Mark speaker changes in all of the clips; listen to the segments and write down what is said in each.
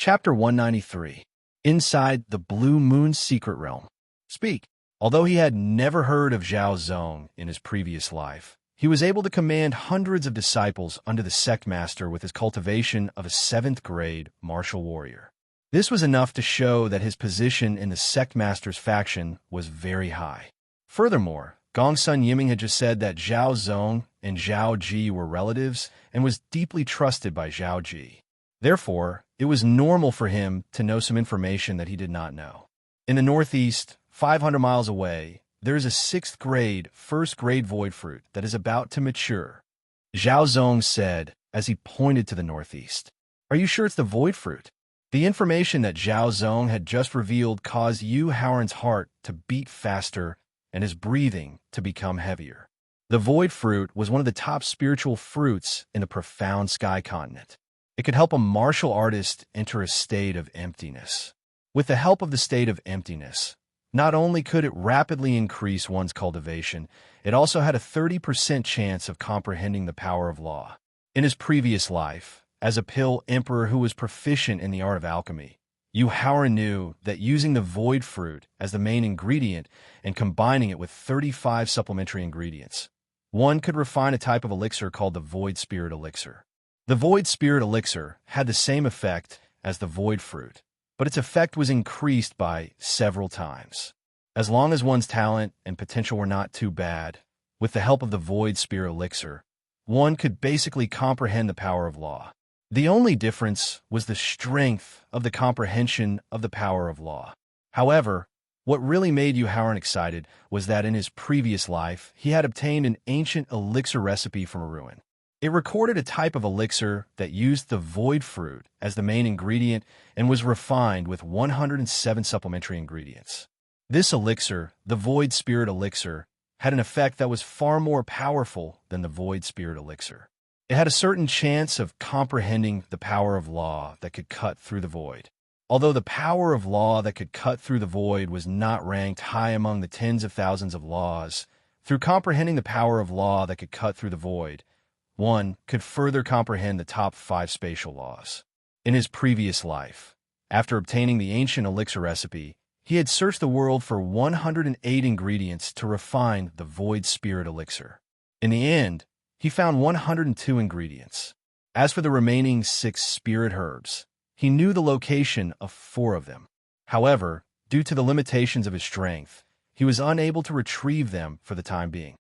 Speaker 1: Chapter 193. Inside the Blue Moon's Secret Realm. Speak. Although he had never heard of Zhao Zong in his previous life, he was able to command hundreds of disciples under the sect master with his cultivation of a 7th grade martial warrior. This was enough to show that his position in the sect master's faction was very high. Furthermore, Gongsun Yiming had just said that Zhao Zong and Zhao Ji were relatives and was deeply trusted by Zhao Ji. Therefore, it was normal for him to know some information that he did not know. In the northeast, 500 miles away, there is a 6th grade, 1st grade void fruit that is about to mature. Zhao Zong said as he pointed to the northeast. Are you sure it's the void fruit? The information that Zhao Zong had just revealed caused Yu Haoran's heart to beat faster and his breathing to become heavier. The void fruit was one of the top spiritual fruits in the profound sky continent. It could help a martial artist enter a state of emptiness. With the help of the state of emptiness, not only could it rapidly increase one's cultivation, it also had a 30% chance of comprehending the power of law. In his previous life, as a pill emperor who was proficient in the art of alchemy, Yu Haoran knew that using the void fruit as the main ingredient and combining it with 35 supplementary ingredients, one could refine a type of elixir called the void spirit elixir. The void spirit elixir had the same effect as the void fruit, but its effect was increased by several times. As long as one's talent and potential were not too bad, with the help of the void spirit elixir, one could basically comprehend the power of law. The only difference was the strength of the comprehension of the power of law. However, what really made Yu Haoran excited was that in his previous life, he had obtained an ancient elixir recipe from a ruin. It recorded a type of elixir that used the void fruit as the main ingredient and was refined with 107 supplementary ingredients. This elixir, the void spirit elixir, had an effect that was far more powerful than the void spirit elixir. It had a certain chance of comprehending the power of law that could cut through the void. Although the power of law that could cut through the void was not ranked high among the tens of thousands of laws, through comprehending the power of law that could cut through the void, one could further comprehend the top 5 spatial laws. In his previous life, after obtaining the ancient elixir recipe, he had searched the world for 108 ingredients to refine the void spirit elixir. In the end, he found 102 ingredients. As for the remaining 6 spirit herbs, he knew the location of 4 of them. However, due to the limitations of his strength, he was unable to retrieve them for the time being.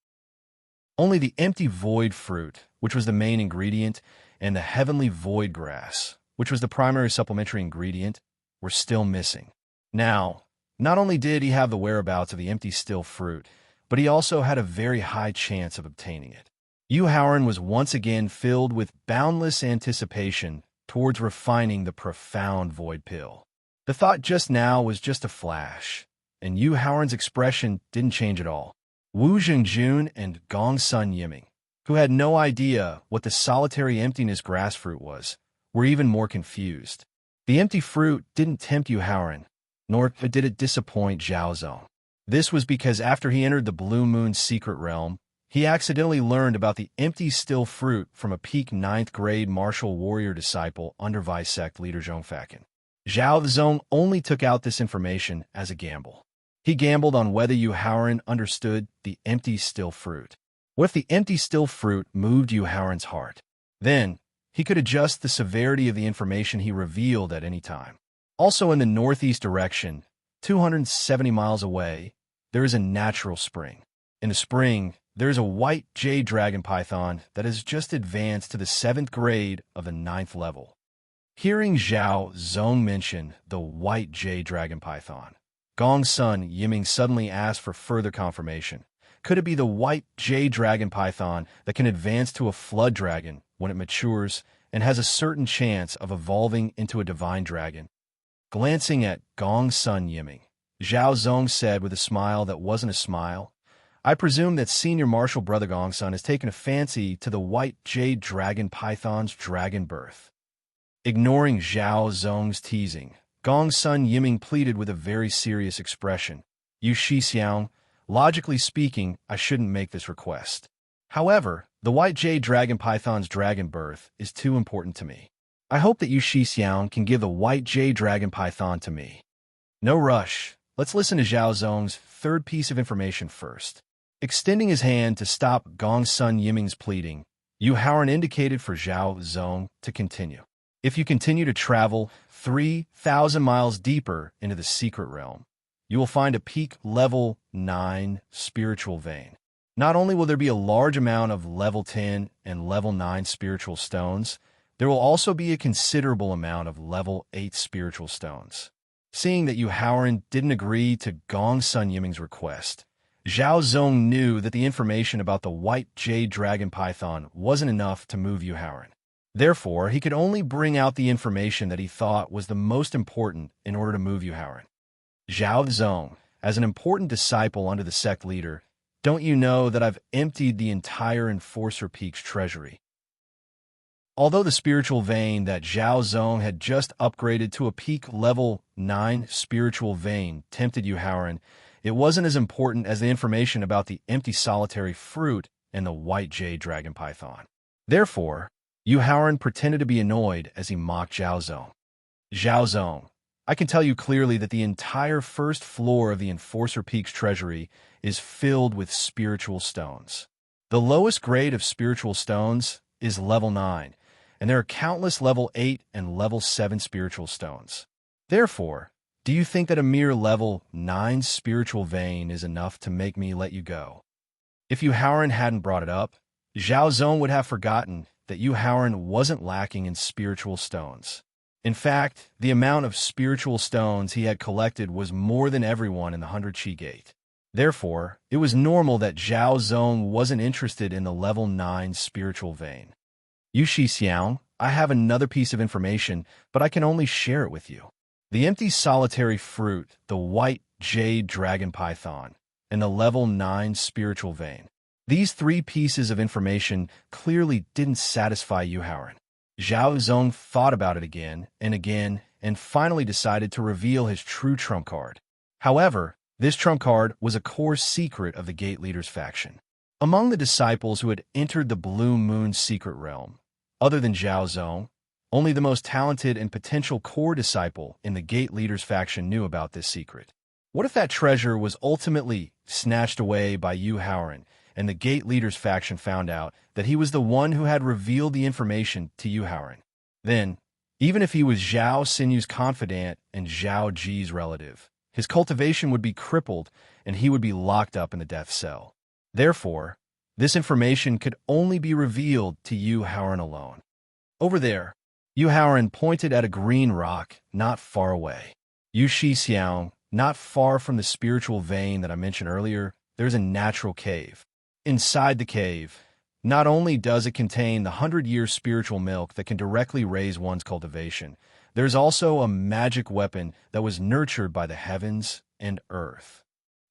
Speaker 1: Only the empty void fruit, which was the main ingredient, and the heavenly void grass, which was the primary supplementary ingredient, were still missing. Now, not only did he have the whereabouts of the empty still fruit, but he also had a very high chance of obtaining it. Yu Haoran was once again filled with boundless anticipation towards refining the profound void pill. The thought just now was just a flash, and Yu Haoran's expression didn't change at all. Wu Zhengjun and Gongsun Yiming, who had no idea what the solitary emptiness grass fruit was, were even more confused. The empty fruit didn't tempt Yu Haoran, nor did it disappoint Zhao Zong. This was because after he entered the Blue Moon's secret realm, he accidentally learned about the empty still fruit from a peak 9th grade martial warrior disciple under Vice Sect leader Zhong Fakin. Zhao Zong only took out this information as a gamble. He gambled on whether Yu Haoran understood the empty still fruit. What if the empty still fruit moved Yu Haoran's heart? Then, he could adjust the severity of the information he revealed at any time. Also in the northeast direction, 270 miles away, there is a natural spring. In the spring, there is a white jade dragon python that has just advanced to the 7th grade of the 9th level. Hearing Zhao Zong mention the white jade dragon python, Gongsun Yiming suddenly asked for further confirmation. Could it be the white jade dragon python that can advance to a flood dragon when it matures and has a certain chance of evolving into a divine dragon? Glancing at Gongsun Yiming, Zhao Zong said with a smile that wasn't a smile, I presume that senior martial brother Gongsun has taken a fancy to the white jade dragon python's dragon birth. Ignoring Zhao Zong's teasing, Gongsun Yiming pleaded with a very serious expression. Yu Shixiang, logically speaking, I shouldn't make this request. However, the white jade dragon python's dragon birth is too important to me. I hope that you Xixiang can give the white jade dragon python to me. No rush. Let's listen to Zhao Zong's third piece of information first. Extending his hand to stop Gong Sun Yiming's pleading, Yu Haoran indicated for Zhao Zong to continue. If you continue to travel 3,000 miles deeper into the secret realm, you will find a peak level 9 spiritual vein. Not only will there be a large amount of level 10 and level 9 spiritual stones, there will also be a considerable amount of level 8 spiritual stones. Seeing that Yu Haoran didn't agree to Gong Sun Yiming's request, Zhao Zong knew that the information about the white jade dragon python wasn't enough to move Yu Haoran. Therefore, he could only bring out the information that he thought was the most important in order to move Yu Haoran. Zhao Zong, as an important disciple under the sect leader, don't you know that I've emptied the entire Enforcer Peak's treasury? Although the spiritual vein that Zhao Zong had just upgraded to a peak level 9 spiritual vein tempted Yu Haoran, it wasn't as important as the information about the empty solitary fruit and the white jade dragon python. Therefore, Yu Haoran pretended to be annoyed as he mocked Zhao Zong. Zhao Zong, I can tell you clearly that the entire first floor of the Enforcer Peak's treasury is filled with spiritual stones. The lowest grade of spiritual stones is level 9, and there are countless level 8 and level 7 spiritual stones. Therefore, do you think that a mere level 9 spiritual vein is enough to make me let you go? If Yu Haoran hadn't brought it up, Zhao Zong would have forgotten that Yu Haoran wasn't lacking in spiritual stones. In fact, the amount of spiritual stones he had collected was more than everyone in the 100 Qi Gate. Therefore, it was normal that Zhao Zong wasn't interested in the level 9 spiritual vein. Yu Xixiang, I have another piece of information, but I can only share it with you. The empty solitary fruit, the white jade dragon python, and the level 9 spiritual vein. These three pieces of information clearly didn't satisfy Yu Haoran. Zhao Zong thought about it again, and finally decided to reveal his true trump card. However, this trump card was a core secret of the Gate Leader's faction. Among the disciples who had entered the Blue Moon's secret realm, other than Zhao Zong, only the most talented and potential core disciple in the Gate Leader's faction knew about this secret. What if that treasure was ultimately snatched away by Yu Haoran, and the Gate Leader's faction found out that he was the one who had revealed the information to Yu Haoran? Then, even if he was Zhao Sinyu's confidant and Zhao Ji's relative, his cultivation would be crippled and he would be locked up in the death cell. Therefore, this information could only be revealed to Yu Haoran alone. Over there, Yu Haoran pointed at a green rock not far away. Yu Xixiang, not far from the spiritual vein that I mentioned earlier, there's a natural cave. Inside the cave, not only does it contain the 100-year spiritual milk that can directly raise one's cultivation, there's also a magic weapon that was nurtured by the heavens and earth.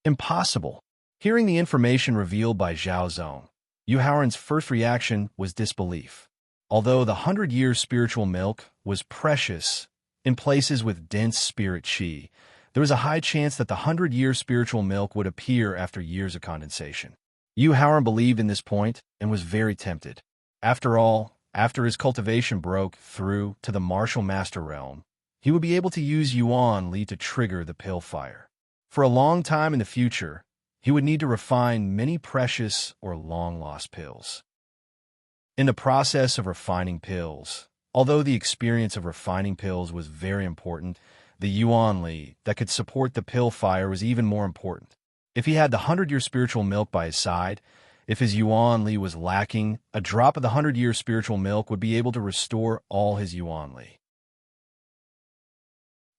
Speaker 1: Impossible. Hearing the information revealed by Zhao Zong, Yu Haoran's first reaction was disbelief. Although the 100-year spiritual milk was precious in places with dense spirit qi, there was a high chance that the 100-year spiritual milk would appear after years of condensation. Yu Haoran believed in this point and was very tempted. After all, after his cultivation broke through to the martial master realm, he would be able to use Yuan Li to trigger the pill fire. For a long time in the future, he would need to refine many precious or long-lost pills. In the process of refining pills, although the experience of refining pills was very important, the Yuan Li that could support the pill fire was even more important. If he had the 100-year spiritual milk by his side, if his Yuan Li was lacking, a drop of the 100-year spiritual milk would be able to restore all his Yuan Li.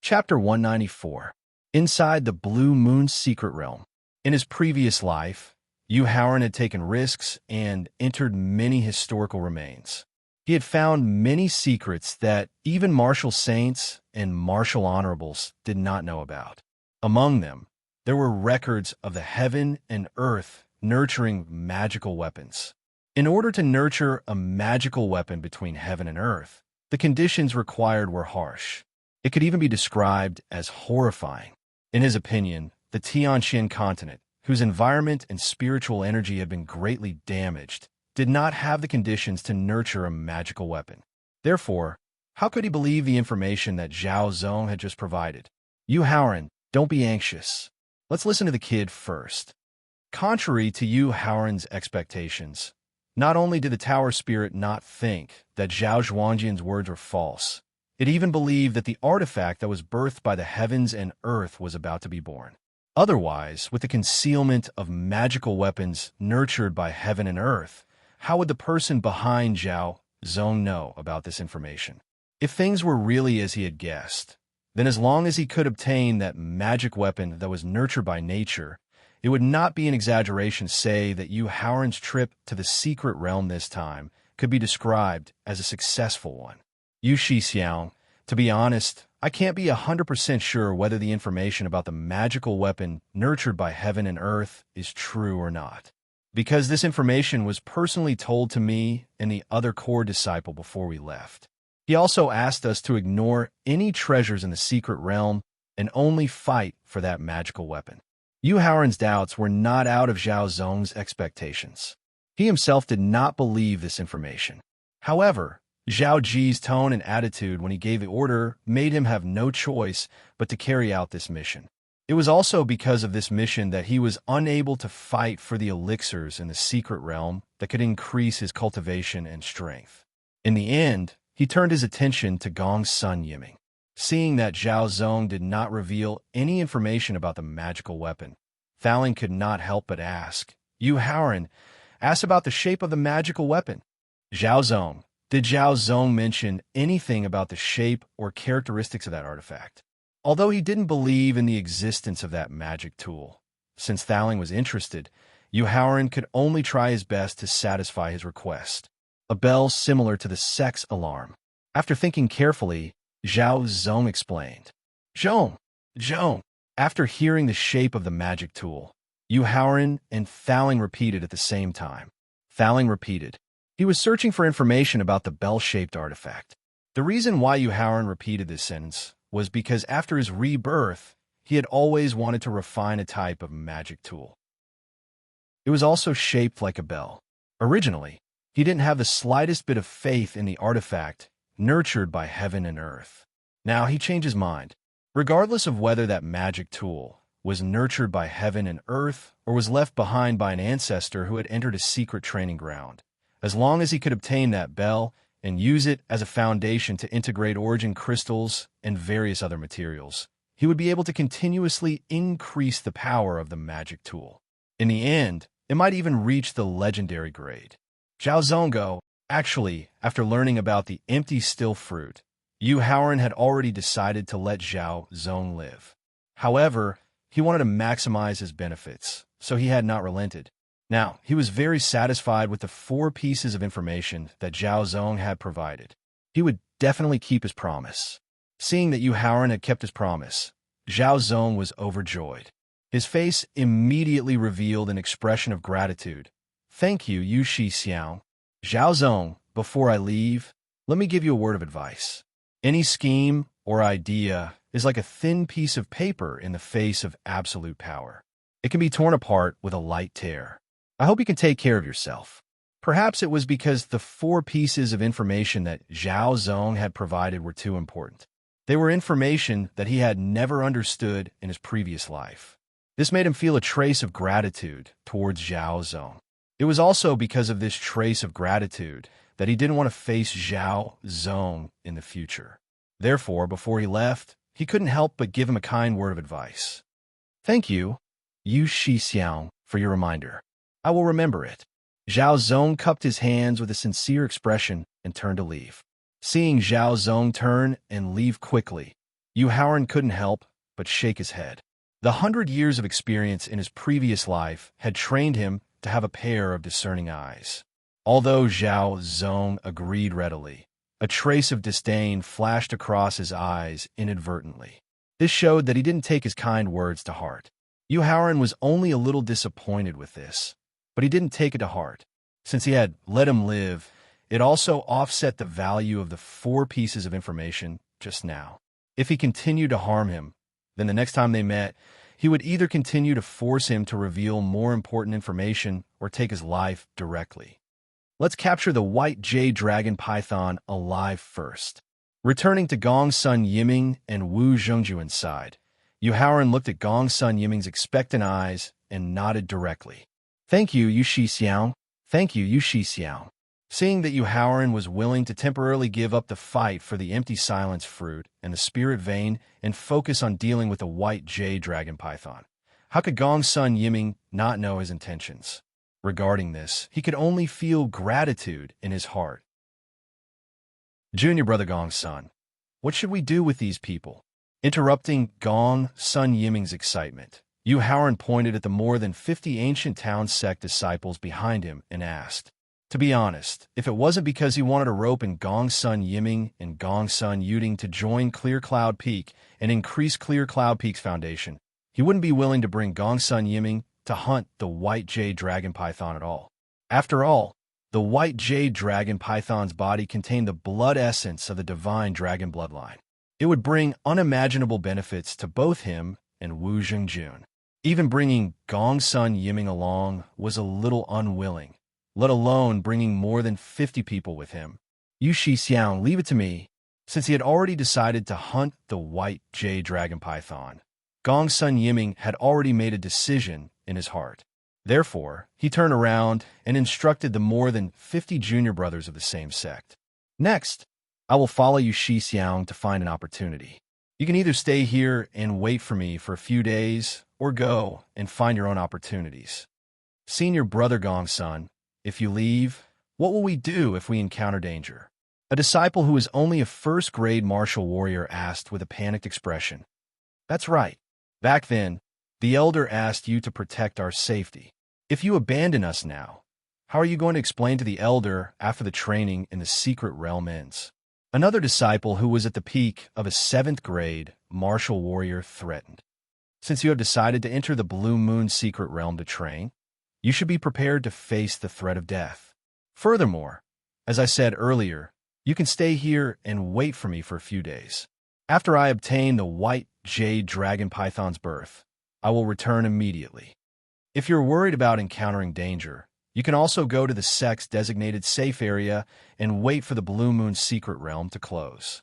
Speaker 1: Chapter 194. Inside the Blue Moon's secret realm. In his previous life, Yu Haoran had taken risks and entered many historical remains. He had found many secrets that even martial saints and martial honorables did not know about. Among them, there were records of the heaven and earth nurturing magical weapons. In order to nurture a magical weapon between heaven and earth, the conditions required were harsh. It could even be described as horrifying. In his opinion, the Tianqian continent, whose environment and spiritual energy had been greatly damaged, did not have the conditions to nurture a magical weapon. Therefore, How could he believe the information that Zhao Zong had just provided? Yu Haoran, don't be anxious. Let's listen to the kid first. Contrary to Yu Haoran's expectations, not only did the tower spirit not think that Zhao Zhuangjian's words were false, it even believed that the artifact that was birthed by the heavens and earth was about to be born. Otherwise, with the concealment of magical weapons nurtured by heaven and earth, how would the person behind Zhao Zong know about this information? If things were really as he had guessed, then as long as he could obtain that magic weapon that was nurtured by nature, it would not be an exaggeration to say that Yu Haoran's trip to the secret realm this time could be described as a successful one. Yu Shixiang, to be honest, I can't be 100% sure whether the information about the magical weapon nurtured by heaven and earth is true or not, because this information was personally told to me and the other core disciple before we left. He also asked us to ignore any treasures in the secret realm and only fight for that magical weapon. Yu Haoran's doubts were not out of Zhao Zong's expectations. He himself did not believe this information. However, Zhao Ji's tone and attitude when he gave the order made him have no choice but to carry out this mission. It was also because of this mission that he was unable to fight for the elixirs in the secret realm that could increase his cultivation and strength. In the end, he turned his attention to Gong's son Yiming. Seeing that Zhao Zong did not reveal any information about the magical weapon, Thowling could not help but ask, Yu Haoran, ask about the shape of the magical weapon. Zhao Zong, did Zhao Zong mention anything about the shape or characteristics of that artifact? Although he didn't believe in the existence of that magic tool, since Thowling was interested, Yu Haoran could only try his best to satisfy his request. A bell similar to the sex alarm. After thinking carefully, Zhao Zong explained. Zhong. After hearing the shape of the magic tool, Yu Haoran and Thowling repeated at the same time. Thowling repeated. He was searching for information about the bell-shaped artifact. The reason why Yu Haoran repeated this sentence was because after his rebirth, he had always wanted to refine a type of magic tool. It was also shaped like a bell. Originally, he didn't have the slightest bit of faith in the artifact nurtured by heaven and earth. Now he changed his mind. Regardless of whether that magic tool was nurtured by heaven and earth or was left behind by an ancestor who had entered a secret training ground, as long as he could obtain that bell and use it as a foundation to integrate origin crystals and various other materials, he would be able to continuously increase the power of the magic tool. In the end, it might even reach the legendary grade. Zhao Zongo, actually, after learning about the empty still fruit, Yu Haoran had already decided to let Zhao Zong live. However, he wanted to maximize his benefits, so he had not relented. Now, he was very satisfied with the 4 pieces of information that Zhao Zong had provided. He would definitely keep his promise. Seeing that Yu Haoran had kept his promise, Zhao Zong was overjoyed. His face immediately revealed an expression of gratitude. Thank you, Yu Shixiang. Zhao Zong, before I leave, let me give you a word of advice. Any scheme or idea is like a thin piece of paper in the face of absolute power. It can be torn apart with a light tear. I hope you can take care of yourself. Perhaps it was because the 4 pieces of information that Zhao Zong had provided were too important. They were information that he had never understood in his previous life. This made him feel a trace of gratitude towards Zhao Zong. It was also because of this trace of gratitude that he didn't want to face Zhao Zong in the future. Therefore, before he left, he couldn't help but give him a kind word of advice. Thank you, Yu Shixiang, for your reminder. I will remember it. Zhao Zong cupped his hands with a sincere expression and turned to leave. Seeing Zhao Zong turn and leave quickly, Yu Haoran couldn't help but shake his head. The 100 years of experience in his previous life had trained him to have a pair of discerning eyes. Although Zhao Zong agreed readily, a trace of disdain flashed across his eyes inadvertently. This showed that he didn't take his kind words to heart. Yu Haoran was only a little disappointed with this, but he didn't take it to heart. Since he had let him live, it also offset the value of the 4 pieces of information just now. If he continued to harm him, then the next time they met, he would either continue to force him to reveal more important information or take his life directly. Let's capture the white jade dragon python alive first. Returning to Gong Sun Yiming and Wu Zhengjuan's side, Yu Haoran looked at Gong Sun Yiming's expectant eyes and nodded directly. Thank you, Yu Shixiang. Thank you, Yu Shixiang. Seeing that Yu Haoran was willing to temporarily give up the fight for the empty silence fruit and the spirit vein and focus on dealing with the white jade dragon python, how could Gong Sun Yiming not know his intentions? Regarding this, he could only feel gratitude in his heart. Junior brother Gong Sun, what should we do with these people? Interrupting Gong Sun Yiming's excitement, Yu Haoran pointed at the more than 50 ancient town sect disciples behind him and asked, to be honest, if it wasn't because he wanted a rope in Gong Sun Yiming and Gong Sun Yuding to join Clear Cloud Peak and increase Clear Cloud Peak's foundation, he wouldn't be willing to bring Gong Sun Yiming to hunt the white jade dragon python at all. After all, the white jade dragon python's body contained the blood essence of the divine dragon bloodline. It would bring unimaginable benefits to both him and Wu Zhengjun. Even bringing Gong Sun Yiming along was a little unwilling, let alone bringing more than 50 people with him. Yu Shixiang, leave it to me. Since he had already decided to hunt the white jade dragon python, Gong Sun Yiming had already made a decision in his heart. Therefore, he turned around and instructed the more than 50 junior brothers of the same sect. Next, I will follow Yu Shixiang to find an opportunity. You can either stay here and wait for me for a few days, or go and find your own opportunities. Senior brother Gong Sun, if you leave, what will we do if we encounter danger? A disciple who is only a first-grade martial warrior asked with a panicked expression. That's right. Back then, the elder asked you to protect our safety. If you abandon us now, how are you going to explain to the elder after the training in the secret realm ends? Another disciple who was at the peak of a 7th-grade martial warrior threatened. Since you have decided to enter the Blue Moon secret realm to train, you should be prepared to face the threat of death. Furthermore, as I said earlier, you can stay here and wait for me for a few days. After I obtain the white jade dragon python's birth, I will return immediately. If you're worried about encountering danger, you can also go to the sect's designated safe area and wait for the Blue Moon secret realm to close.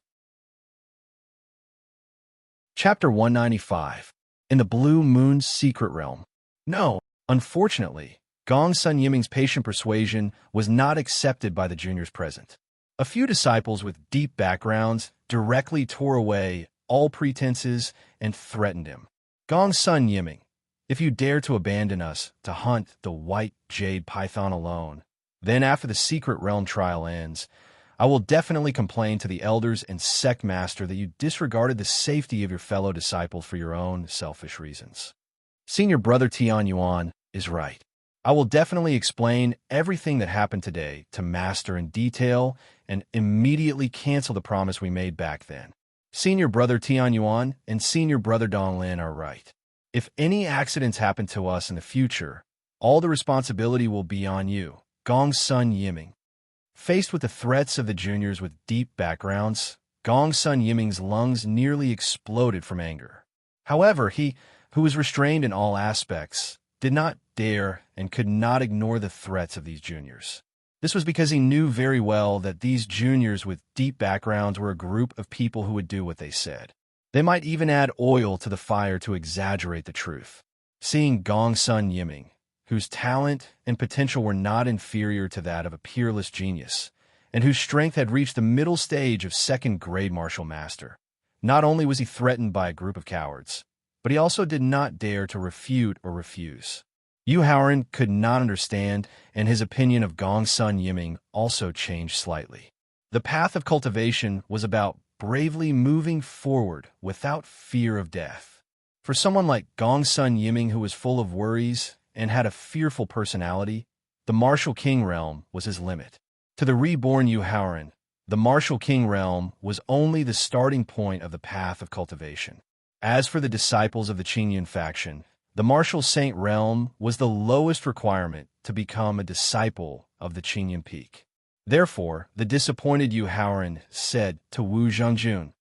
Speaker 1: Chapter 195. In the Blue Moon secret realm. No, unfortunately, Gong Sun Yiming's patient persuasion was not accepted by the juniors present. A few disciples with deep backgrounds directly tore away all pretenses and threatened him. Gong Sun Yiming, if you dare to abandon us to hunt the white jade python alone, then after the secret realm trial ends, I will definitely complain to the elders and sect master that you disregarded the safety of your fellow disciples for your own selfish reasons. Senior brother Tian Yuan is right. I will definitely explain everything that happened today to master in detail and immediately cancel the promise we made back then. Senior brother Tian Yuan and senior brother Dong Lin are right. If any accidents happen to us in the future, all the responsibility will be on you, Gong Sun Yiming. Faced with the threats of the juniors with deep backgrounds, Gong Sun Yiming's lungs nearly exploded from anger. However, he, who was restrained in all aspects, did not dare and could not ignore the threats of these juniors. This was because he knew very well that these juniors with deep backgrounds were a group of people who would do what they said. They might even add oil to the fire to exaggerate the truth. Seeing Gong Sun Yiming, whose talent and potential were not inferior to that of a peerless genius, and whose strength had reached the middle stage of 2nd-grade martial master, not only was he threatened by a group of cowards, but he also did not dare to refute or refuse. Yu Haoran could not understand, and his opinion of Gong Sun Yiming also changed slightly. The path of cultivation was about bravely moving forward without fear of death. For someone like Gong Sun Yiming, who was full of worries and had a fearful personality, the Martial King realm was his limit. To the reborn Yu Haoran, the Martial King realm was only the starting point of the path of cultivation. As for the disciples of the Qingyun faction, the Martial Saint realm was the lowest requirement to become a disciple of the Qingyun Peak. Therefore, the disappointed Yu Haoran said to Wu Zhengjun,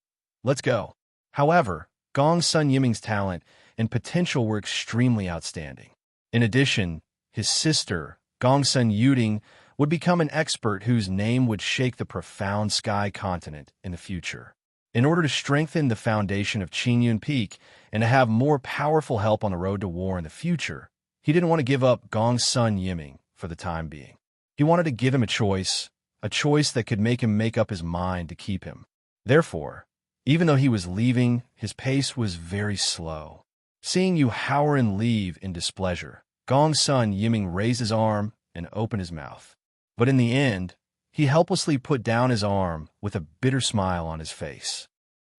Speaker 1: "Let's go." However, Gong Sun Yiming's talent and potential were extremely outstanding. In addition, his sister, Gong Sun Yuding, would become an expert whose name would shake the profound sky continent in the future. In order to strengthen the foundation of Qingyun Peak and to have more powerful help on the road to war in the future, he didn't want to give up Gongsun Yiming for the time being. He wanted to give him a choice that could make him make up his mind to keep him. Therefore, even though he was leaving, his pace was very slow. Seeing Yu Haoran leave in displeasure, Gongsun Yiming raised his arm and opened his mouth. But in the end, he helplessly put down his arm with a bitter smile on his face.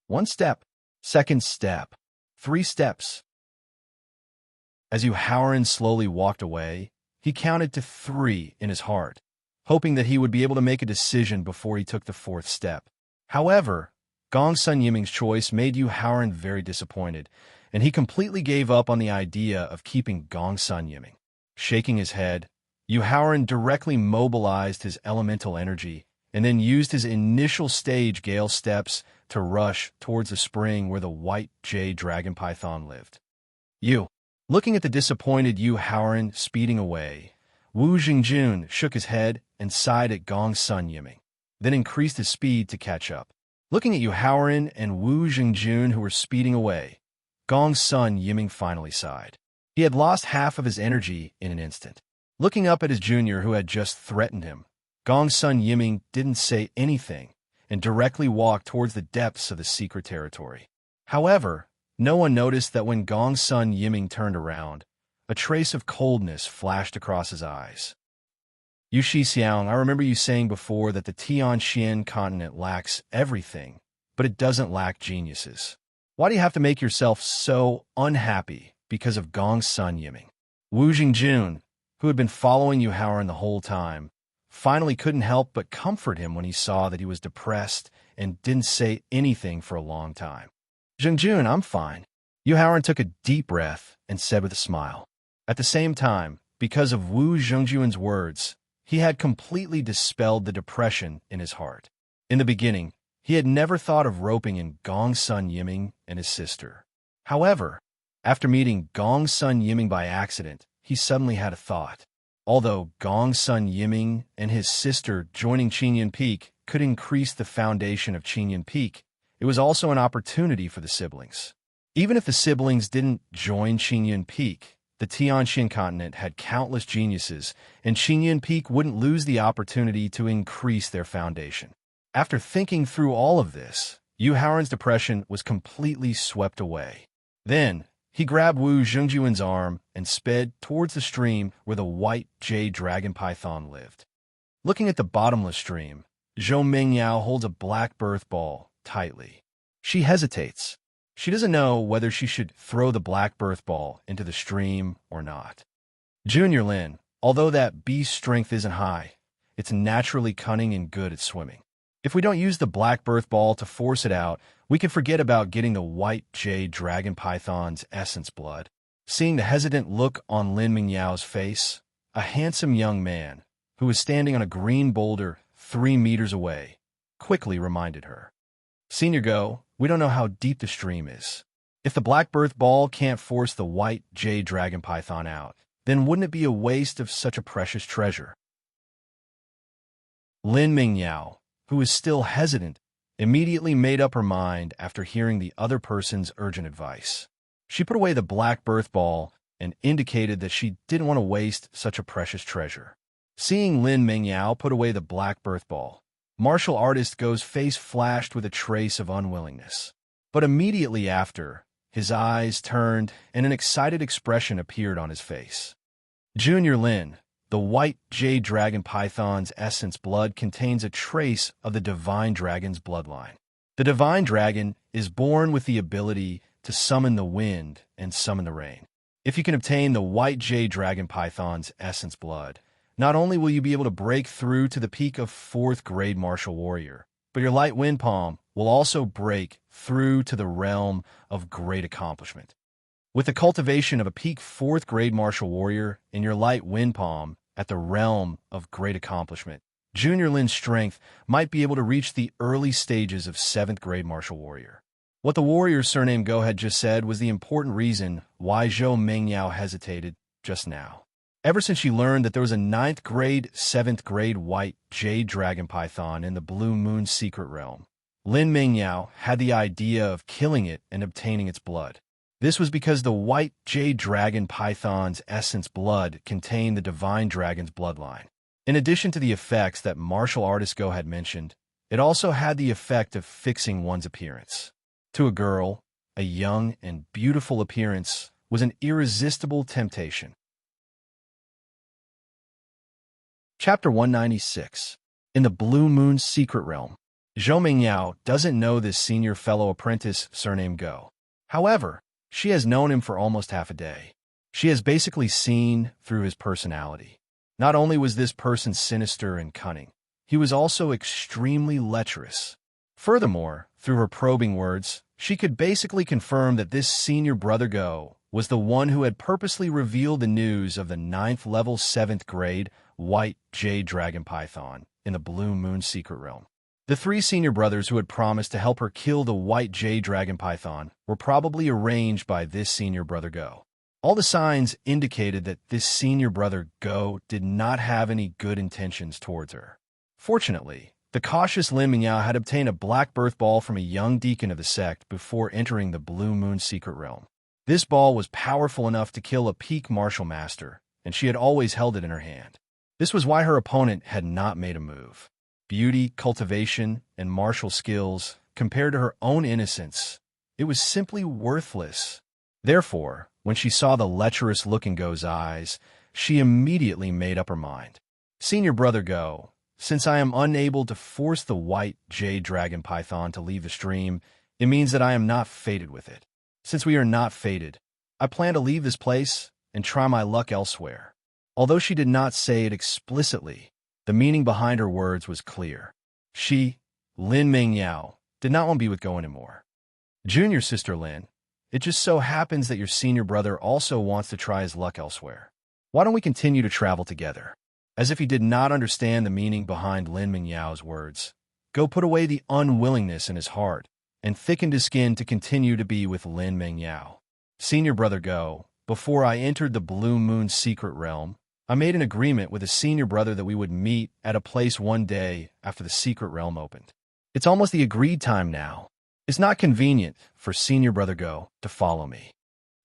Speaker 1: 1 step, 2nd step, 3 steps. As Yu Haoran slowly walked away, he counted to 3 in his heart, hoping that he would be able to make a decision before he took the 4th step. However, Gongsun Yiming's choice made Yu Haoran very disappointed, and he completely gave up on the idea of keeping Gongsun Yiming. Shaking his head, Yu Haoran directly mobilized his elemental energy and then used his initial stage gale steps to rush towards the spring where the white jade dragon python lived. Looking at the disappointed Yu Haoran speeding away, Wu Jingjun shook his head and sighed at Gongsun Yiming, then increased his speed to catch up. Looking at Yu Haoran and Wu Jingjun who were speeding away, Gongsun Yiming finally sighed. He had lost half of his energy in an instant. Looking up at his junior who had just threatened him, Gongsun Yiming didn't say anything and directly walked towards the depths of the secret territory. However, no one noticed that when Gongsun Yiming turned around, a trace of coldness flashed across his eyes. Yu Shixiang, I remember you saying before that the Tianxian continent lacks everything, but it doesn't lack geniuses. Why do you have to make yourself so unhappy because of Gongsun Yiming? Wu Jingjun, who had been following Yu Haoran the whole time, finally couldn't help but comfort him when he saw that he was depressed and didn't say anything for a long time. Jingjun, I'm fine. Yu Haoran took a deep breath and said with a smile. At the same time, because of Wu Jingjun's words, he had completely dispelled the depression in his heart. In the beginning, he had never thought of roping in Gongsun Yiming and his sister. However, after meeting Gongsun Yiming by accident, he suddenly had a thought. Although Gongsun Yiming and his sister joining Qingyun Peak could increase the foundation of Qingyun Peak, it was also an opportunity for the siblings. Even if the siblings didn't join Qingyun Peak, the Tianxian continent had countless geniuses, and Qingyun Peak wouldn't lose the opportunity to increase their foundation. After thinking through all of this, Yu Haoran's depression was completely swept away. Then, he grabbed Wu Jingjun's arm and sped towards the stream where the white jade dragon python lived. Looking at the bottomless stream, Zhou Mingyao holds a black birth ball tightly. She hesitates. She doesn't know whether she should throw the black birth ball into the stream or not. Junior Lin, although that beast's strength isn't high, it's naturally cunning and good at swimming. If we don't use the black birth ball to force it out, we can forget about getting the white jade dragon python's essence blood. Seeing the hesitant look on Lin Mingyao's face, a handsome young man, who was standing on a green boulder 3 meters away, quickly reminded her. Senior Go, we don't know how deep the stream is. If the black birth ball can't force the white jade dragon python out, then wouldn't it be a waste of such a precious treasure? Lin Mingyao, who was still hesitant, immediately made up her mind after hearing the other person's urgent advice. She put away the black birth ball and indicated that she didn't want to waste such a precious treasure. Seeing Lin Mingyao put away the black birth ball, martial artist Go's face flashed with a trace of unwillingness. But immediately after, his eyes turned and an excited expression appeared on his face. Junior Lin, the white jade dragon python's essence blood contains a trace of the divine dragon's bloodline. The divine dragon is born with the ability to summon the wind and summon the rain. If you can obtain the white jade dragon python's essence blood, not only will you be able to break through to the peak of 4th grade martial warrior, but your light wind palm will also break through to the realm of great accomplishment. With the cultivation of a peak 4th grade martial warrior in your light wind palm at the realm of great accomplishment, Junior Lin's strength might be able to reach the early stages of 7th grade martial warrior. What the warrior's surname Go had just said was the important reason why Zhou Mingyao hesitated just now. Ever since she learned that there was a ninth grade, 7th grade white jade dragon python in the Blue Moon secret realm, Lin Mingyao had the idea of killing it and obtaining its blood. This was because the white jade dragon python's essence blood contained the divine dragon's bloodline. In addition to the effects that martial artist Go had mentioned, it also had the effect of fixing one's appearance. To a girl, a young and beautiful appearance was an irresistible temptation. Chapter 196. In the Blue Moon secret realm, Zhou Mingyao doesn't know this senior fellow apprentice surnamed Go. However, she has known him for almost half a day. She has basically seen through his personality. Not only was this person sinister and cunning, he was also extremely lecherous. Furthermore, through her probing words, she could basically confirm that this senior brother Go was the one who had purposely revealed the news of the 9th level 7th grade white jade dragon python in the Blue Moon secret realm. The 3 senior brothers who had promised to help her kill the white jade dragon python were probably arranged by this senior brother Go. All the signs indicated that this senior brother Go did not have any good intentions towards her. Fortunately, the cautious Lin Mingyao had obtained a black birth ball from a young deacon of the sect before entering the Blue Moon secret realm. This ball was powerful enough to kill a peak martial master, and she had always held it in her hand. This was why her opponent had not made a move. Beauty, cultivation, and martial skills, compared to her own innocence, it was simply worthless. Therefore, when she saw the lecherous look in Go's eyes, she immediately made up her mind. Senior brother Go, since I am unable to force the white jade dragon python to leave the stream, it means that I am not fated with it. Since we are not fated, I plan to leave this place and try my luck elsewhere. Although she did not say it explicitly, the meaning behind her words was clear. She, Lin Mingyao, did not want to be with Go anymore. Junior sister Lin, it just so happens that your senior brother also wants to try his luck elsewhere. Why don't we continue to travel together? As if he did not understand the meaning behind Lin Mingyao's words, Go put away the unwillingness in his heart and thickened his skin to continue to be with Lin Mingyao. Senior brother Go, before I entered the Blue Moon secret realm, I made an agreement with a senior brother that we would meet at a place one day after the secret realm opened. It's almost the agreed time now. It's not convenient for senior brother Go to follow me.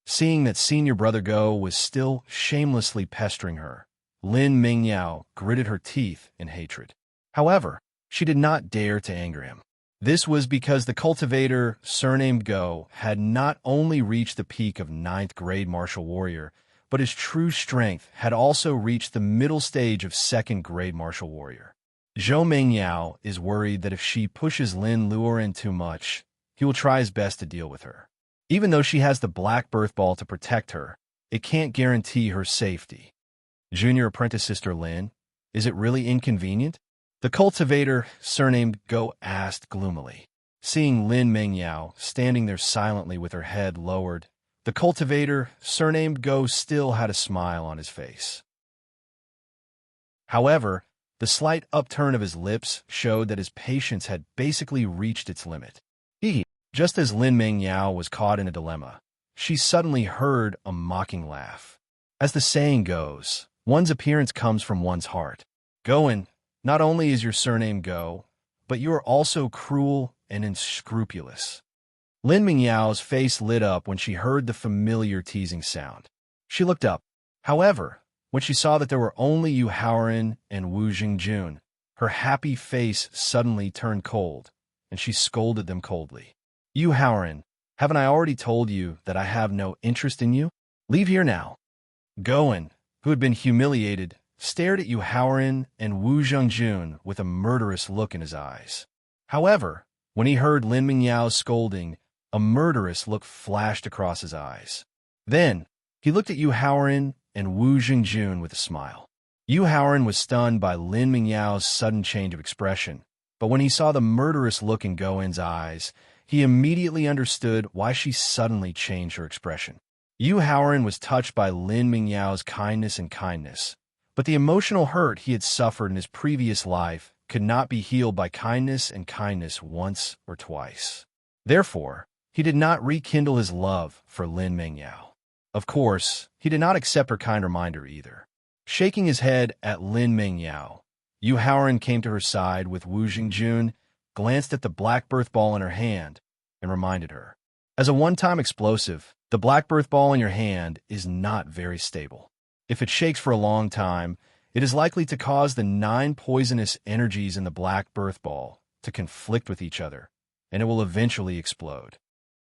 Speaker 1: Seeing that senior brother Go was still shamelessly pestering her, Lin Mingyao gritted her teeth in hatred. However, she did not dare to anger him. This was because the cultivator, surnamed Go, had not only reached the peak of 9th grade martial warrior, but his true strength had also reached the middle stage of 2nd grade martial warrior. Zhou Mingyao is worried that if she pushes Lin Luoren too much, he will try his best to deal with her. Even though she has the black birth ball to protect her, it can't guarantee her safety. Junior apprentice sister Lin, is it really inconvenient? The cultivator, surnamed Go, asked gloomily. Seeing Lin Mingyao standing there silently with her head lowered, the cultivator, surnamed Go, still had a smile on his face. However, the slight upturn of his lips showed that his patience had basically reached its limit. Just as Lin Mingyao was caught in a dilemma, she suddenly heard a mocking laugh. As the saying goes, one's appearance comes from one's heart. Goen, not only is your surname Go, but you are also cruel and unscrupulous. Lin Mingyao's face lit up when she heard the familiar teasing sound. She looked up. However, when she saw that there were only Yu Haoren and Wu Jingjun, her happy face suddenly turned cold, and she scolded them coldly. Yu Haoren, haven't I already told you that I have no interest in you? Leave here now. Goen, who had been humiliated, stared at Yu Haoren and Wu Jingjun with a murderous look in his eyes. However, when he heard Lin Mingyao's scolding, a murderous look flashed across his eyes. Then, he looked at Yu Haoren and Wu Jingjun with a smile. Yu Haoren was stunned by Lin Mingyao's sudden change of expression, but when he saw the murderous look in Goen's eyes, he immediately understood why she suddenly changed her expression. Yu Haoren was touched by Lin Mingyao's kindness, but the emotional hurt he had suffered in his previous life could not be healed by kindness once or twice. Therefore, he did not rekindle his love for Lin Mingyao. Of course, he did not accept her kind reminder either. Shaking his head at Lin Mingyao, Yu Haoran came to her side with Wu Jingjun, glanced at the black birth ball in her hand, and reminded her. As a one-time explosive, the black birth ball in your hand is not very stable. If it shakes for a long time, it is likely to cause the 9 poisonous energies in the black birth ball to conflict with each other, and it will eventually explode.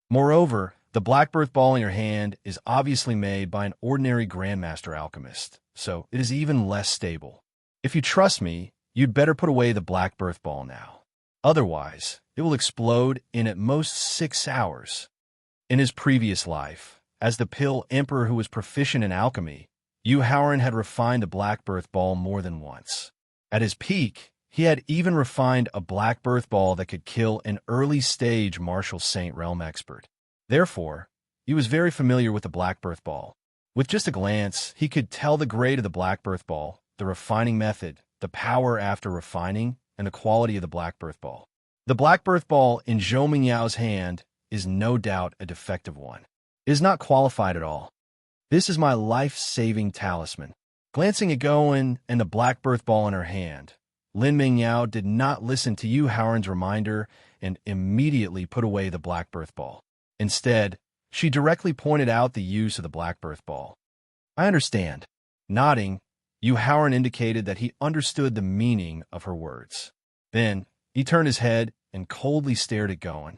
Speaker 1: Moreover, the black birth ball in your hand is obviously made by an ordinary Grandmaster alchemist, so it is even less stable. If you trust me, you'd better put away the black birth ball now. Otherwise, it will explode in at most 6 hours. In his previous life, as the Pill Emperor who was proficient in alchemy, Yu Haoran had refined the black birth ball more than once. At his peak, he had even refined a black birth ball that could kill an early-stage Martial Saint Realm expert. Therefore, he was very familiar with the black birth ball. With just a glance, he could tell the grade of the black birth ball, the refining method, the power after refining, and the quality of the black birth ball. The black birth ball in Zhou Mingyao's hand is no doubt a defective one. It is not qualified at all. This is my life-saving talisman. Glancing at Goen and the black birth ball in her hand, Lin Mingyao did not listen to Yu Haoran's reminder and immediately put away the black birth ball. Instead, she directly pointed out the use of the black birth ball. I understand. Nodding, Yu Haoran indicated that he understood the meaning of her words. Then, he turned his head and coldly stared at Goen.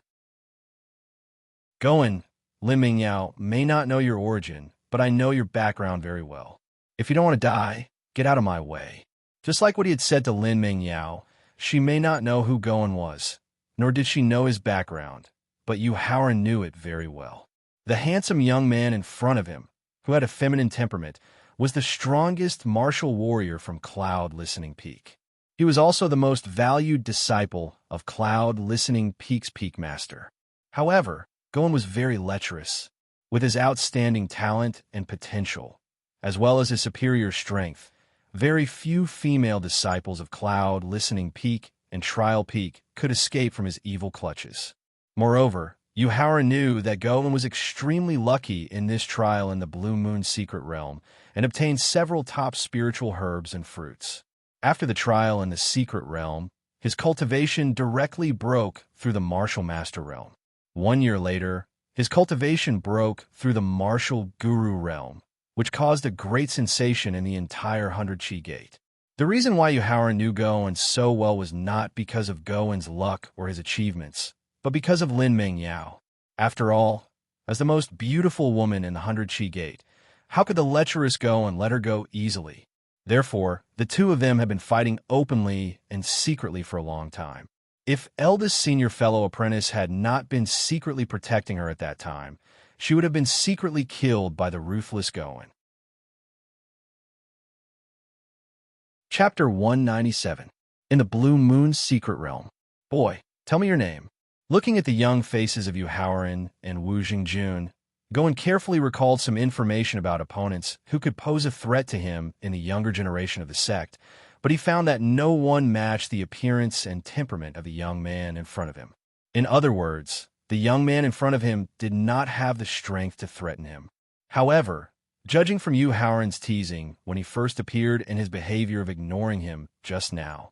Speaker 1: Goen, Lin Mingyao may not know your origin, but I know your background very well. If you don't want to die, get out of my way. Just like what he had said to Lin Mingyao, she may not know who Goen was, nor did she know his background, but Yu Haoran knew it very well. The handsome young man in front of him, who had a feminine temperament, was the strongest martial warrior from Cloud Listening Peak. He was also the most valued disciple of Cloud Listening Peak's Peak Master. However, Goen was very lecherous. With his outstanding talent and potential, as well as his superior strength, very few female disciples of Cloud Listening Peak and Trial Peak could escape from his evil clutches. Moreover, Yu Haoran knew that Goen was extremely lucky in this trial in the Blue Moon Secret Realm and obtained several top spiritual herbs and fruits. After the trial in the Secret Realm, his cultivation directly broke through the Martial Master Realm. 1 year later, his cultivation broke through the Martial Guru Realm, which caused a great sensation in the entire 100 Chi Gate. The reason why Yu Haoran knew Goen so well was not because of Goen's luck or his achievements, but because of Lin Mingyao. After all, as the most beautiful woman in the 100 Chi Gate, how could the lecherous Goen let her go easily? Therefore, the two of them had been fighting openly and secretly for a long time. If eldest senior fellow apprentice had not been secretly protecting her at that time, she would have been secretly killed by the ruthless Goen. Chapter 197. In the Blue Moon Secret Realm. Boy, tell me your name. Looking at the young faces of Yu Haoran and Wu Jingjun, Goen carefully recalled some information about opponents who could pose a threat to him in the younger generation of the sect, but he found that no one matched the appearance and temperament of the young man in front of him. In other words, the young man in front of him did not have the strength to threaten him. However, judging from Yu Haoran's teasing when he first appeared and his behavior of ignoring him just now,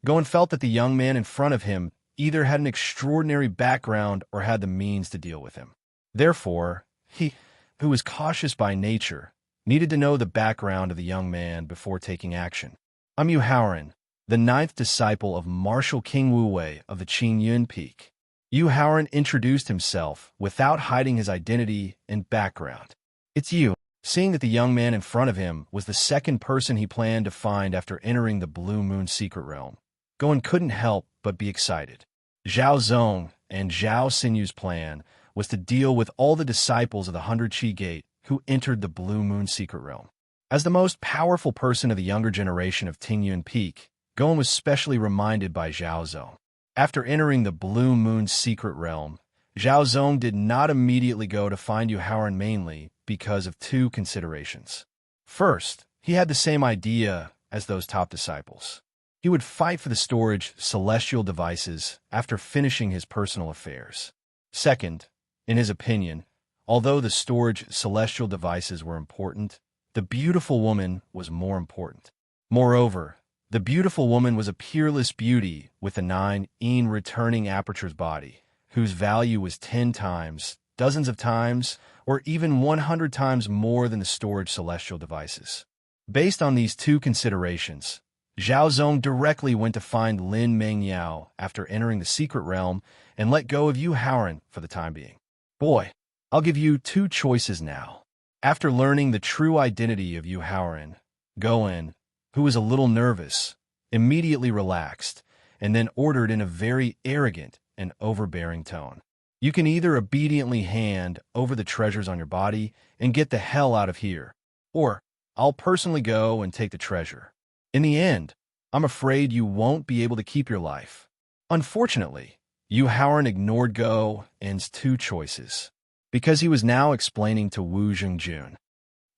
Speaker 1: Goen felt that the young man in front of him either had an extraordinary background or had the means to deal with him. Therefore, he, who was cautious by nature, needed to know the background of the young man before taking action. I'm Yu Haoran, the 9th disciple of Martial King Wu Wei of the Qingyun Peak. Yu Haoran introduced himself without hiding his identity and background. It's you. Seeing that the young man in front of him was the second person he planned to find after entering the Blue Moon Secret Realm, Goen couldn't help but be excited. Zhao Zong and Zhao Sinyu's plan was to deal with all the disciples of the 100 Chi Gate who entered the Blue Moon Secret Realm. As the most powerful person of the younger generation of Qingyun Peak, Goen was specially reminded by Zhao Zong. After entering the Blue Moon Secret Realm, Zhao Zong did not immediately go to find Yu Haoran mainly because of 2 considerations. First, he had the same idea as those top disciples. He would fight for the storage celestial devices after finishing his personal affairs. Second, in his opinion, although the storage celestial devices were important, the beautiful woman was more important. Moreover, the beautiful woman was a peerless beauty with a 9 returning aperture's body, whose value was 10 times, dozens of times, or even 100 times more than the storage celestial devices. Based on these two considerations, Zhao Zong directly went to find Lin Mengyao after entering the secret realm and let go of Yu Haoran for the time being. Boy, I'll give you two choices now. After learning the true identity of Yu Haoran, Goen, who was a little nervous, immediately relaxed, and then ordered in a very arrogant and overbearing tone. You can either obediently hand over the treasures on your body and get the hell out of here, or I'll personally go and take the treasure. In the end, I'm afraid you won't be able to keep your life. Unfortunately, Yu Haoran ignored Goen's two choices, because he was now explaining to Wu Zhengjun.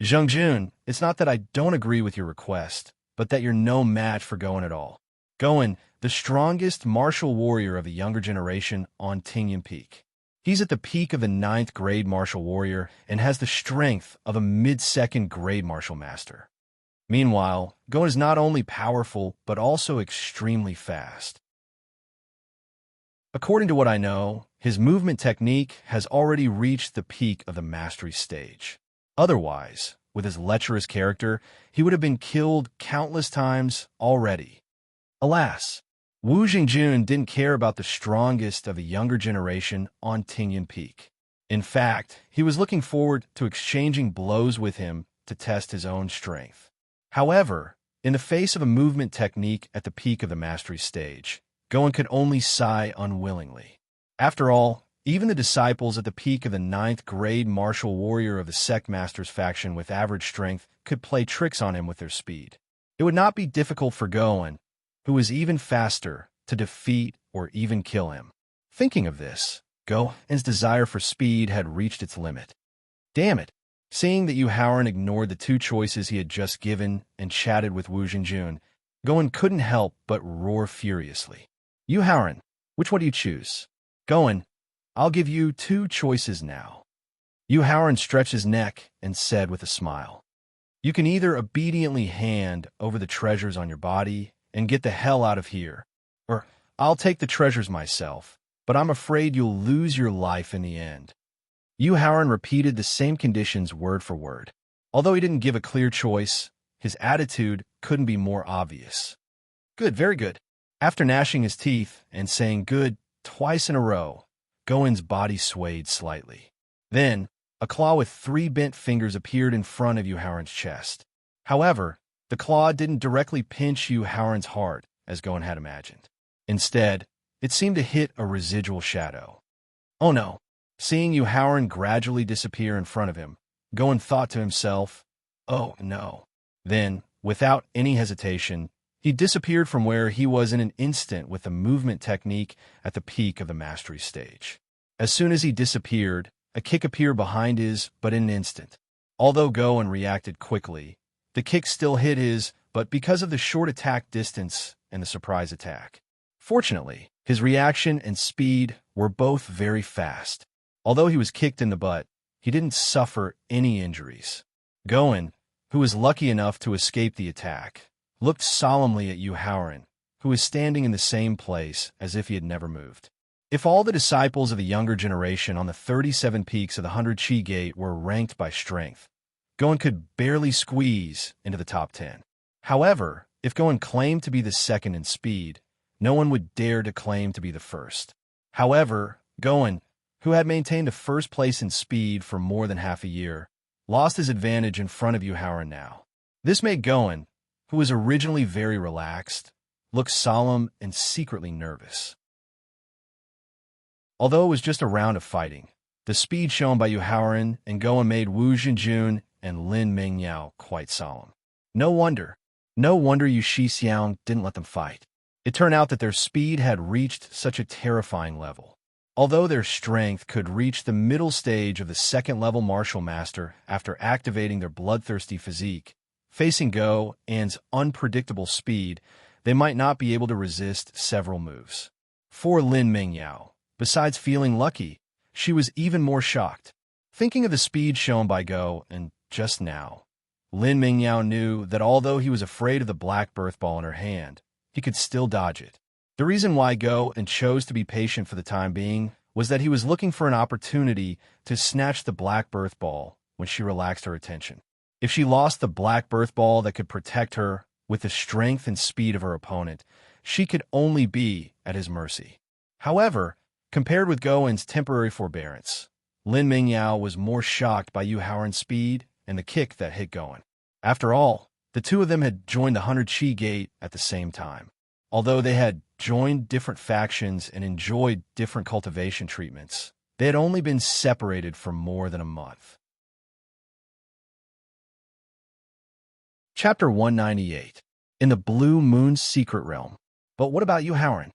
Speaker 1: Zhengjun, it's not that I don't agree with your request, but that you're no match for Goen at all. Goen, the strongest martial warrior of the younger generation on Tingyan Peak. He's at the peak of the 9th grade martial warrior and has the strength of a mid-second grade martial master. Meanwhile, Goen is not only powerful, but also extremely fast. According to what I know, his movement technique has already reached the peak of the mastery stage. Otherwise, with his lecherous character, he would have been killed countless times already. Alas, Wu Jing didn't care about the strongest of the younger generation on Tingyan Peak. In fact, he was looking forward to exchanging blows with him to test his own strength. However, in the face of a movement technique at the peak of the mastery stage, Goen could only sigh unwillingly. After all, even the disciples at the peak of the 9th grade martial warrior of the Sect Masters faction with average strength could play tricks on him with their speed. It would not be difficult for Goen, who was even faster, to defeat or even kill him. Thinking of this, Goen's desire for speed had reached its limit. Damn it! Seeing that Yu Haoran ignored the two choices he had just given and chatted with Wu Jing, Goen couldn't help but roar furiously. Yu Haoran, which one do you choose? Goen, I'll give you two choices now. Yu Haoran stretched his neck and said with a smile, you can either obediently hand over the treasures on your body and get the hell out of here, or I'll take the treasures myself, but I'm afraid you'll lose your life in the end. Yu Haoran repeated the same conditions word for word. Although he didn't give a clear choice, his attitude couldn't be more obvious. Good, very good. After gnashing his teeth and saying good twice in a row, Goen's body swayed slightly. Then, a claw with 3 bent fingers appeared in front of Yu Haoran's chest. However, the claw didn't directly pinch Yu Haoran's heart, as Goen had imagined. Instead, it seemed to hit a residual shadow. Oh no! Seeing Yu Haoran gradually disappear in front of him, Goen thought to himself, oh no. Then, without any hesitation, he disappeared from where he was in an instant with the movement technique at the peak of the mastery stage. As soon as he disappeared, a kick appeared behind his, but in an instant. Although Goen reacted quickly, the kick still hit his, but because of the short attack distance and the surprise attack. Fortunately, his reaction and speed were both very fast. Although he was kicked in the butt, he didn't suffer any injuries. Goen, who was lucky enough to escape the attack, looked solemnly at Yu Haoran, who was standing in the same place as if he had never moved. If all the disciples of the younger generation on the 37 peaks of the 100 Chi Gate were ranked by strength, Goen could barely squeeze into the top 10. However, if Goen claimed to be the second in speed, no one would dare to claim to be the first. However, Goen, who had maintained a first place in speed for more than half a year, lost his advantage in front of Yu Haoran now. This made Goen, who was originally very relaxed, look solemn and secretly nervous. Although it was just a round of fighting, the speed shown by Yu Haoran and Goen made Wu Jing and Lin Mengyao quite solemn. No wonder Yu Shixiang didn't let them fight. It turned out that their speed had reached such a terrifying level. Although their strength could reach the middle stage of the second-level martial master after activating their bloodthirsty physique, facing Goen's unpredictable speed, they might not be able to resist several moves. For Lin Mengyao, besides feeling lucky, she was even more shocked. Thinking of the speed shown by Goen just now, Lin Mingyao knew that although he was afraid of the black birth ball in her hand, he could still dodge it. The reason why Go and chose to be patient for the time being was that he was looking for an opportunity to snatch the black birth ball when she relaxed her attention. If she lost the black birth ball that could protect her with the strength and speed of her opponent, she could only be at his mercy. However, compared with Goen's temporary forbearance, Lin Mingyao was more shocked by Yu Haoran's speed and the kick that hit Goen. After all, the two of them had joined the 100 Chi Gate at the same time. Although they had joined different factions and enjoyed different cultivation treatments, they had only been separated for more than a month. Chapter 198. In the Blue Moon's Secret Realm. But what about Yu Haoran?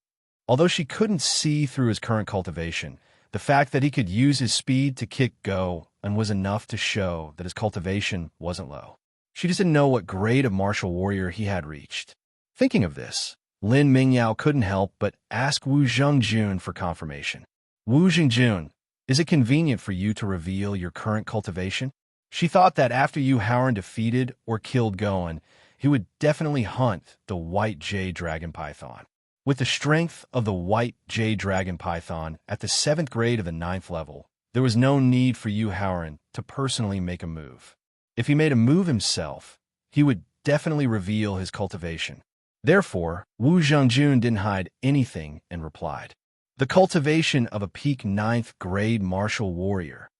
Speaker 1: Although she couldn't see through his current cultivation, the fact that he could use his speed to kick Go and was enough to show that his cultivation wasn't low. She just didn't know what grade of martial warrior he had reached. Thinking of this, Lin Mingyao couldn't help but ask Wu Zhengjun for confirmation. Wu Zhengjun, is it convenient for you to reveal your current cultivation? She thought that after Yu Haoran defeated or killed Goen, he would definitely hunt the white jade dragon python. With the strength of the white jade dragon python at the 7th grade of the 9th level, there was no need for Yu Haoran to personally make a move. If he made a move himself, he would definitely reveal his cultivation. Therefore, Wu Zhengjun didn't hide anything and replied, the cultivation of a peak 9th grade martial warrior.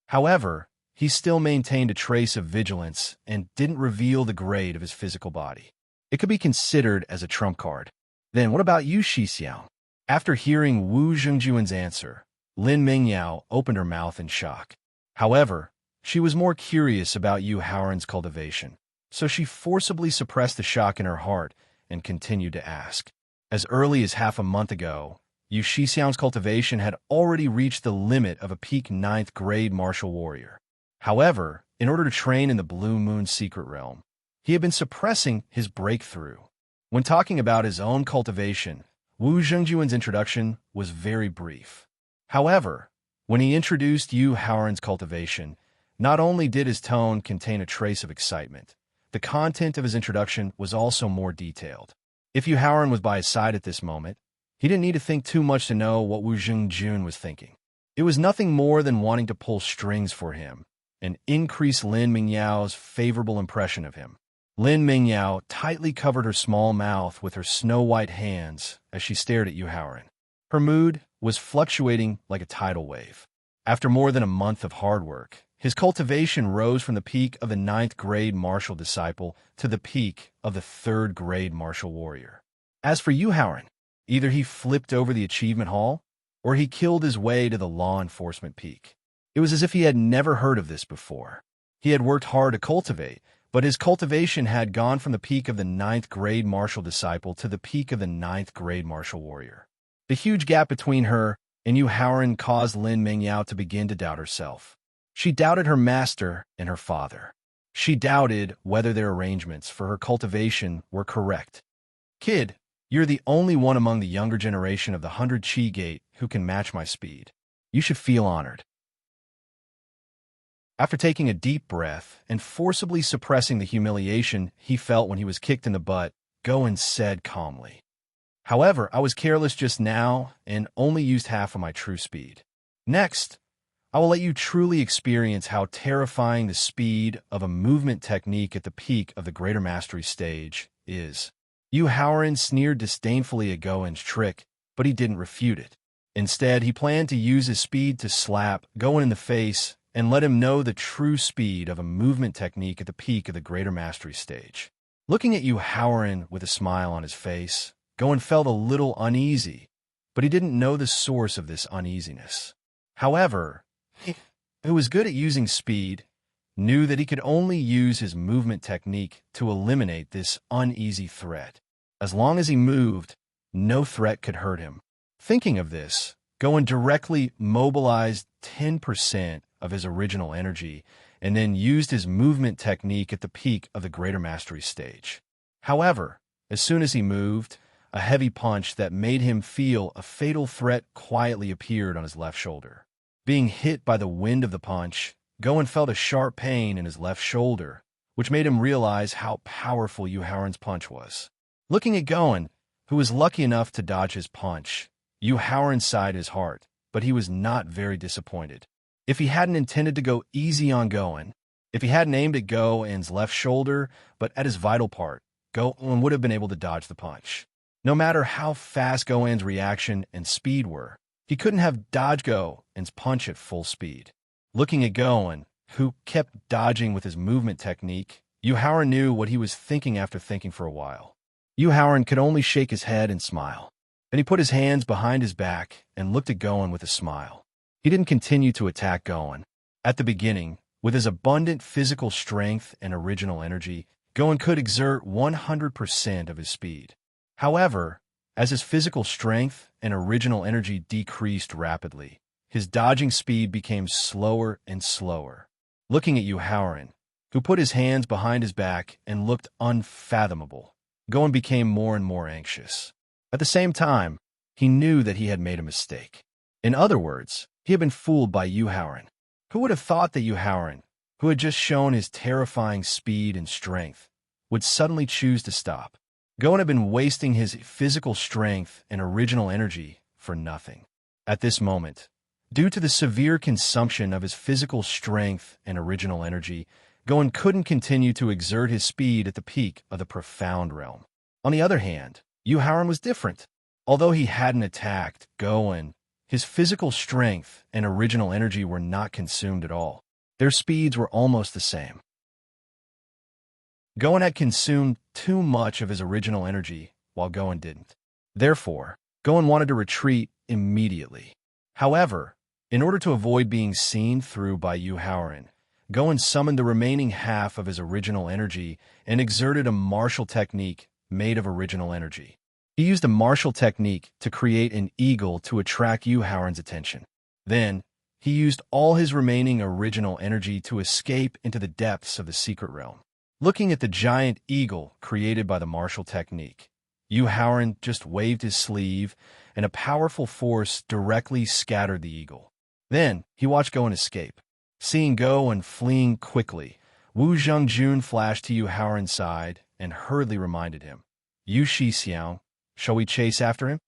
Speaker 1: However, he still maintained a trace of vigilance and didn't reveal the grade of his physical body. It could be considered as a trump card. Then what about you, Xixiao? After hearing Wu Zhengjun's answer, Lin Mingyao opened her mouth in shock. However, she was more curious about Yu Haoran's cultivation, so she forcibly suppressed the shock in her heart and continued to ask. As early as half a month ago, Yu Xixiao's cultivation had already reached the limit of a peak 9th grade martial warrior. However, in order to train in the Blue Moon's Secret Realm, he had been suppressing his breakthrough. When talking about his own cultivation, Wu Zhengjun's introduction was very brief. However, when he introduced Yu Haoran's cultivation, not only did his tone contain a trace of excitement, the content of his introduction was also more detailed. If Yu Haoran was by his side at this moment, he didn't need to think too much to know what Wu Zhengjun was thinking. It was nothing more than wanting to pull strings for him and increase Lin Mingyao's favorable impression of him. Lin Mingyao tightly covered her small mouth with her snow-white hands as she stared at Yu Haoran. Her mood was fluctuating like a tidal wave. After more than a month of hard work, his cultivation rose from the peak of the 9th grade martial disciple to the peak of the 3rd grade martial warrior. As for Yu Haoran, either he flipped over the achievement hall, or he killed his way to the law enforcement peak. It was as if he had never heard of this before. He had worked hard to cultivate, but his cultivation had gone from the peak of the 9th grade martial disciple to the peak of the 9th grade martial warrior. The huge gap between her and Yu Haoran caused Lin Mingyao to begin to doubt herself. She doubted her master and her father. She doubted whether their arrangements for her cultivation were correct. Kid, you're the only one among the younger generation of the 100 Chi Gate who can match my speed. You should feel honored. After taking a deep breath and forcibly suppressing the humiliation he felt when he was kicked in the butt, Goen said calmly, however, I was careless just now and only used half of my true speed. Next, I will let you truly experience how terrifying the speed of a movement technique at the peak of the Greater Mastery stage is. Yu Haoran sneered disdainfully at Goen's trick, but he didn't refute it. Instead, he planned to use his speed to slap Goen in the face and let him know the true speed of a movement technique at the peak of the Greater Mastery stage. Looking at Yu Haoran with a smile on his face, Goen felt a little uneasy, but he didn't know the source of this uneasiness. However, who was good at using speed, knew that he could only use his movement technique to eliminate this uneasy threat. As long as he moved, no threat could hurt him. Thinking of this, Goen directly mobilized 10% of his original energy and then used his movement technique at the peak of the Greater Mastery stage. However, as soon as he moved, a heavy punch that made him feel a fatal threat quietly appeared on his left shoulder. Being hit by the wind of the punch, Goen felt a sharp pain in his left shoulder, which made him realize how powerful Yuharen's punch was. Looking at Goen, who was lucky enough to dodge his punch, Yuharen sighed his heart, but he was not very disappointed. If he hadn't intended to go easy on Goen, if he hadn't aimed at Goen's left shoulder, but at his vital part, Goen would have been able to dodge the punch. No matter how fast Goen's reaction and speed were, he couldn't have dodged Goen's punch at full speed. Looking at Goen, who kept dodging with his movement technique, Yuharen knew what he was thinking after thinking for a while. Yuharen could only shake his head and smile. Then he put his hands behind his back and looked at Goen with a smile. He didn't continue to attack Goen. At the beginning, with his abundant physical strength and original energy, Goen could exert 100% of his speed. However, as his physical strength and original energy decreased rapidly, his dodging speed became slower and slower. Looking at Yuharen, who put his hands behind his back and looked unfathomable, Goen became more and more anxious. At the same time, he knew that he had made a mistake. In other words, he had been fooled by Yuharen. Who would have thought that Yuharen, who had just shown his terrifying speed and strength, would suddenly choose to stop? Goen had been wasting his physical strength and original energy for nothing. At this moment, due to the severe consumption of his physical strength and original energy, Goen couldn't continue to exert his speed at the peak of the profound realm. On the other hand, Yuharen was different. Although he hadn't attacked Goen, his physical strength and original energy were not consumed at all. Their speeds were almost the same. Goen had consumed too much of his original energy, while Goen didn't. Therefore, Goen wanted to retreat immediately. However, in order to avoid being seen through by Yuharen, Goen summoned the remaining half of his original energy and exerted a martial technique made of original energy. He used a martial technique to create an eagle to attract Yuharen's attention. Then, he used all his remaining original energy to escape into the depths of the secret realm. Looking at the giant eagle created by the martial technique, Yuharen just waved his sleeve, and a powerful force directly scattered the eagle. Then, he watched Goen escape. Seeing Goen fleeing quickly, Wu Zhengjun flashed to Yuharen's side and hurriedly reminded him, "Yu Shixiang, shall we chase after him?"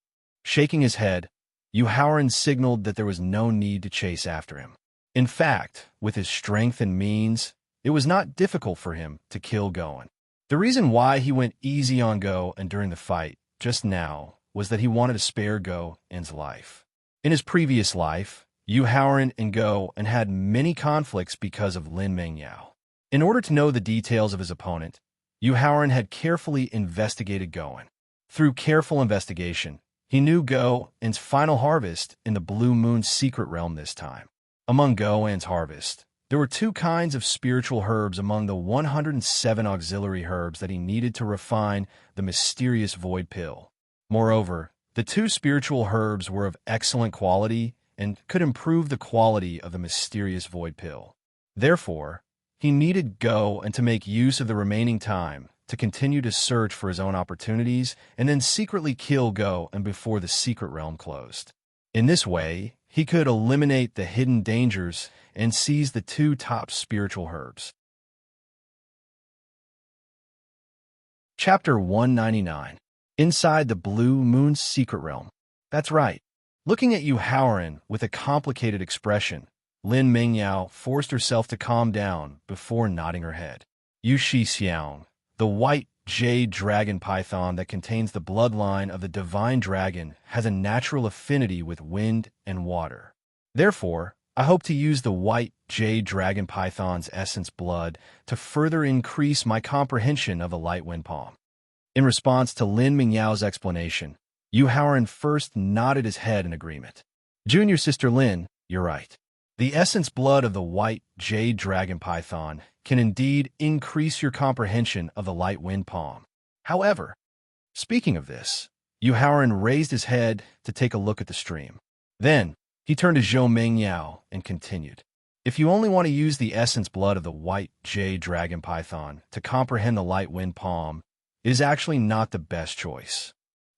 Speaker 1: Shaking his head, Yuharen signaled that there was no need to chase after him. In fact, with his strength and means, it was not difficult for him to kill Goen. The reason why he went easy on Goen during the fight just now was that he wanted to spare Goen's life. In his previous life, Yuharen and Goen had many conflicts because of Lin Mengyao. In order to know the details of his opponent, Yuharen had carefully investigated Goen. Through careful investigation, he knew Goen's final harvest in the Blue Moon's secret realm this time. Among Goen's harvest, there were two kinds of spiritual herbs among the 107 auxiliary herbs that he needed to refine the mysterious void pill. Moreover, the two spiritual herbs were of excellent quality and could improve the quality of the mysterious void pill. Therefore, he needed Goen to make use of the remaining time to continue to search for his own opportunities and then secretly kill Goen before the secret realm closed. In this way, he could eliminate the hidden dangers and seize the two top spiritual herbs. Chapter 199. Inside the Blue Moon's Secret Realm. That's right. Looking at Yuharen with a complicated expression, Lin Mengyao forced herself to calm down before nodding her head. Yu Shixiang, the white jade dragon python that contains the bloodline of the divine dragon, has a natural affinity with wind and water. Therefore, I hope to use the white jade dragon python's essence blood to further increase my comprehension of the light wind palm. In response to Lin Mingyao's explanation, Yuharen first nodded his head in agreement. Junior sister Lin, you're right. The essence blood of the white jade dragon python can indeed increase your comprehension of the light wind palm. However, speaking of this, Yuharen raised his head to take a look at the stream. Then, he turned to Zhou Mengyao and continued. If you only want to use the essence blood of the white jade dragon python to comprehend the light wind palm, it is actually not the best choice.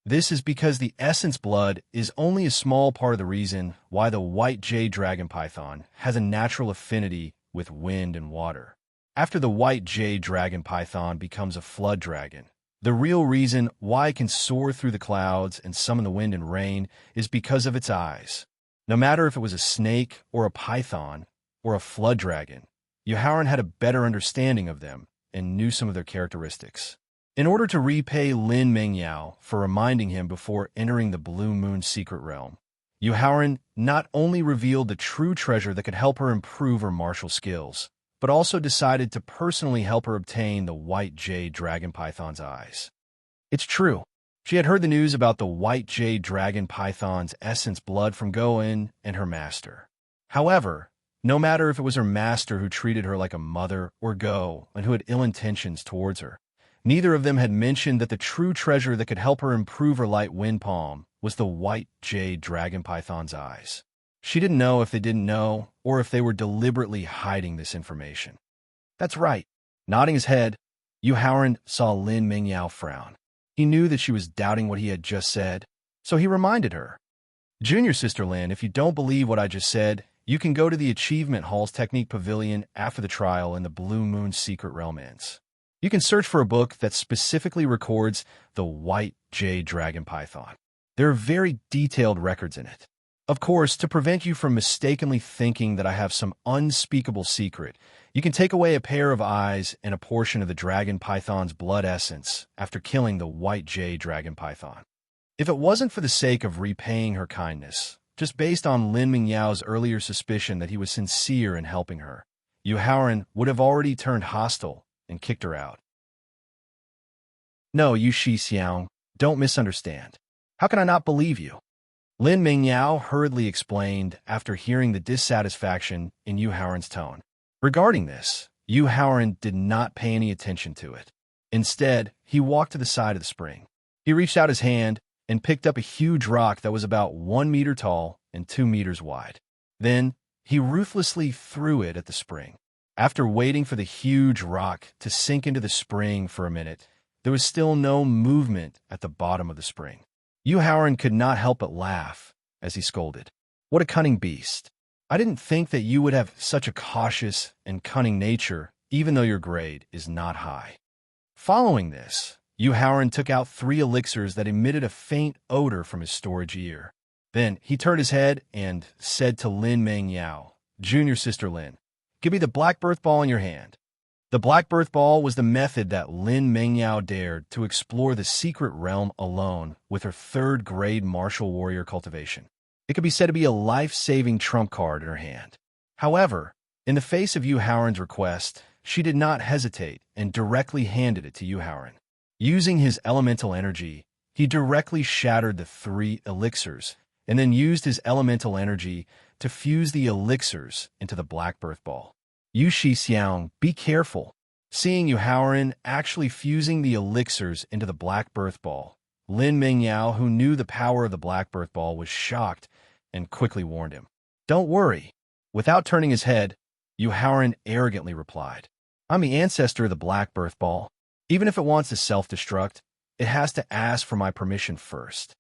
Speaker 1: This is because the essence blood is only a small part of the reason why the white jade dragon python has a natural affinity with wind and water. After the white jade dragon python becomes a flood dragon, the real reason why it can soar through the clouds and summon the wind and rain is because of its eyes. No matter if it was a snake or a python or a flood dragon, Yuhaoran had a better understanding of them and knew some of their characteristics. In order to repay Lin Mengyao for reminding him before entering the Blue Moon secret realm, Yuhaoran not only revealed the true treasure that could help her improve her martial skills, but also decided to personally help her obtain the white jade dragon python's eyes. It's true. She had heard the news about the white jade dragon python's essence blood from Goen and her master. However, no matter if it was her master who treated her like a mother or Go and who had ill intentions towards her, neither of them had mentioned that the true treasure that could help her improve her light wind palm was the white jade dragon python's eyes. She didn't know if they didn't know or if they were deliberately hiding this information. That's right. Nodding his head, Yuhaoran saw Lin Mengyao frown. He knew that she was doubting what he had just said, so he reminded her. Junior Sister Lin, if you don't believe what I just said, you can go to the Achievement Hall's Technique Pavilion after the trial in the Blue Moon Secret Realm ends. You can search for a book that specifically records the white jade dragon python. There are very detailed records in it. Of course, to prevent you from mistakenly thinking that I have some unspeakable secret, you can take away a pair of eyes and a portion of the dragon python's blood essence after killing the white jade dragon python. If it wasn't for the sake of repaying her kindness, just based on Lin Mingyao's earlier suspicion that he was sincere in helping her, Yuhaoran would have already turned hostile and kicked her out. No, Yu Shixiang, don't misunderstand. How can I not believe you? Lin Mengyao hurriedly explained after hearing the dissatisfaction in Yuhaoran's tone. Regarding this, Yuhaoran did not pay any attention to it. Instead, he walked to the side of the spring. He reached out his hand and picked up a huge rock that was about 1 meter tall and 2 meters wide. Then, he ruthlessly threw it at the spring. After waiting for the huge rock to sink into the spring for a minute, there was still no movement at the bottom of the spring. Yuhaoran could not help but laugh as he scolded. What a cunning beast. I didn't think that you would have such a cautious and cunning nature, even though your grade is not high. Following this, Yuhaoran took out 3 elixirs that emitted a faint odor from his storage ear. Then he turned his head and said to Lin Mengyao, Junior Sister Lin, give me the black birth ball in your hand. The black birth ball was the method that Lin Mengyao dared to explore the secret realm alone with her 3rd grade martial warrior cultivation. It could be said to be a life-saving trump card in her hand. However, in the face of Yuhaoran's request, she did not hesitate and directly handed it to Yuhaoran. Using his elemental energy, he directly shattered the 3 elixirs and then used his elemental energy to fuse the elixirs into the black birth ball. Yu Shixiang, be careful. Seeing Yuhaoran actually fusing the elixirs into the black birth ball, Lin Mengyao, who knew the power of the black birth ball, was shocked and quickly warned him. Don't worry. Without turning his head, Yuhaoran arrogantly replied, I'm the ancestor of the black birth ball. Even if it wants to self-destruct, it has to ask for my permission first.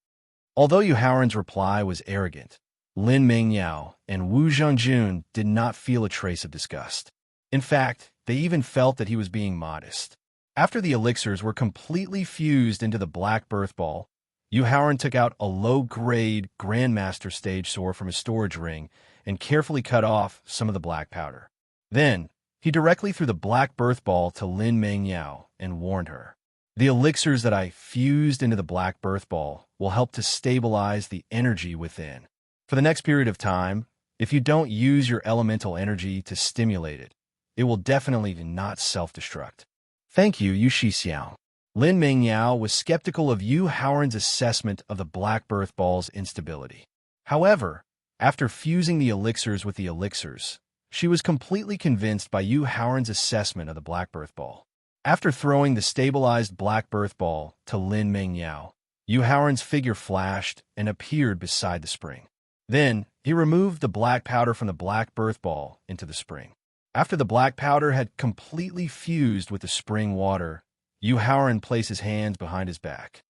Speaker 1: Although Yuhaoran's reply was arrogant, Lin Mengyao and Wu Zhengjun did not feel a trace of disgust. In fact, they even felt that he was being modest. After the elixirs were completely fused into the black birth ball, Yuhaoran took out a low-grade Grandmaster stage sword from his storage ring and carefully cut off some of the black powder. Then, he directly threw the black birth ball to Lin Mengyao and warned her. The elixirs that I fused into the black birth ball will help to stabilize the energy within. For the next period of time, if you don't use your elemental energy to stimulate it, it will definitely not self-destruct. Thank you, Yu Shixiao. Lin Mengyao was skeptical of Yuhaoran's assessment of the black birth ball's instability. However, after fusing the elixirs with the elixirs, she was completely convinced by Yuhaoran's assessment of the black birth ball. After throwing the stabilized black birth ball to Lin Mengyao, Yuhaoran's figure flashed and appeared beside the spring. Then, he removed the black powder from the black birth ball into the spring. After the black powder had completely fused with the spring water, Yuhaoran placed his hands behind his back.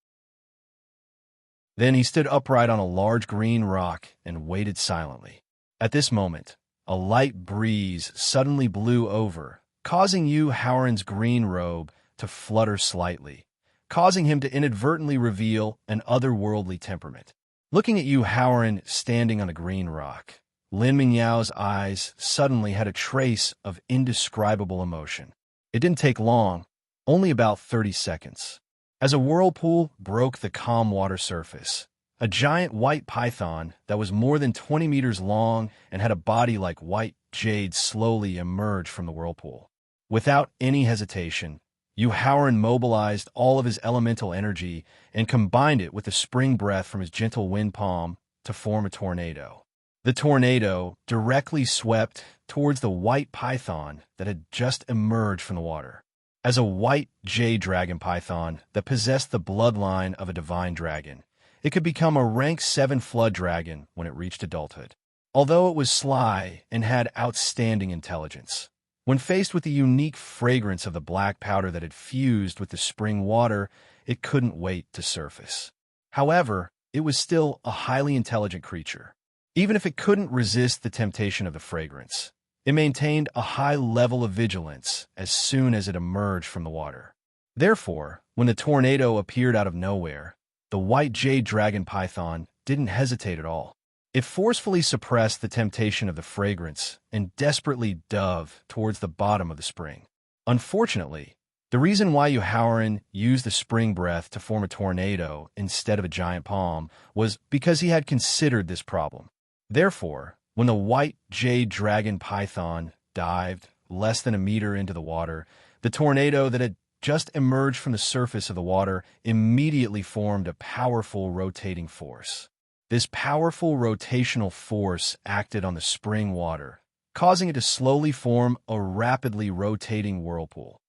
Speaker 1: Then he stood upright on a large green rock and waited silently. At this moment, a light breeze suddenly blew over, causing Yu Haoran's green robe to flutter slightly, causing him to inadvertently reveal an otherworldly temperament. Looking at Yu Haoran standing on a green rock, Lin Mingyao's eyes suddenly had a trace of indescribable emotion. It didn't take long, only about 30 seconds. As a whirlpool broke the calm water surface, a giant white python that was more than 20 meters long and had a body like white jade slowly emerged from the whirlpool. Without any hesitation, Yu Haoran mobilized all of his elemental energy and combined it with the spring breath from his gentle wind palm to form a tornado. The tornado directly swept towards the white python that had just emerged from the water. As a white jade dragon python that possessed the bloodline of a divine dragon, it could become a rank 7 flood dragon when it reached adulthood. Although it was sly and had outstanding intelligence, when faced with the unique fragrance of the black powder that had fused with the spring water, it couldn't wait to surface. However, it was still a highly intelligent creature. Even if it couldn't resist the temptation of the fragrance, it maintained a high level of vigilance as soon as it emerged from the water. Therefore, when the tornado appeared out of nowhere, the white jade dragon python didn't hesitate at all. It forcefully suppressed the temptation of the fragrance and desperately dove towards the bottom of the spring. Unfortunately, the reason why Yu Haoran used the spring breath to form a tornado instead of a giant palm was because he had considered this problem. Therefore, when the white jade dragon python dived less than a meter into the water, the tornado that had just emerged from the surface of the water immediately formed a powerful rotating force. This powerful rotational force acted on the spring water, causing it to slowly form a rapidly rotating whirlpool.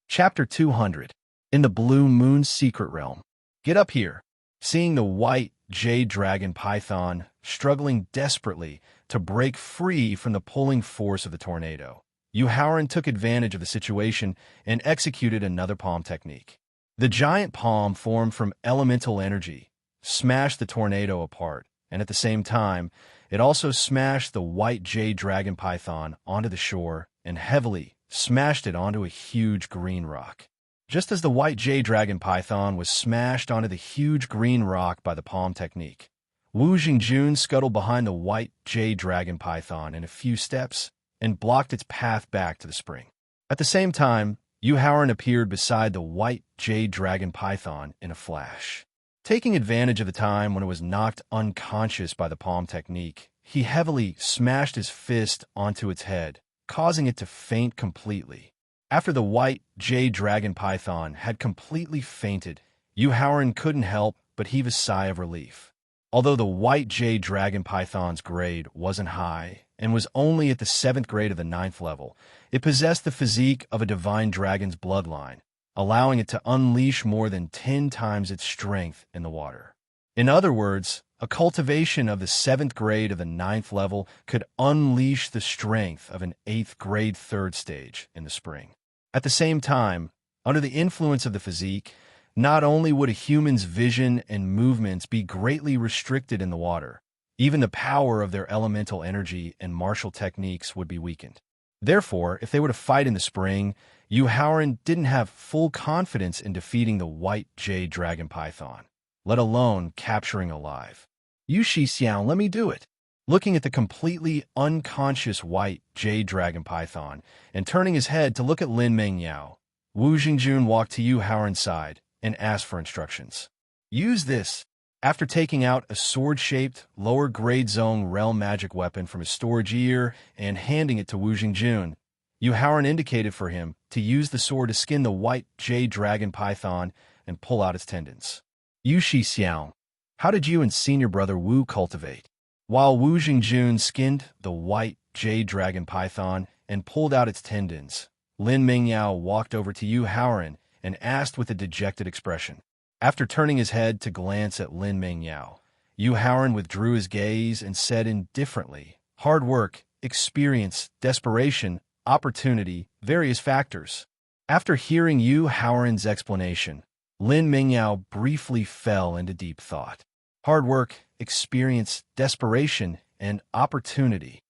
Speaker 1: Chapter 200. In the Blue Moon's Secret Realm. Get up here. Seeing the white jade dragon python struggling desperately to break free from the pulling force of the tornado, Yu Haoran took advantage of the situation and executed another palm technique. The giant palm formed from elemental energy smashed the tornado apart, and at the same time, it also smashed the white jade dragon python onto the shore and heavily smashed it onto a huge green rock. Just as the white jade dragon python was smashed onto the huge green rock by the palm technique, Wu Jingjun scuttled behind the white jade dragon python in a few steps and blocked its path back to the spring. At the same time, Yu Haoran appeared beside the white jade dragon python in a flash. Taking advantage of the time when it was knocked unconscious by the palm technique, he heavily smashed his fist onto its head, causing it to faint completely. After the white jade dragon python had completely fainted, Yu Haoran couldn't help but heave a sigh of relief. Although the white jade dragon python's grade wasn't high and was only at the 7th grade of the 9th level, it possessed the physique of a divine dragon's bloodline, allowing it to unleash more than 10 times its strength in the water. In other words, a cultivation of the 7th grade of the 9th level could unleash the strength of an 8th grade 3rd stage in the spring. At the same time, under the influence of the physique, not only would a human's vision and movements be greatly restricted in the water, even the power of their elemental energy and martial techniques would be weakened. Therefore, if they were to fight in the spring, Yu Haoran didn't have full confidence in defeating the white jade dragon python, let alone capturing alive. Yu Shixiao, let me do it. Looking at the completely unconscious white jade dragon python and turning his head to look at Lin Mingyao, Wu Jingjun walked to Yu Haoran's side and asked for instructions. Use this. After taking out a sword-shaped, lower-grade zone realm magic weapon from his storage ear and handing it to Wu Jingjun, Yu Haoran indicated for him to use the sword to skin the white jade dragon python and pull out its tendons. Yu Shixiao, how did you and senior brother Wu cultivate? While Wu Jingjun skinned the white jade dragon python and pulled out its tendons, Lin Mingyao walked over to Yu Haoran and asked with a dejected expression. After turning his head to glance at Lin Mingyao, Yu Haoran withdrew his gaze and said indifferently, hard work, experience, desperation, opportunity, various factors. After hearing Yu Haoran's explanation, Lin Mingyao briefly fell into deep thought. Hard work, experience, desperation, and opportunity.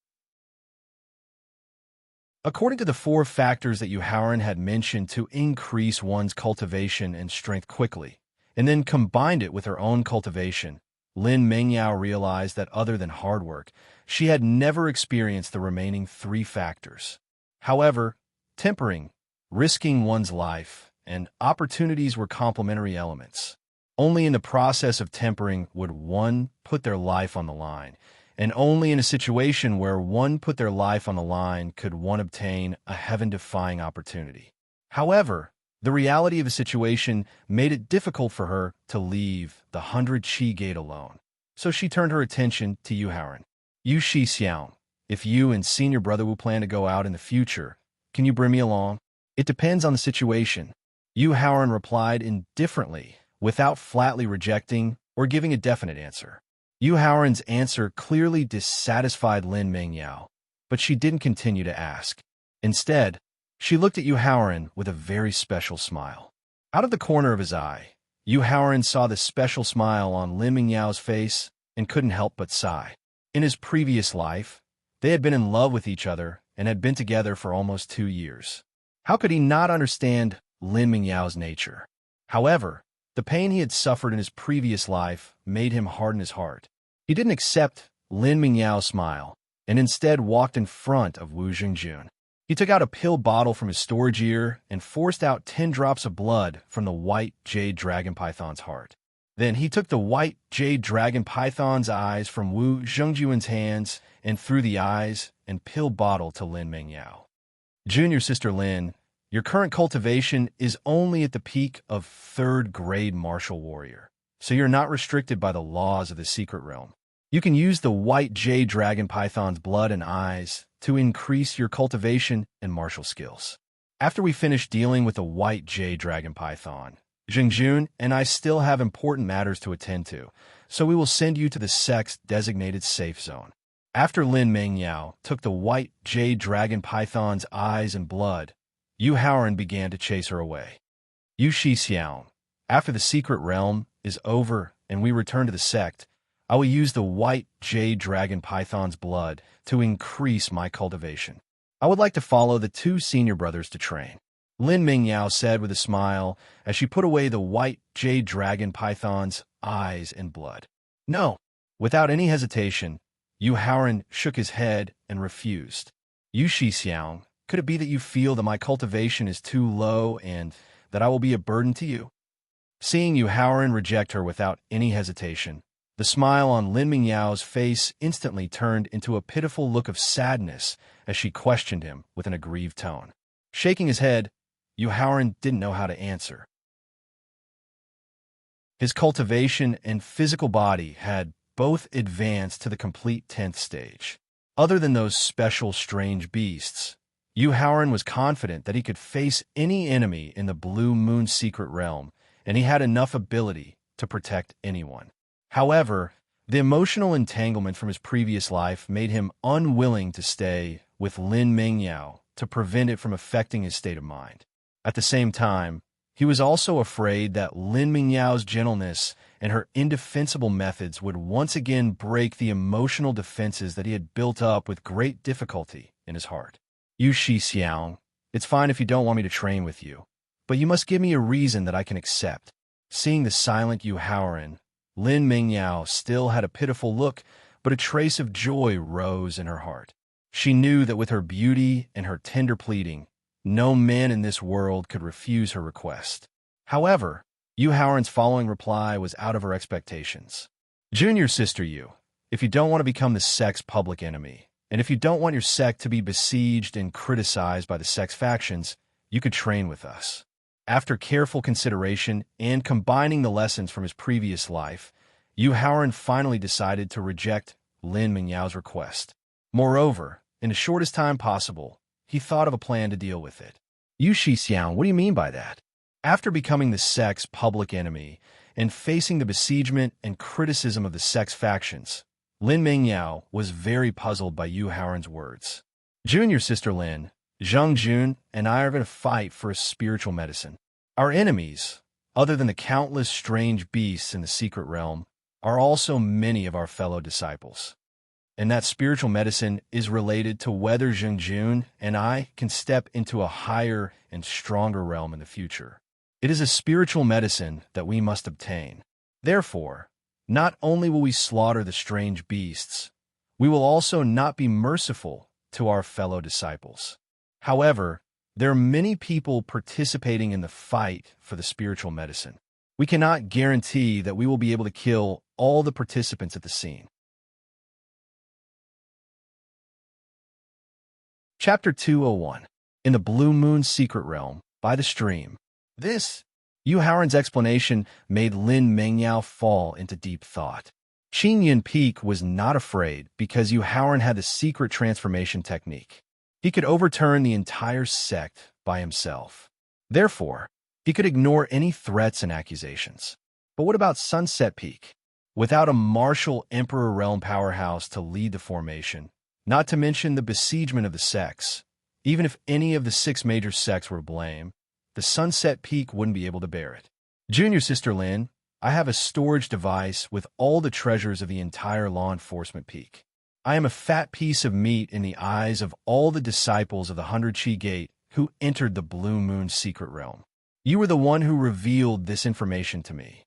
Speaker 1: According to the 4 factors that Yu Haoran had mentioned to increase one's cultivation and strength quickly, and then combined it with her own cultivation, Lin Mengyao realized that other than hard work, she had never experienced the remaining 3 factors. However, tempering, risking one's life, and opportunities were complementary elements. Only in the process of tempering would one put their life on the line, and only in a situation where one put their life on the line could one obtain a heaven-defying opportunity. However, the reality of the situation made it difficult for her to leave the 100 Qi gate alone, so she turned her attention to Yu Haoran. Yu Shi Xiang, if you and senior brother Wu plan to go out in the future, can you bring me along? It depends on the situation. Yu Haoran replied indifferently, without flatly rejecting or giving a definite answer. Yu Haoran's answer clearly dissatisfied Lin Mengyao, but she didn't continue to ask. Instead, she looked at Yu Haoran with a very special smile. Out of the corner of his eye, Yu Haoran saw the special smile on Lin Mengyao's face and couldn't help but sigh. In his previous life, they had been in love with each other and had been together for almost 2 years. How could he not understand Lin Mengyao's nature? However, the pain he had suffered in his previous life made him harden his heart. He didn't accept Lin Mengyao's smile and instead walked in front of Wu Jingjun. He took out a pill bottle from his storage ear and forced out 10 drops of blood from the white jade dragon python's heart. Then he took the white jade dragon python's eyes from Wu Zhengjuan's hands and threw the eyes and pill bottle to Lin Mengyao. Junior sister Lin, your current cultivation is only at the peak of 3rd-grade martial warrior, so you're not restricted by the laws of the secret realm. You can use the white jade dragon python's blood and eyes to increase your cultivation and martial skills. After we finish dealing with the white jade dragon python, Jingjun and I still have important matters to attend to, so we will send you to the sex-designated safe zone. After Lin Mengyao took the white jade dragon python's eyes and blood, Yu Haoran began to chase her away. Yu Shi Xiang, after the secret realm is over and we return to the sect, I will use the white jade dragon python's blood to increase my cultivation. I would like to follow the 2 senior brothers to train. Lin Mengyao said with a smile as she put away the white jade dragon python's eyes and blood. No. Without any hesitation, Yu Haoran shook his head and refused. Yu Shi Xiang, could it be that you feel that my cultivation is too low and that I will be a burden to you? Seeing Yu Haoran reject her without any hesitation, the smile on Lin Mengyao's face instantly turned into a pitiful look of sadness as she questioned him with an aggrieved tone. Shaking his head, Yu Haoran didn't know how to answer. His cultivation and physical body had both advanced to the complete 10th stage. Other than those special strange beasts, Yu Haoran was confident that he could face any enemy in the Blue Moon secret realm, and he had enough ability to protect anyone. However, the emotional entanglement from his previous life made him unwilling to stay with Lin Mengyao to prevent it from affecting his state of mind. At the same time, he was also afraid that Lin Mengyao's gentleness and her indefensible methods would once again break the emotional defenses that he had built up with great difficulty in his heart. Yu Shi Xiang, it's fine if you don't want me to train with you, but you must give me a reason that I can accept. Seeing the silent Yu Haoran, Lin Mengyao still had a pitiful look, but a trace of joy rose in her heart. She knew that with her beauty and her tender pleading, no man in this world could refuse her request. However, Yu Haoran's following reply was out of her expectations. Junior sister Yu, if you don't want to become the sect's public enemy, and if you don't want your sect to be besieged and criticized by the sect's factions, you could train with us. After careful consideration and combining the lessons from his previous life, Yu Haoran finally decided to reject Lin Mengyao's request. Moreover, in the shortest time possible, he thought of a plan to deal with it. Yu Shi Xiang, what do you mean by that? After becoming the sect's public enemy and facing the besiegement and criticism of the sect's factions, Lin Mengyao was very puzzled by Yu Haoran's words. Junior sister Lin, Zheng Jun and I are going to fight for a spiritual medicine. Our enemies, other than the countless strange beasts in the secret realm, are also many of our fellow disciples. and that spiritual medicine is related to whether Zhengjun and I can step into a higher and stronger realm in the future. It is a spiritual medicine that we must obtain. Therefore, not only will we slaughter the strange beasts, we will also not be merciful to our fellow disciples. However, there are many people participating in the fight for the spiritual medicine. We cannot guarantee that we will be able to kill all the participants at the scene. Chapter 201. In the Blue Moon Secret Realm, by the stream. This, Yu Haoran's explanation made Lin Mengyao fall into deep thought. Qin Yin Peak was not afraid because Yu Haoran had the secret transformation technique. He could overturn the entire sect by himself. Therefore, he could ignore any threats and accusations. But what about Sunset Peak? Without a martial Emperor Realm powerhouse to lead the formation, not to mention the besiegement of the sects, even if any of the 6 major sects were to blame, the Sunset Peak wouldn't be able to bear it. Junior Sister Lin, I have a storage device with all the treasures of the entire law enforcement peak. I am a fat piece of meat in the eyes of all the disciples of the 100 Chi Gate who entered the Blue Moon Secret Realm. You were the one who revealed this information to me.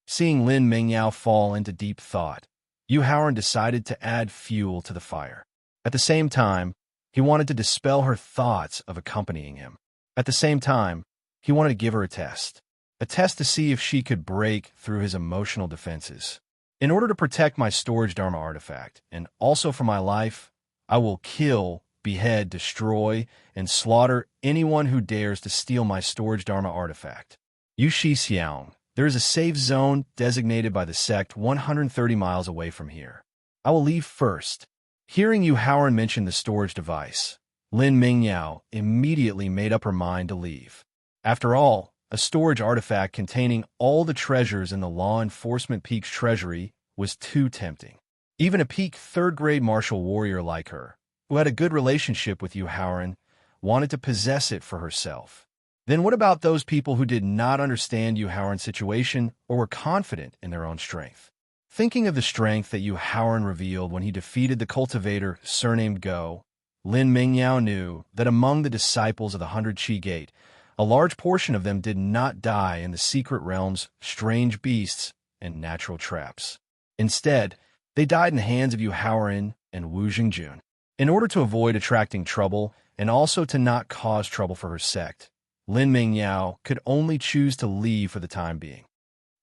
Speaker 1: Seeing Lin Mengyao fall into deep thought, Yu Haoran decided to add fuel to the fire. At the same time, he wanted to dispel her thoughts of accompanying him. At the same time, he wanted to give her a test to see if she could break through his emotional defenses. In order to protect my storage Dharma artifact, and also for my life, I will kill, behead, destroy, and slaughter anyone who dares to steal my storage Dharma artifact. Yu Shi Xiang, there is a safe zone designated by the sect 130 miles away from here. I will leave first. Hearing Yu Haoran mention the storage device, Lin Mengyao immediately made up her mind to leave. After all, a storage artifact containing all the treasures in the law enforcement peak's treasury was too tempting. Even a peak 3rd-grade martial warrior like her, who had a good relationship with Yu Haoran, wanted to possess it for herself. Then what about those people who did not understand Yu Haoran's situation or were confident in their own strength? Thinking of the strength that Yu Haoran revealed when he defeated the cultivator surnamed Go, Lin Mengyao knew that among the disciples of the 100 Chi Gate, a large portion of them did not die in the secret realm's strange beasts and natural traps. Instead, they died in the hands of Yu Haoran and Wu Jingjun. In order to avoid attracting trouble and also to not cause trouble for her sect, Lin Mengyao could only choose to leave for the time being.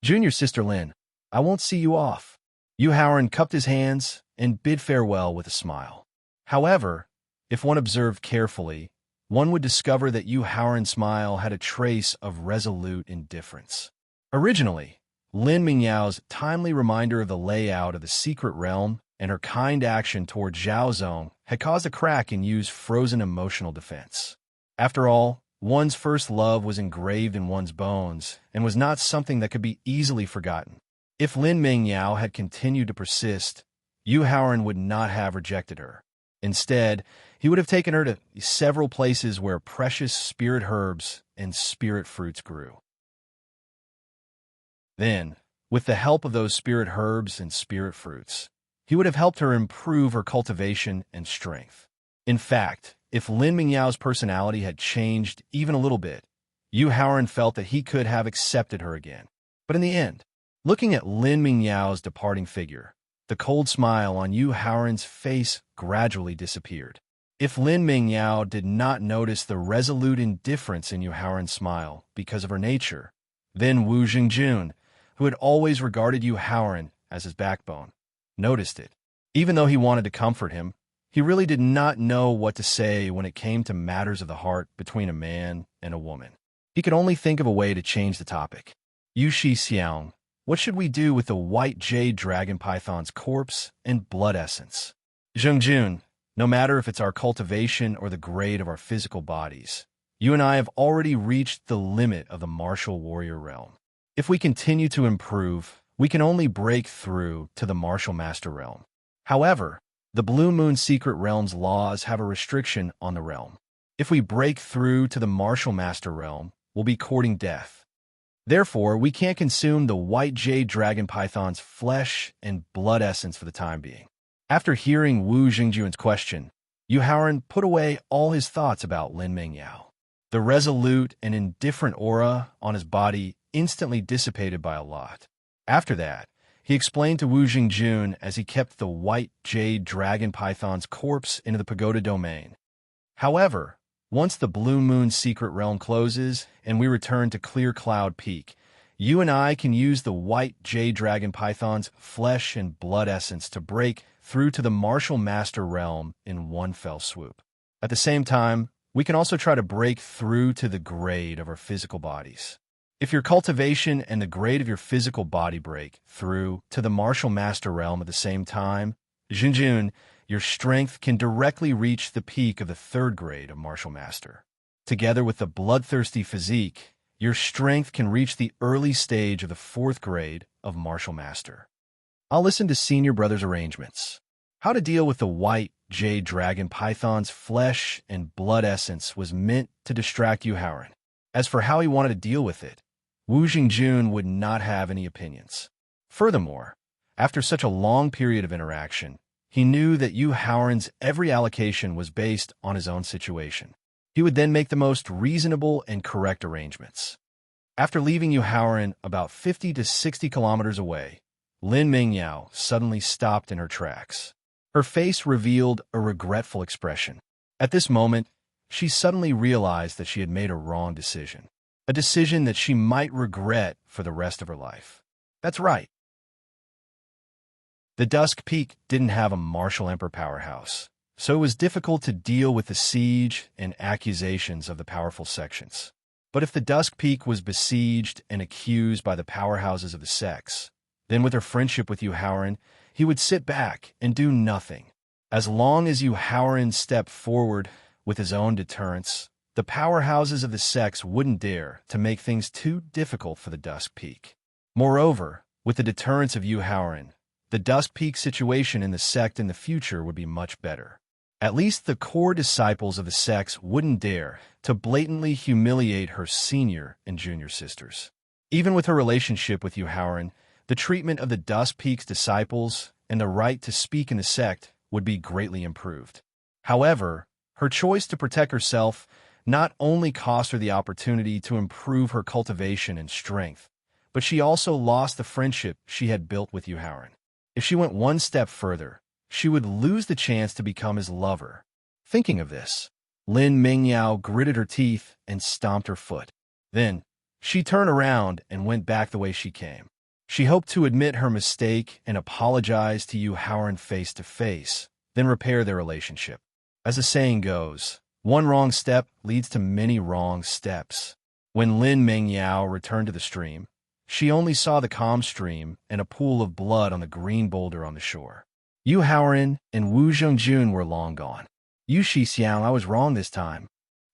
Speaker 1: Junior Sister Lin, I won't see you off. Yu Haoran cupped his hands and bid farewell with a smile. However, if one observed carefully, one would discover that Yu Haoran's smile had a trace of resolute indifference. Originally, Lin Mengyao's timely reminder of the layout of the secret realm and her kind action toward Zhao Zong had caused a crack in Yu's frozen emotional defense. After all, one's first love was engraved in one's bones and was not something that could be easily forgotten. If Lin Mengyao had continued to persist, Yu Haoran would not have rejected her. Instead, he would have taken her to several places where precious spirit herbs and spirit fruits grew. Then, with the help of those spirit herbs and spirit fruits, he would have helped her improve her cultivation and strength. In fact, if Lin Mengyao's personality had changed even a little bit, Yu Haoran felt that he could have accepted her again. But in the end, looking at Lin Mengyao's departing figure, the cold smile on Yu Haoran's face gradually disappeared. If Lin Mengyao did not notice the resolute indifference in Yu Haoran's smile because of her nature, then Wu Jingjun, who had always regarded Yu Haoran as his backbone, noticed it. Even though he wanted to comfort him, he really did not know what to say when it came to matters of the heart between a man and a woman. He could only think of a way to change the topic. Yu Shi Xiang, what should we do with the white jade dragon python's corpse and blood essence? Zhengjun, no matter if it's our cultivation or the grade of our physical bodies, you and I have already reached the limit of the martial warrior realm. If we continue to improve, we can only break through to the martial master realm. However, the Blue Moon Secret Realm's laws have a restriction on the realm. If we break through to the martial master realm, we'll be courting death. Therefore, we can't consume the white jade dragon python's flesh and blood essence for the time being. After hearing Wu Jingjun's question, Yu Haoran put away all his thoughts about Lin Mingyao. The resolute and indifferent aura on his body instantly dissipated by a lot. After that, he explained to Wu Jingjun as he kept the white jade dragon python's corpse into the pagoda domain. However, once the Blue Moon secret realm closes and we return to Clear Cloud Peak, you and I can use the white jade dragon python's flesh and blood essence to break through to the martial master realm in one fell swoop. At the same time, we can also try to break through to the grade of our physical bodies. If your cultivation and the grade of your physical body break through to the martial master realm at the same time, Jinjun, your strength can directly reach the peak of the third grade of martial master. Together with the bloodthirsty physique, your strength can reach the early stage of the fourth grade of martial master. I'll listen to Senior Brother's arrangements. How to deal with the white jade dragon python's flesh and blood essence was meant to distract Yu Haoran. As for how he wanted to deal with it, Wu Jingjun would not have any opinions. Furthermore, after such a long period of interaction, he knew that Yu Haoran's every allocation was based on his own situation. He would then make the most reasonable and correct arrangements. After leaving Yu Haoran about 50 to 60 kilometers away, Lin Mingyao suddenly stopped in her tracks. Her face revealed a regretful expression. At this moment, she suddenly realized that she had made a wrong decision. A decision that she might regret for the rest of her life. That's right. The Dusk Peak didn't have a martial emperor powerhouse, so it was difficult to deal with the siege and accusations of the powerful sections. But if the Dusk Peak was besieged and accused by the powerhouses of the sects, then with her friendship with Yu Haoran, he would sit back and do nothing. As long as Yu Haoran stepped forward with his own deterrence, the powerhouses of the sects wouldn't dare to make things too difficult for the Dusk Peak. Moreover, with the deterrence of Yu Haoran, the Dusk Peak situation in the sect in the future would be much better. At least the core disciples of the sects wouldn't dare to blatantly humiliate her senior and junior sisters. Even with her relationship with Yu Haoran, the treatment of the Dusk Peak's disciples and the right to speak in the sect would be greatly improved. However, her choice to protect herself not only cost her the opportunity to improve her cultivation and strength, but she also lost the friendship she had built with Yu Haoran. If she went one step further, she would lose the chance to become his lover. Thinking of this, Lin Mingyao gritted her teeth and stomped her foot. Then, she turned around and went back the way she came. She hoped to admit her mistake and apologize to Yu Haoran face to face, then repair their relationship. As the saying goes, one wrong step leads to many wrong steps. When Lin Mingyao returned to the stream, she only saw the calm stream and a pool of blood on the green boulder on the shore. Yu Haoran and Wu Jingjun were long gone. Yu Shixiang, I was wrong this time.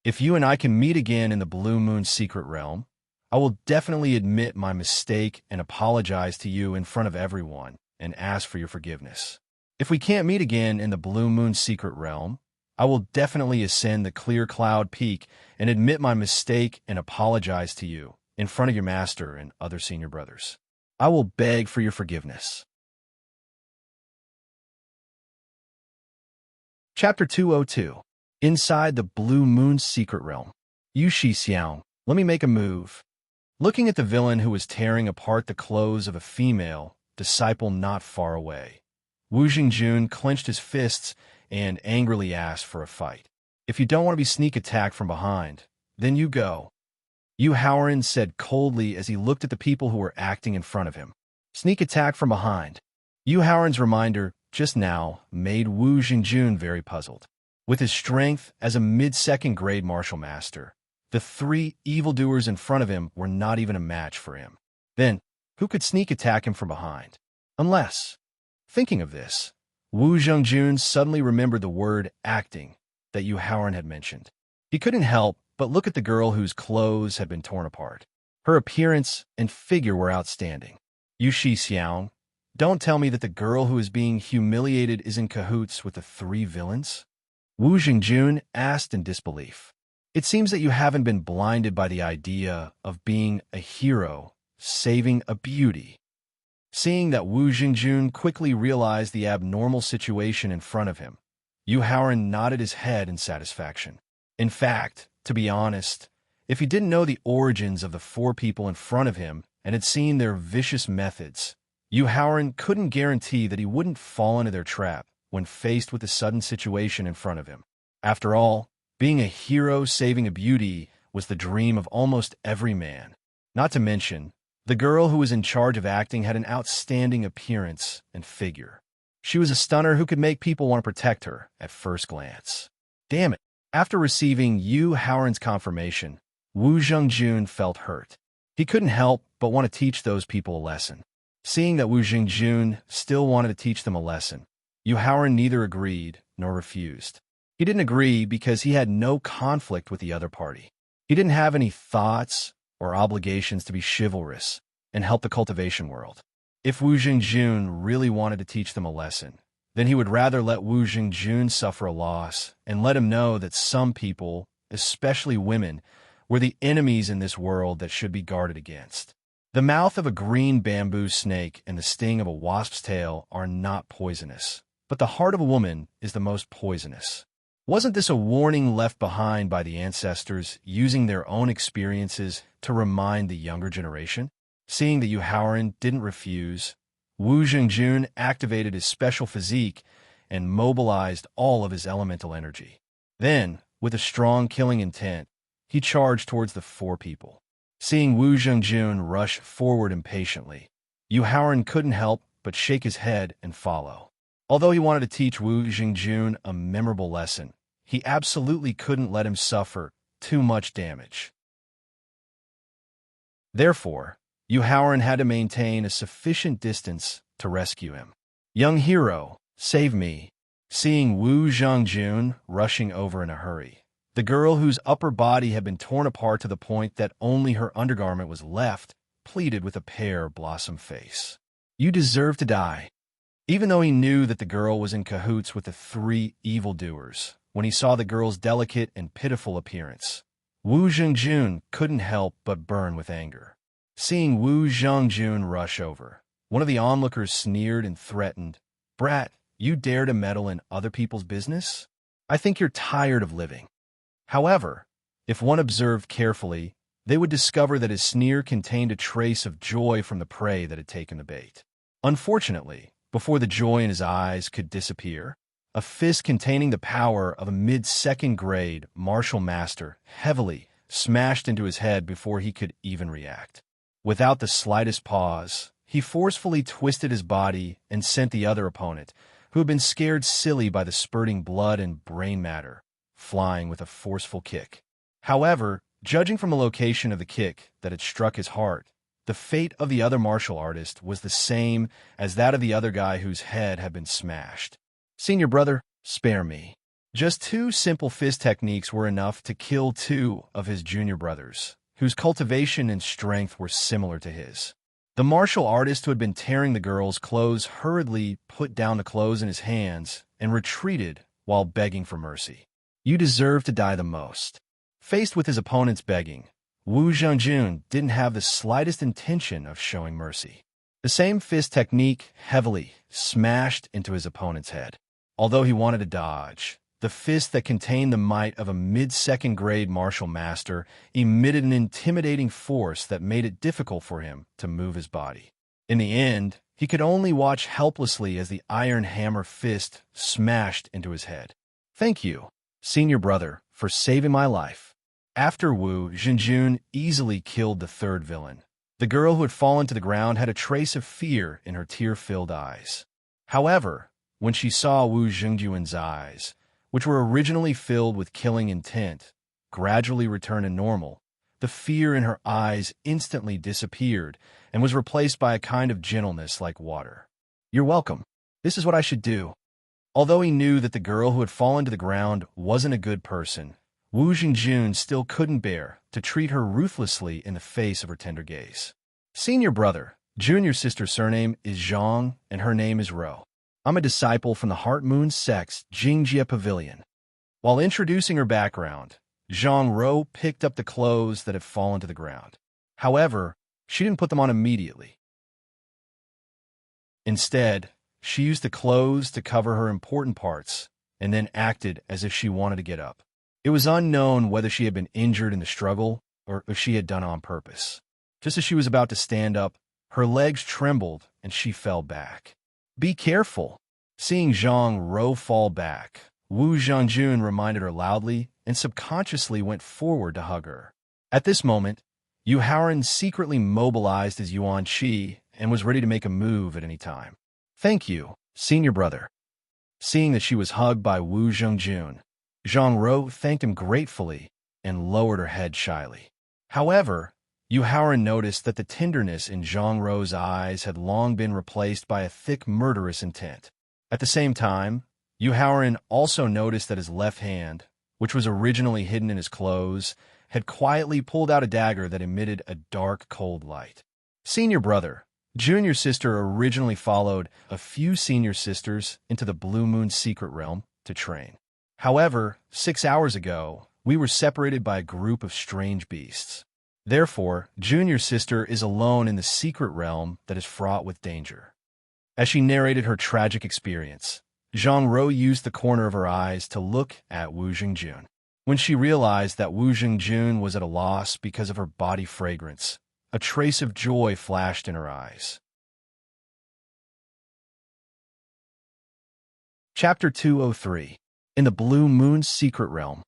Speaker 1: If you and I can meet again in the Blue Moon secret realm, I will definitely admit my mistake and apologize to you in front of everyone and ask for your forgiveness. If we can't meet again in the Blue Moon secret realm, I will definitely ascend the Clear Cloud Peak and admit my mistake and apologize to you in front of your master and other senior brothers. I will beg for your forgiveness. Chapter 202. Inside the Blue Moon secret realm. Yu Shixiang, let me make a move. Looking at the villain who was tearing apart the clothes of a female disciple not far away, Wu Jingjun clenched his fists and angrily asked for a fight. If you don't want to be sneak attacked from behind, then you go. Yu Haoran said coldly as he looked at the people who were acting in front of him. Sneak attack from behind. Yu Haoran's reminder just now made Wu Jingjun very puzzled. With his strength as a mid-second grade martial master, the three evildoers in front of him were not even a match for him. Then, who could sneak attack him from behind? Unless, thinking of this, Wu Jingjun suddenly remembered the word acting that Yu Haoran had mentioned. He couldn't help but look at the girl whose clothes had been torn apart. Her appearance and figure were outstanding. Yu Shixiang, don't tell me that the girl who is being humiliated is in cahoots with the three villains? Wu Jingjun asked in disbelief. It seems that you haven't been blinded by the idea of being a hero, saving a beauty. Seeing that Wu Jingjun quickly realized the abnormal situation in front of him, Yu Haoran nodded his head in satisfaction. In fact, to be honest, if he didn't know the origins of the four people in front of him and had seen their vicious methods, Yu Haoran couldn't guarantee that he wouldn't fall into their trap when faced with the sudden situation in front of him. After all, being a hero saving a beauty was the dream of almost every man. Not to mention, the girl who was in charge of acting had an outstanding appearance and figure. She was a stunner who could make people want to protect her at first glance. Damn it. After receiving Yu Haoran's confirmation, Wu Zhengjun felt hurt. He couldn't help but want to teach those people a lesson. Seeing that Wu Zhengjun still wanted to teach them a lesson, Yu Haoran neither agreed nor refused. He didn't agree because he had no conflict with the other party. He didn't have any thoughts or obligations to be chivalrous and help the cultivation world. If Wu Zhengjun really wanted to teach them a lesson, then he would rather let Wu Zhengjun suffer a loss and let him know that some people, especially women, were the enemies in this world that should be guarded against. The mouth of a green bamboo snake and the sting of a wasp's tail are not poisonous, but the heart of a woman is the most poisonous. Wasn't this a warning left behind by the ancestors using their own experiences to remind the younger generation? Seeing that Yu Haoran didn't refuse, Wu Zhengjun activated his special physique and mobilized all of his elemental energy. Then, with a strong killing intent, he charged towards the four people. Seeing Wu Zhengjun rush forward impatiently, Yu Haoran couldn't help but shake his head and follow. Although he wanted to teach Wu Zhengjun a memorable lesson, he absolutely couldn't let him suffer too much damage. Therefore, Yu Haoran had to maintain a sufficient distance to rescue him. Young hero, save me. Seeing Wu Zhengjun rushing over in a hurry, the girl whose upper body had been torn apart to the point that only her undergarment was left pleaded with a pear blossom face. You deserve to die. Even though he knew that the girl was in cahoots with the three evildoers, when he saw the girl's delicate and pitiful appearance, Wu Zhengjun couldn't help but burn with anger. Seeing Wu Zhengjun rush over, one of the onlookers sneered and threatened, "Brat, you dare to meddle in other people's business? I think you're tired of living." However, if one observed carefully, they would discover that his sneer contained a trace of joy from the prey that had taken the bait. Unfortunately, before the joy in his eyes could disappear, a fist containing the power of a mid-second grade martial master heavily smashed into his head before he could even react. Without the slightest pause, he forcefully twisted his body and sent the other opponent, who had been scared silly by the spurting blood and brain matter, flying with a forceful kick. However, judging from the location of the kick that had struck his heart, the fate of the other martial artist was the same as that of the other guy whose head had been smashed. Senior brother, spare me. Just two simple fist techniques were enough to kill two of his junior brothers, whose cultivation and strength were similar to his. The martial artist who had been tearing the girl's clothes hurriedly put down the clothes in his hands and retreated while begging for mercy. You deserve to die the most. Faced with his opponent's begging, Wu Zhengjun didn't have the slightest intention of showing mercy. The same fist technique heavily smashed into his opponent's head. Although he wanted to dodge, the fist that contained the might of a mid-second grade martial master emitted an intimidating force that made it difficult for him to move his body. In the end, he could only watch helplessly as the iron hammer fist smashed into his head. Thank you, senior brother, for saving my life. After Wu Zhengjun easily killed the third villain, the girl who had fallen to the ground had a trace of fear in her tear-filled eyes. However, when she saw Wu Zhengjun's eyes, which were originally filled with killing intent, gradually return to normal, the fear in her eyes instantly disappeared and was replaced by a kind of gentleness like water. You're welcome. This is what I should do. Although he knew that the girl who had fallen to the ground wasn't a good person, Wu Zhengjun still couldn't bear to treat her ruthlessly in the face of her tender gaze. Senior brother, junior sister's surname is Zhang and her name is Ro. I'm a disciple from the Heart Moon Sect's Jingjie Pavilion. While introducing her background, Zhang Ro picked up the clothes that had fallen to the ground. However, she didn't put them on immediately. Instead, she used the clothes to cover her important parts and then acted as if she wanted to get up. It was unknown whether she had been injured in the struggle or if she had done it on purpose. Just as she was about to stand up, her legs trembled and she fell back. "Be careful." Seeing Zhang Ro fall back, Wu Zhangjun reminded her loudly and subconsciously went forward to hug her. At this moment, Yu Haoran secretly mobilized his Yuan Qi and was ready to make a move at any time. "Thank you, senior brother." Seeing that she was hugged by Wu Zhangjun, Zhang Ro thanked him gratefully and lowered her head shyly. However, Yu Haoran noticed that the tenderness in Zhang Ro's eyes had long been replaced by a thick murderous intent. At the same time, Yu Haoran also noticed that his left hand, which was originally hidden in his clothes, had quietly pulled out a dagger that emitted a dark, cold light. Senior brother, junior sister originally followed a few senior sisters into the Blue Moon secret realm to train. However, 6 hours ago, we were separated by a group of strange beasts. Therefore, junior sister is alone in the secret realm that is fraught with danger. As she narrated her tragic experience, Zhang Ro used the corner of her eyes to look at Wu Zhangjun. When she realized that Wu Zhangjun was at a loss because of her body fragrance, a trace of joy flashed in her eyes. Chapter 203. In the Blue Moon's secret realm.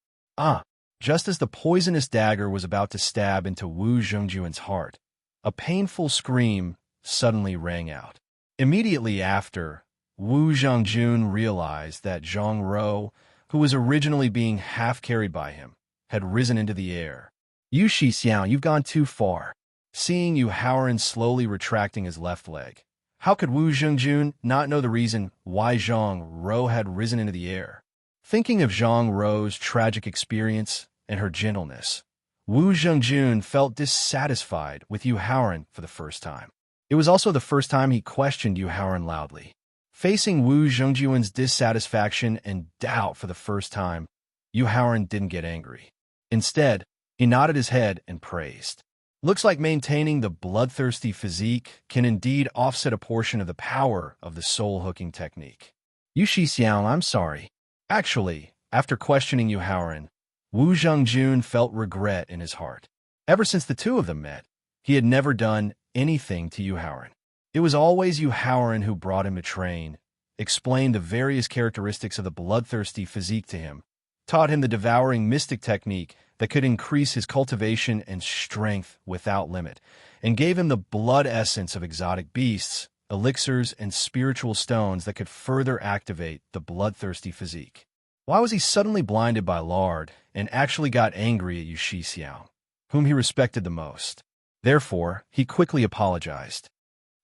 Speaker 1: Just as the poisonous dagger was about to stab into Wu Zhangjun's heart, a painful scream suddenly rang out. Immediately after, Wu Zhangjun realized that Zhang Ro, who was originally being half-carried by him, had risen into the air. "Yu Shixiang, you've gone too far." Seeing Yu Haoran slowly retracting his left leg, how could Wu Zhangjun not know the reason why Zhang Ro had risen into the air? Thinking of Zhang Ro's tragic experience and her gentleness, Wu Zhangjun felt dissatisfied with Yu Haoran for the first time. It was also the first time he questioned Yu Haoran loudly. Facing Wu Zhangjun's dissatisfaction and doubt for the first time, Yu Haoran didn't get angry. Instead, he nodded his head and praised. "Looks like maintaining the bloodthirsty physique can indeed offset a portion of the power of the soul-hooking technique." "Yu Shixiang, I'm sorry." Actually, after questioning Yu Haoran, Wu Zhangjun felt regret in his heart. Ever since the two of them met, he had never done anything to Yu Haoran. It was always Yu Haoran who brought him to train, explained the various characteristics of the bloodthirsty physique to him, taught him the devouring mystic technique that could increase his cultivation and strength without limit, and gave him the blood essence of exotic beasts, elixirs, and spiritual stones that could further activate the bloodthirsty physique. Why was he suddenly blinded by lard and actually got angry at Yu Shixiang, whom he respected the most? Therefore, he quickly apologized.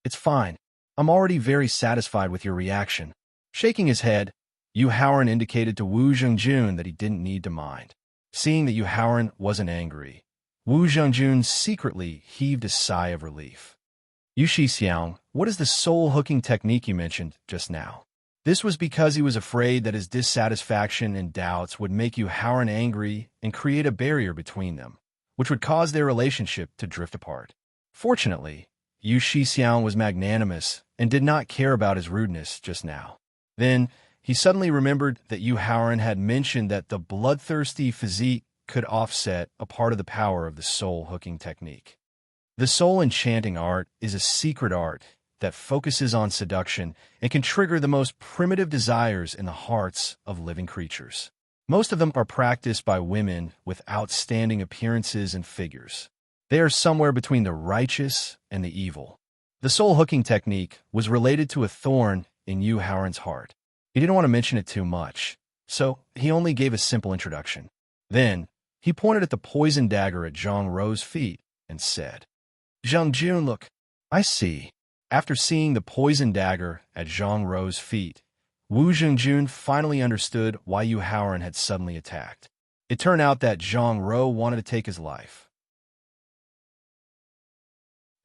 Speaker 1: "It's fine. I'm already very satisfied with your reaction." Shaking his head, Yu Haoran indicated to Wu Zhangjun that he didn't need to mind. Seeing that Yu Haoran wasn't angry, Wu Zhangjun secretly heaved a sigh of relief. "Yu Shixiang, what is the soul-hooking technique you mentioned just now?" This was because he was afraid that his dissatisfaction and doubts would make Yu Haoran angry and create a barrier between them, which would cause their relationship to drift apart. Fortunately, Yu Shixiang was magnanimous and did not care about his rudeness just now. Then, he suddenly remembered that Yu Haoran had mentioned that the bloodthirsty physique could offset a part of the power of the soul-hooking technique. The soul enchanting art is a secret art that focuses on seduction and can trigger the most primitive desires in the hearts of living creatures. Most of them are practiced by women with outstanding appearances and figures. They are somewhere between the righteous and the evil. The soul-hooking technique was related to a thorn in Yu Haoran's heart. He didn't want to mention it too much, so he only gave a simple introduction. Then, he pointed at the poison dagger at Zhang Ro's feet and said, "Zhangjun, look, I see." After seeing the poison dagger at Zhang Ro's feet, Wu Zhangjun finally understood why Yu Haoran had suddenly attacked. It turned out that Zhang Ro wanted to take his life.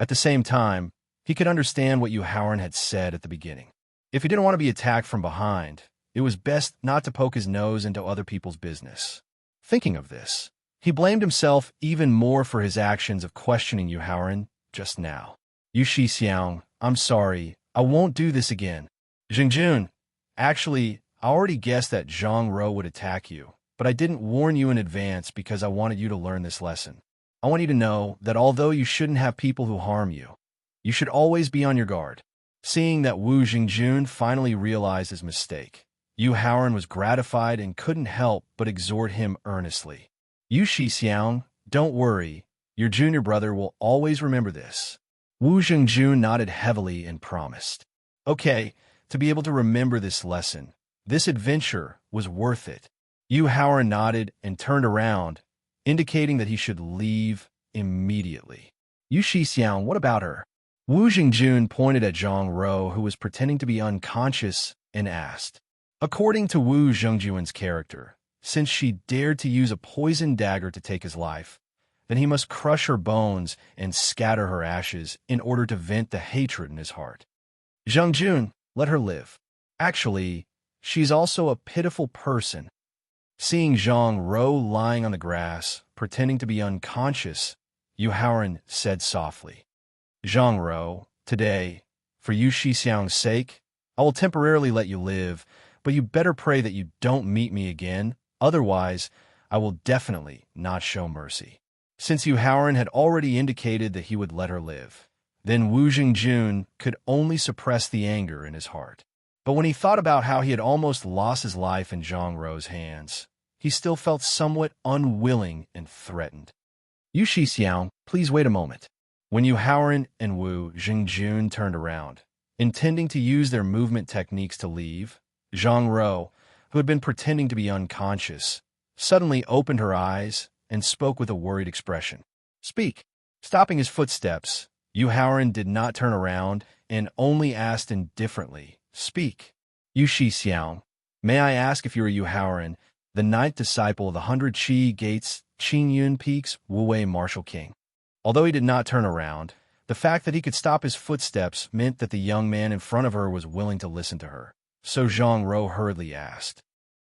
Speaker 1: At the same time, he could understand what Yu Haoran had said at the beginning. If he didn't want to be attacked from behind, it was best not to poke his nose into other people's business. Thinking of this, he blamed himself even more for his actions of questioning Yu Haoran just now. "Yu Shixiang, I'm sorry, I won't do this again. Jingjun, actually, I already guessed that Zhang Ro would attack you, but I didn't warn you in advance because I wanted you to learn this lesson. I want you to know that although you shouldn't have people who harm you, you should always be on your guard. Seeing that Wu Jingjun finally realized his mistake, Yu Haoran was gratified and couldn't help but exhort him earnestly. Yu Shixiang, don't worry, your junior brother will always remember this. Wu Jingjun nodded heavily and promised. Okay, to be able to remember this lesson, this adventure was worth it. Yu Haoran nodded and turned around, indicating that he should leave immediately. Yu Shixiang, what about her? Wu Jingjun pointed at Zhang Ro, who was pretending to be unconscious, and asked. According to Wu Zhengjuan's character, since she dared to use a poison dagger to take his life, then he must crush her bones and scatter her ashes in order to vent the hatred in his heart. Zhengjun, let her live. Actually, she's also a pitiful person. Seeing Zhang Ro lying on the grass, pretending to be unconscious, Yu Haoran said softly, Zhang Ro, today, for Yu Shixiang's sake, I will temporarily let you live, but you better pray that you don't meet me again, otherwise, I will definitely not show mercy. Since Yu Haoran had already indicated that he would let her live, then Wu Jingjun could only suppress the anger in his heart. But when he thought about how he had almost lost his life in Zhang Ro's hands, he still felt somewhat unwilling and threatened. Yu Shixiang, please wait a moment. When Yu Haoran and Wu Jingjun turned around, intending to use their movement techniques to leave, Zhang Ro, who had been pretending to be unconscious, suddenly opened her eyes and spoke with a worried expression. Speak. Stopping his footsteps, Yu Haoran did not turn around and only asked indifferently, Speak. Yu Shixiang, may I ask if you are Yu Haoran, the ninth disciple of the 100 Qi Gates Qingyun Peaks Wu-Wei Martial King? Although he did not turn around, the fact that he could stop his footsteps meant that the young man in front of her was willing to listen to her. So Zhang Ro hurriedly asked.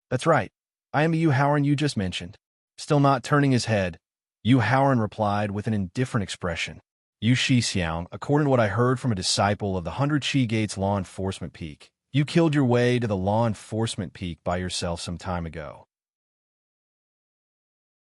Speaker 1: That's right. I am the Yu Haoran you just mentioned. Still not turning his head, Yu Haoran replied with an indifferent expression. Yu Shixiang, according to what I heard from a disciple of the 100 Qi Gates Law Enforcement Peak, you killed your way to the Law Enforcement Peak by yourself some time ago.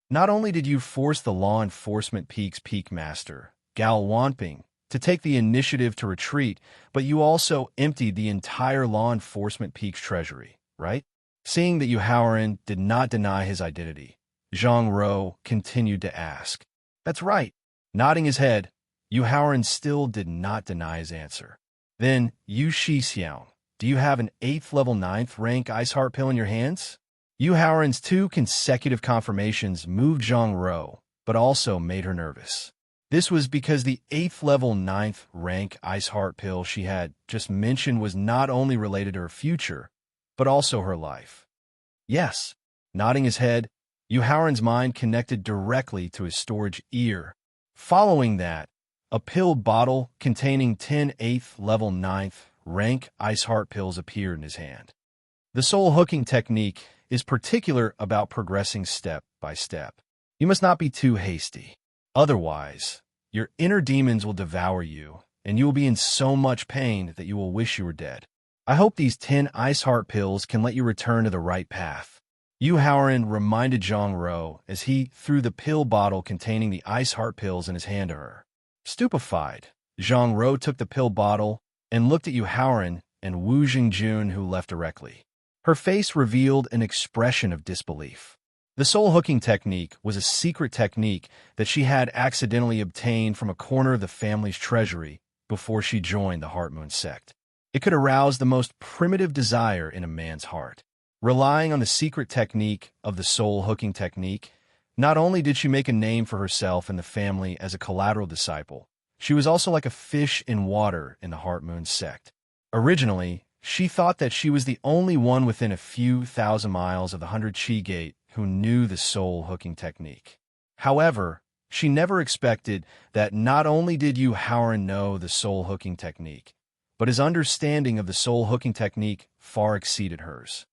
Speaker 1: Not only did you force the Law Enforcement Peak's Peak Master, Gao Wanping, to take the initiative to retreat, but you also emptied the entire Law Enforcement Peak's treasury, right? Seeing that Yu Haoran did not deny his identity, Zhang Ro continued to ask. That's right. Nodding his head, Yu Haoran still did not deny his answer. Then, Yu Shixiang, do you have an 8th level 9th rank Ice Heart pill in your hands? Yu Haoran's 2 consecutive confirmations moved Zhang Ro, but also made her nervous. This was because the 8th level 9th rank Ice Heart pill she had just mentioned was not only related to her future, but also her life. Yes. Nodding his head, Yu Haoran's mind connected directly to his storage ear. Following that, a pill bottle containing 10 8th level 9th rank Ice Heart pills appeared in his hand. The soul hooking technique is particular about progressing step by step. You must not be too hasty. Otherwise, your inner demons will devour you, and you will be in so much pain that you will wish you were dead. I hope these 10 Ice Heart pills can let you return to the right path. Yu Haoran reminded Zhang Ro as he threw the pill bottle containing the Ice Heart pills in his hand to her. Stupefied, Zhang Ro took the pill bottle and looked at Yu Haoran and Wu Jingjun, who left directly. Her face revealed an expression of disbelief. The soul hooking technique was a secret technique that she had accidentally obtained from a corner of the family's treasury before she joined the Heart Moon sect. It could arouse the most primitive desire in a man's heart. Relying on the secret technique of the soul hooking technique, not only did she make a name for herself and the family as a collateral disciple, she was also like a fish in water in the Heart Moon sect. Originally, she thought that she was the only one within a few thousand miles of the 100 Qi Gate who knew the soul hooking technique. However, she never expected that not only did Yu Haoran know the soul hooking technique, but his understanding of the soul hooking technique far exceeded hers.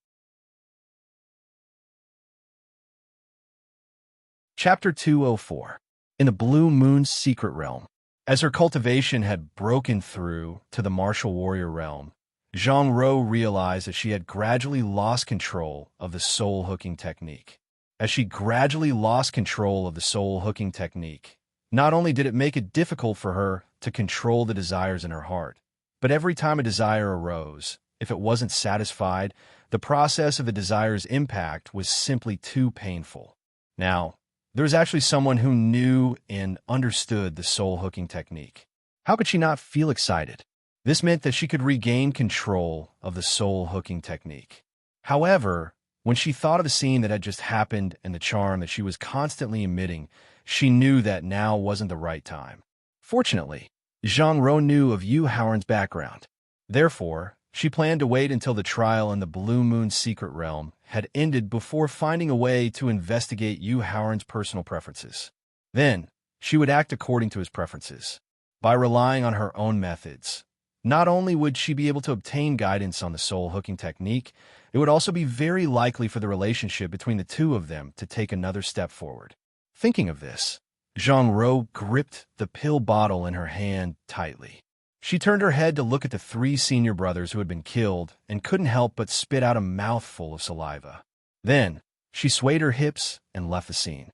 Speaker 1: Chapter 204. In the Blue Moon's Secret Realm. As her cultivation had broken through to the martial warrior realm, Zhang Ro realized that she had gradually lost control of the soul hooking technique. As she gradually lost control of the soul hooking technique, not only did it make it difficult for her to control the desires in her heart, but every time a desire arose, if it wasn't satisfied, the process of the desire's impact was simply too painful. Now, there was actually someone who knew and understood the soul hooking technique. How could she not feel excited? This meant that she could regain control of the soul hooking technique. However, when she thought of the scene that had just happened and the charm that she was constantly emitting, she knew that now wasn't the right time. Fortunately, Zhang Ro knew of Yu Haoran's background. Therefore, she planned to wait until the trial in the Blue Moon Secret Realm had ended before finding a way to investigate Yu Haoran's personal preferences. Then, she would act according to his preferences. By relying on her own methods, not only would she be able to obtain guidance on the soul hooking technique, it would also be very likely for the relationship between the two of them to take another step forward. Thinking of this, Zhang Ro gripped the pill bottle in her hand tightly. She turned her head to look at the three senior brothers who had been killed and couldn't help but spit out a mouthful of saliva. Then, she swayed her hips and left the scene.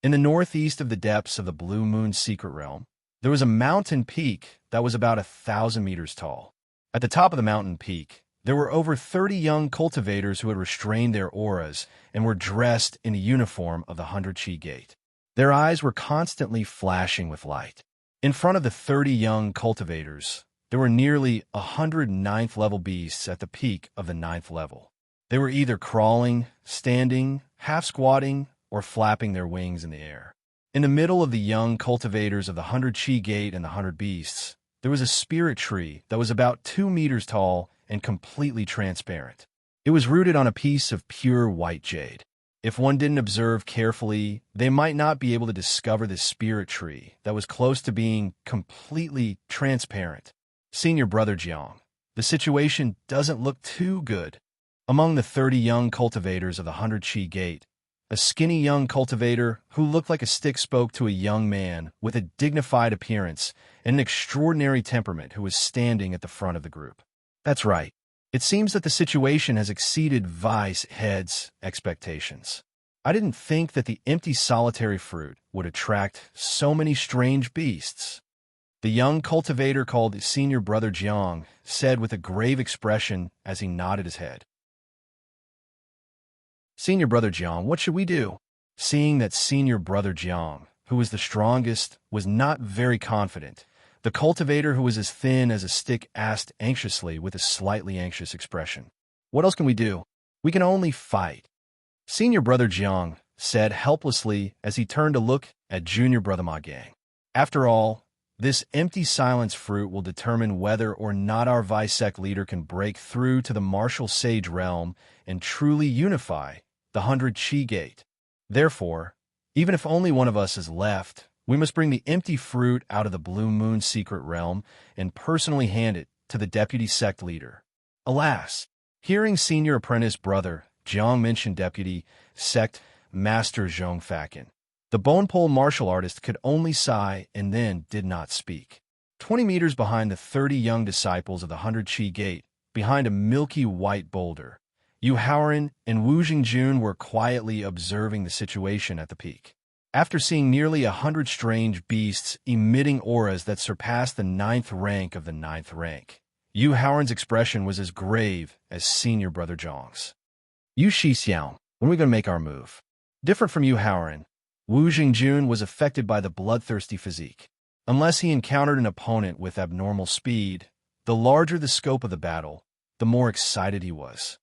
Speaker 1: In the northeast of the depths of the Blue Moon Secret Realm, there was a mountain peak that was about 1,000 meters tall. At the top of the mountain peak, there were over 30 young cultivators who had restrained their auras and were dressed in the uniform of the 100 Chi Gate. Their eyes were constantly flashing with light. In front of the 30 young cultivators, there were nearly 100 ninth-level beasts at the peak of the 9th level. They were either crawling, standing, half-squatting, or flapping their wings in the air. In the middle of the young cultivators of the 100 Chi Gate and the 100 Beasts, there was a spirit tree that was about 2 meters tall and completely transparent. It was rooted on a piece of pure white jade. If one didn't observe carefully, they might not be able to discover this spirit tree that was close to being completely transparent. Senior Brother Jiang, the situation doesn't look too good. Among the 30 young cultivators of the 100 Chi Gate, a skinny young cultivator who looked like a stick spoke to a young man with a dignified appearance and an extraordinary temperament who was standing at the front of the group. That's right. It seems that the situation has exceeded Vice Head's expectations. I didn't think that the empty solitary fruit would attract so many strange beasts. The young cultivator called Senior Brother Jiang said with a grave expression as he nodded his head. Senior Brother Jiang, what should we do? Seeing that Senior Brother Jiang, who was the strongest, was not very confident, the cultivator who was as thin as a stick asked anxiously with a slightly anxious expression. What else can we do? We can only fight. Senior Brother Jiang said helplessly as he turned to look at Junior Brother Ma Gang. After all, this empty silence fruit will determine whether or not our Vice-Sect leader can break through to the martial sage realm and truly unify the 100 Chi Gate. Therefore, even if only one of us is left, we must bring the empty fruit out of the Blue Moon Secret Realm and personally hand it to the deputy sect leader. Alas, hearing Senior Apprentice Brother Jiang mention Deputy Sect Master Zhong Fakin, the bone pole martial artist could only sigh and then did not speak. 20 meters behind the 30 young disciples of the 100 Chi Gate, behind a milky white boulder, Yu Haoran and Wu Jingjun were quietly observing the situation at the peak. After seeing nearly 100 strange beasts emitting auras that surpassed the 9th rank of the 9th rank, Yu Haoran's expression was as grave as Senior Brother Zhang's. Yu Shixiao, when are we going to make our move? Different from Yu Haoran, Wu Jingjun was affected by the bloodthirsty physique. Unless he encountered an opponent with abnormal speed, the larger the scope of the battle, the more excited he was.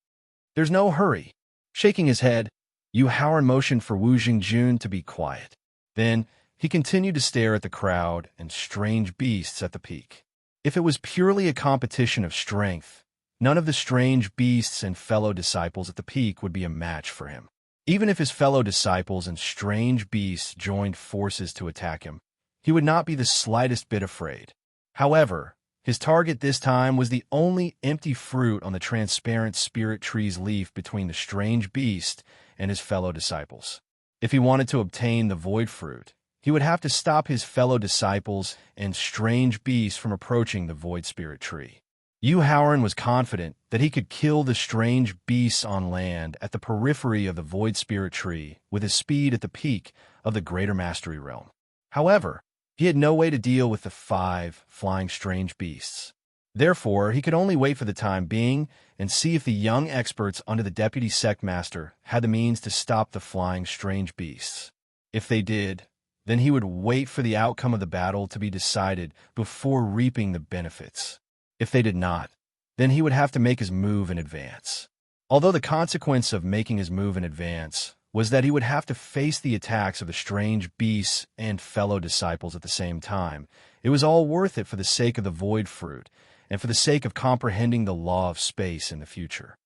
Speaker 1: There's no hurry. Shaking his head, Yu Haoran motioned for Wu Jingjun to be quiet. Then, he continued to stare at the crowd and strange beasts at the peak. If it was purely a competition of strength, none of the strange beasts and fellow disciples at the peak would be a match for him. Even if his fellow disciples and strange beasts joined forces to attack him, he would not be the slightest bit afraid. However, his target this time was the only empty fruit on the transparent spirit tree's leaf between the strange beast and his fellow disciples. If he wanted to obtain the void fruit, he would have to stop his fellow disciples and strange beasts from approaching the Void Spirit Tree. Yu Haoran was confident that he could kill the strange beasts on land at the periphery of the Void Spirit Tree with his speed at the peak of the Greater Mastery Realm. However, he had no way to deal with the 5 flying strange beasts. Therefore, he could only wait for the time being and see if the young experts under the Deputy Sect Master had the means to stop the flying strange beasts. If they did, then he would wait for the outcome of the battle to be decided before reaping the benefits. If they did not, then he would have to make his move in advance. Although the consequence of making his move in advance was that he would have to face the attacks of the strange beasts and fellow disciples at the same time, it was all worth it for the sake of the Void Fruit and for the sake of comprehending the law of space in the future.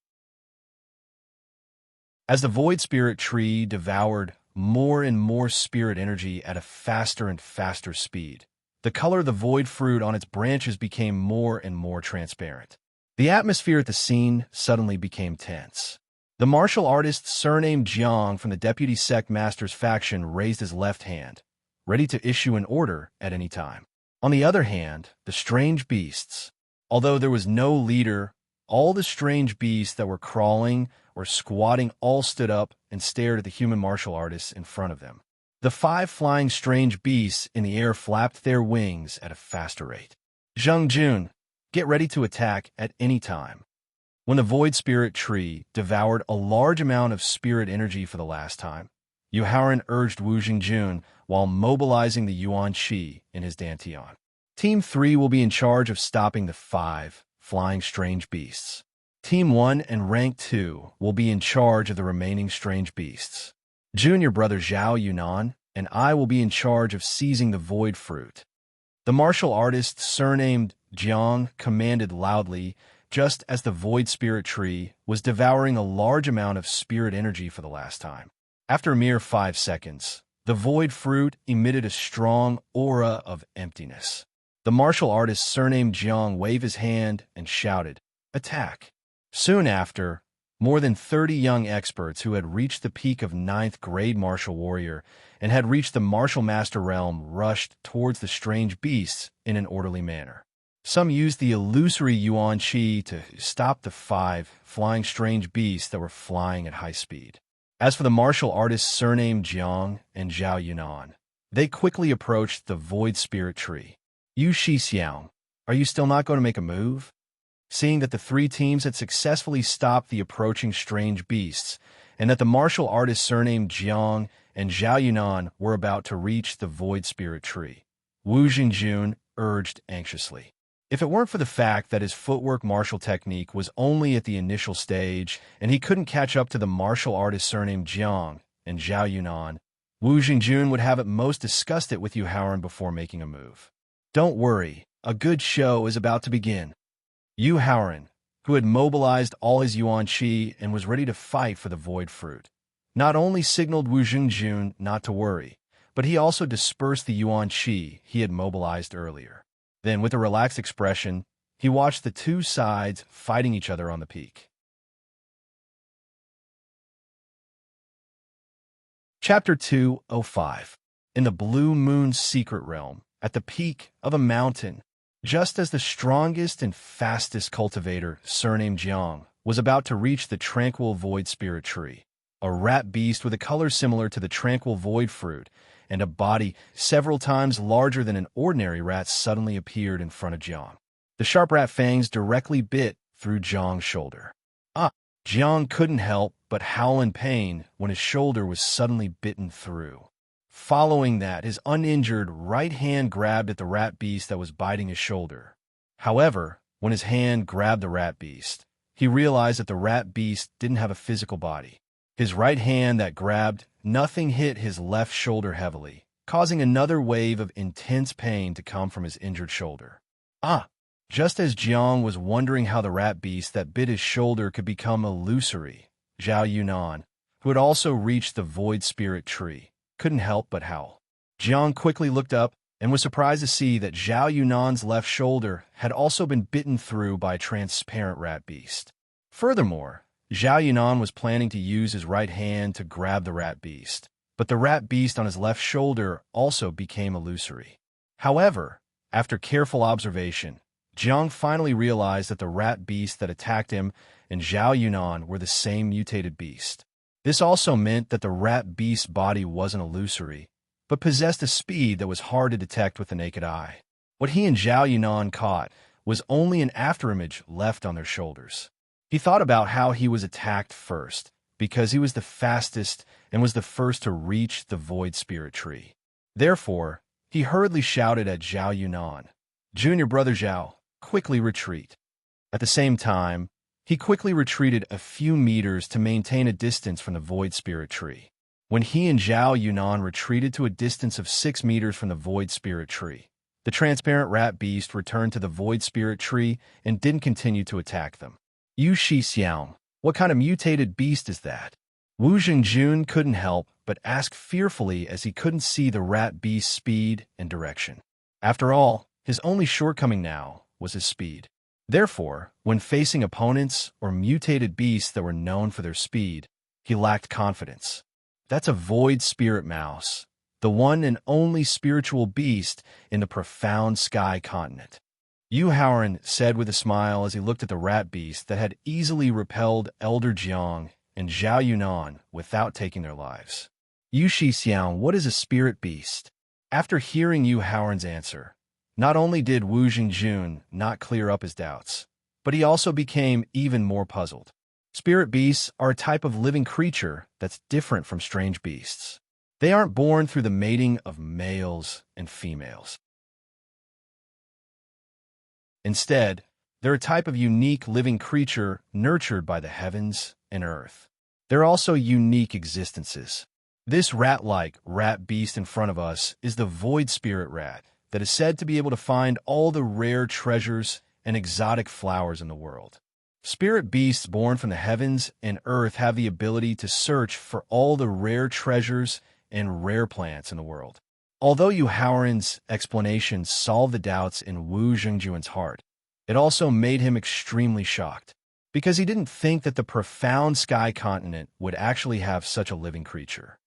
Speaker 1: As the Void Spirit Tree devoured more and more spirit energy at a faster and faster speed, the color of the Void Fruit on its branches became more and more transparent. The atmosphere at the scene suddenly became tense. The martial artist surnamed Jiang from the Deputy Sect Master's faction raised his left hand, ready to issue an order at any time. On the other hand, the strange beasts, although there was no leader, all the strange beasts that were crawling or squatting all stood up and stared at the human martial artists in front of them. The 5 flying strange beasts in the air flapped their wings at a faster rate. Zheng Jun, get ready to attack at any time. When the Void Spirit Tree devoured a large amount of spirit energy for the last time, Yu Haoran urged Wu Jingjun while mobilizing the Yuan Qi in his Dantian. Team 3 will be in charge of stopping the 5 flying strange beasts. Team 1 and Rank 2 will be in charge of the remaining strange beasts. Junior brother Zhao Yunan and I will be in charge of seizing the Void Fruit. The martial artist surnamed Jiang commanded loudly just as the Void Spirit Tree was devouring a large amount of spirit energy for the last time. After a mere 5 seconds, the Void Fruit emitted a strong aura of emptiness. The martial artist surnamed Jiang waved his hand and shouted, "Attack!" Soon after, more than 30 young experts who had reached the peak of 9th grade martial warrior and had reached the martial master realm rushed towards the strange beasts in an orderly manner. Some used the illusory Yuan Qi to stop the 5 flying strange beasts that were flying at high speed. As for the martial artists surnamed Jiang and Zhao Yunan, they quickly approached the Void Spirit Tree. Yu Shixiang, are you still not going to make a move? Seeing that the 3 teams had successfully stopped the approaching strange beasts, and that the martial artists surnamed Jiang and Zhao Yunan were about to reach the Void Spirit Tree, Wu Jingjun urged anxiously. If it weren't for the fact that his footwork martial technique was only at the initial stage and he couldn't catch up to the martial artist surnamed Jiang and Zhao Yunan, Wu Jingjun would have at most discussed it with Yu Haoran before making a move. Don't worry, a good show is about to begin. Yu Haoran, who had mobilized all his Yuan Qi and was ready to fight for the Void Fruit, not only signaled Wu Jingjun not to worry, but he also dispersed the Yuan Qi he had mobilized earlier. Then, with a relaxed expression, he watched the 2 sides fighting each other on the peak. Chapter 205. In the Blue Moon's Secret Realm, at the peak of a mountain, just as the strongest and fastest cultivator, surnamed Jiang, was about to reach the tranquil Void Spirit Tree, a rat beast with a color similar to the tranquil Void Fruit, and a body several times larger than an ordinary rat suddenly appeared in front of Jiang. The sharp rat fangs directly bit through Jiang's shoulder. Jiang couldn't help but howl in pain when his shoulder was suddenly bitten through. Following that, his uninjured right hand grabbed at the rat beast that was biting his shoulder. However, when his hand grabbed the rat beast, he realized that the rat beast didn't have a physical body. His right hand that grabbed nothing hit his left shoulder heavily, causing another wave of intense pain to come from his injured shoulder. Just as Jiang was wondering how the rat beast that bit his shoulder could become illusory, Zhao Yunan, who had also reached the Void Spirit Tree, couldn't help but howl. Jiang quickly looked up and was surprised to see that Zhao Yunan's left shoulder had also been bitten through by a transparent rat beast. Furthermore, Zhao Yunan was planning to use his right hand to grab the rat beast, but the rat beast on his left shoulder also became illusory. However, after careful observation, Jiang finally realized that the rat beast that attacked him and Zhao Yunnan were the same mutated beast. This also meant that the rat beast's body wasn't illusory, but possessed a speed that was hard to detect with the naked eye. What he and Zhao Yunnan caught was only an afterimage left on their shoulders. He thought about how he was attacked first, because he was the fastest and was the first to reach the void spirit tree. Therefore, he hurriedly shouted at Zhao Yunnan, "Junior brother Zhao, quickly retreat." At the same time, he quickly retreated a few meters to maintain a distance from the void spirit tree. When he and Zhao Yunnan retreated to a distance of 6 meters from the void spirit tree, the transparent rat beast returned to the void spirit tree and didn't continue to attack them. Yu Xixiang, what kind of mutated beast is that? Wu Zhengjun couldn't help but ask fearfully as he couldn't see the rat beast's speed and direction. After all, his only shortcoming now was his speed. Therefore, when facing opponents or mutated beasts that were known for their speed, he lacked confidence. That's a void spirit mouse, the one and only spiritual beast in the profound sky continent. Yu Haoran said with a smile as he looked at the rat beast that had easily repelled Elder Jiang and Zhao Yunnan without taking their lives. Yu Xixiang, what is a spirit beast? After hearing Yu Haoran's answer, not only did Wu Jing not clear up his doubts, but he also became even more puzzled. Spirit beasts are a type of living creature that's different from strange beasts. They aren't born through the mating of males and females. Instead, they're a type of unique living creature nurtured by the heavens and earth. They're also unique existences. This rat-like rat beast in front of us is the void spirit rat that is said to be able to find all the rare treasures and exotic flowers in the world. Spirit beasts born from the heavens and earth have the ability to search for all the rare treasures and rare plants in the world. Although Yu Haoran's explanation solved the doubts in Wu Zhengjuan's heart, it also made him extremely shocked, because he didn't think that the profound sky continent would actually have such a living creature.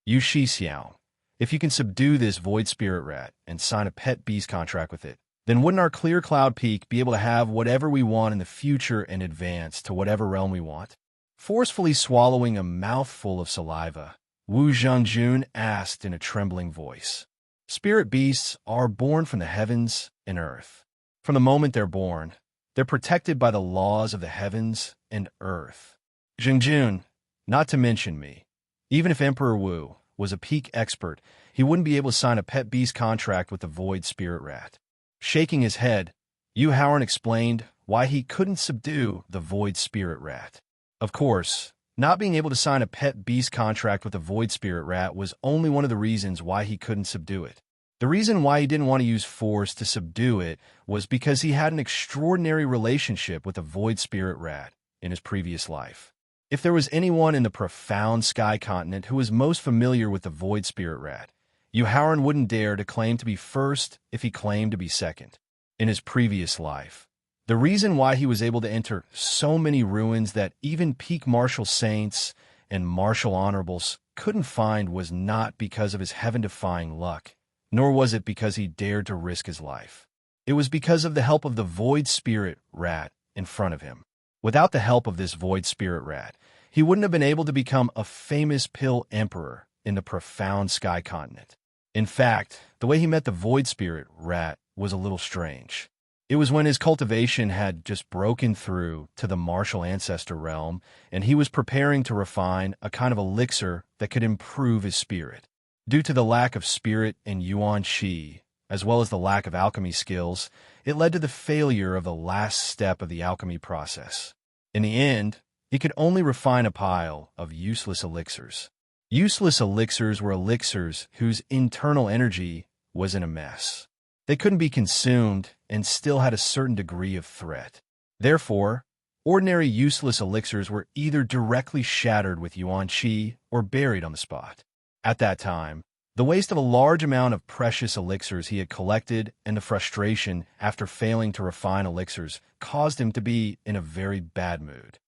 Speaker 1: Yu Xixiao, if you can subdue this void spirit rat and sign a pet beast contract with it, then wouldn't our clear cloud peak be able to have whatever we want in the future and advance to whatever realm we want? Forcefully swallowing a mouthful of saliva, Wu Zhengjun asked in a trembling voice. Spirit beasts are born from the heavens and earth. From the moment they're born, they're protected by the laws of the heavens and earth. Zhengjun, not to mention me, even if Emperor Wu was a peak expert, he wouldn't be able to sign a pet beast contract with the void spirit rat. Shaking his head, Yu Haoran explained why he couldn't subdue the void spirit rat. Of course, not being able to sign a pet beast contract with the void spirit rat was only one of the reasons why he couldn't subdue it. The reason why he didn't want to use force to subdue it was because he had an extraordinary relationship with the void spirit rat in his previous life. If there was anyone in the profound sky continent who was most familiar with the void spirit rat, Yu Haoran wouldn't dare to claim to be first if he claimed to be second. In his previous life, the reason why he was able to enter so many ruins that even peak martial saints and martial honorables couldn't find was not because of his heaven-defying luck, nor was it because he dared to risk his life. It was because of the help of the void spirit rat in front of him. Without the help of this void spirit rat, he wouldn't have been able to become a famous pill emperor in the profound sky continent. In fact, the way he met the void spirit rat was a little strange. It was when his cultivation had just broken through to the martial ancestor realm, and he was preparing to refine a kind of elixir that could improve his spirit. Due to the lack of spirit in Yuan Shi, as well as the lack of alchemy skills, it led to the failure of the last step of the alchemy process. In the end, he could only refine a pile of useless elixirs. Useless elixirs were elixirs whose internal energy was in a mess. They couldn't be consumed and still had a certain degree of threat. Therefore, ordinary useless elixirs were either directly shattered with Yuan Qi or buried on the spot. At that time, the waste of a large amount of precious elixirs he had collected and the frustration after failing to refine elixirs caused him to be in a very bad mood.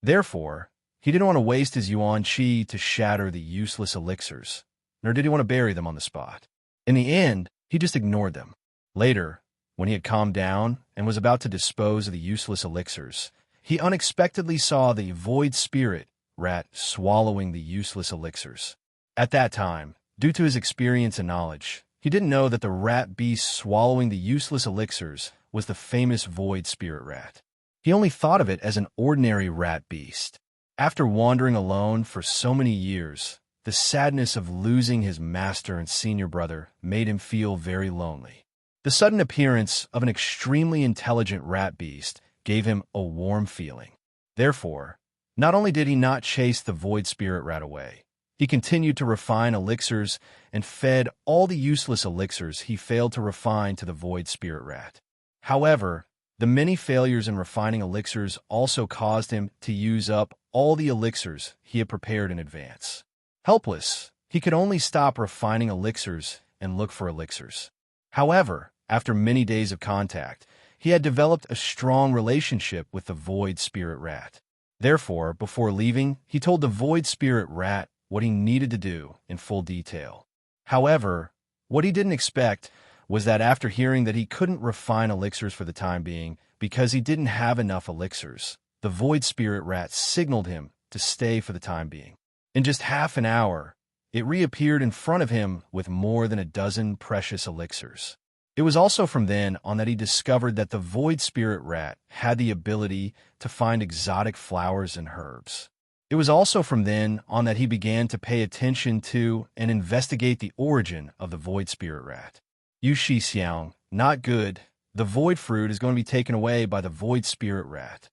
Speaker 1: Therefore, He didn't want to waste his yuan qi to shatter the useless elixirs, nor did he want to bury them on the spot. In the end, he just ignored them. Later, when he had calmed down and was about to dispose of the useless elixirs, he unexpectedly saw the void spirit rat swallowing the useless elixirs. At that time, due to his experience and knowledge, he didn't know that the rat beast swallowing the useless elixirs was the famous void spirit rat. He only thought of it as an ordinary rat beast. After wandering alone for so many years, the sadness of losing his master and senior brother made him feel very lonely. The sudden appearance of an extremely intelligent rat beast gave him a warm feeling. Therefore, not only did he not chase the void spirit rat away, he continued to refine elixirs and fed all the useless elixirs he failed to refine to the void spirit rat. However, the many failures in refining elixirs also caused him to use up all the elixirs he had prepared in advance. Helpless, he could only stop refining elixirs and look for elixirs. However, after many days of contact, he had developed a strong relationship with the void spirit rat. Therefore, before leaving, he told the void spirit rat what he needed to do in full detail. However, what he didn't expect was that after hearing that he couldn't refine elixirs for the time being because he didn't have enough elixirs, the void spirit rat signaled him to stay for the time being. In just half an hour, it reappeared in front of him with more than a dozen precious elixirs. It was also from then on that he discovered that the void spirit rat had the ability to find exotic flowers and herbs. It was also from then on that he began to pay attention to and investigate the origin of the void spirit rat. Yu Shi Xiang, not good. The void fruit is going to be taken away by the void spirit rat.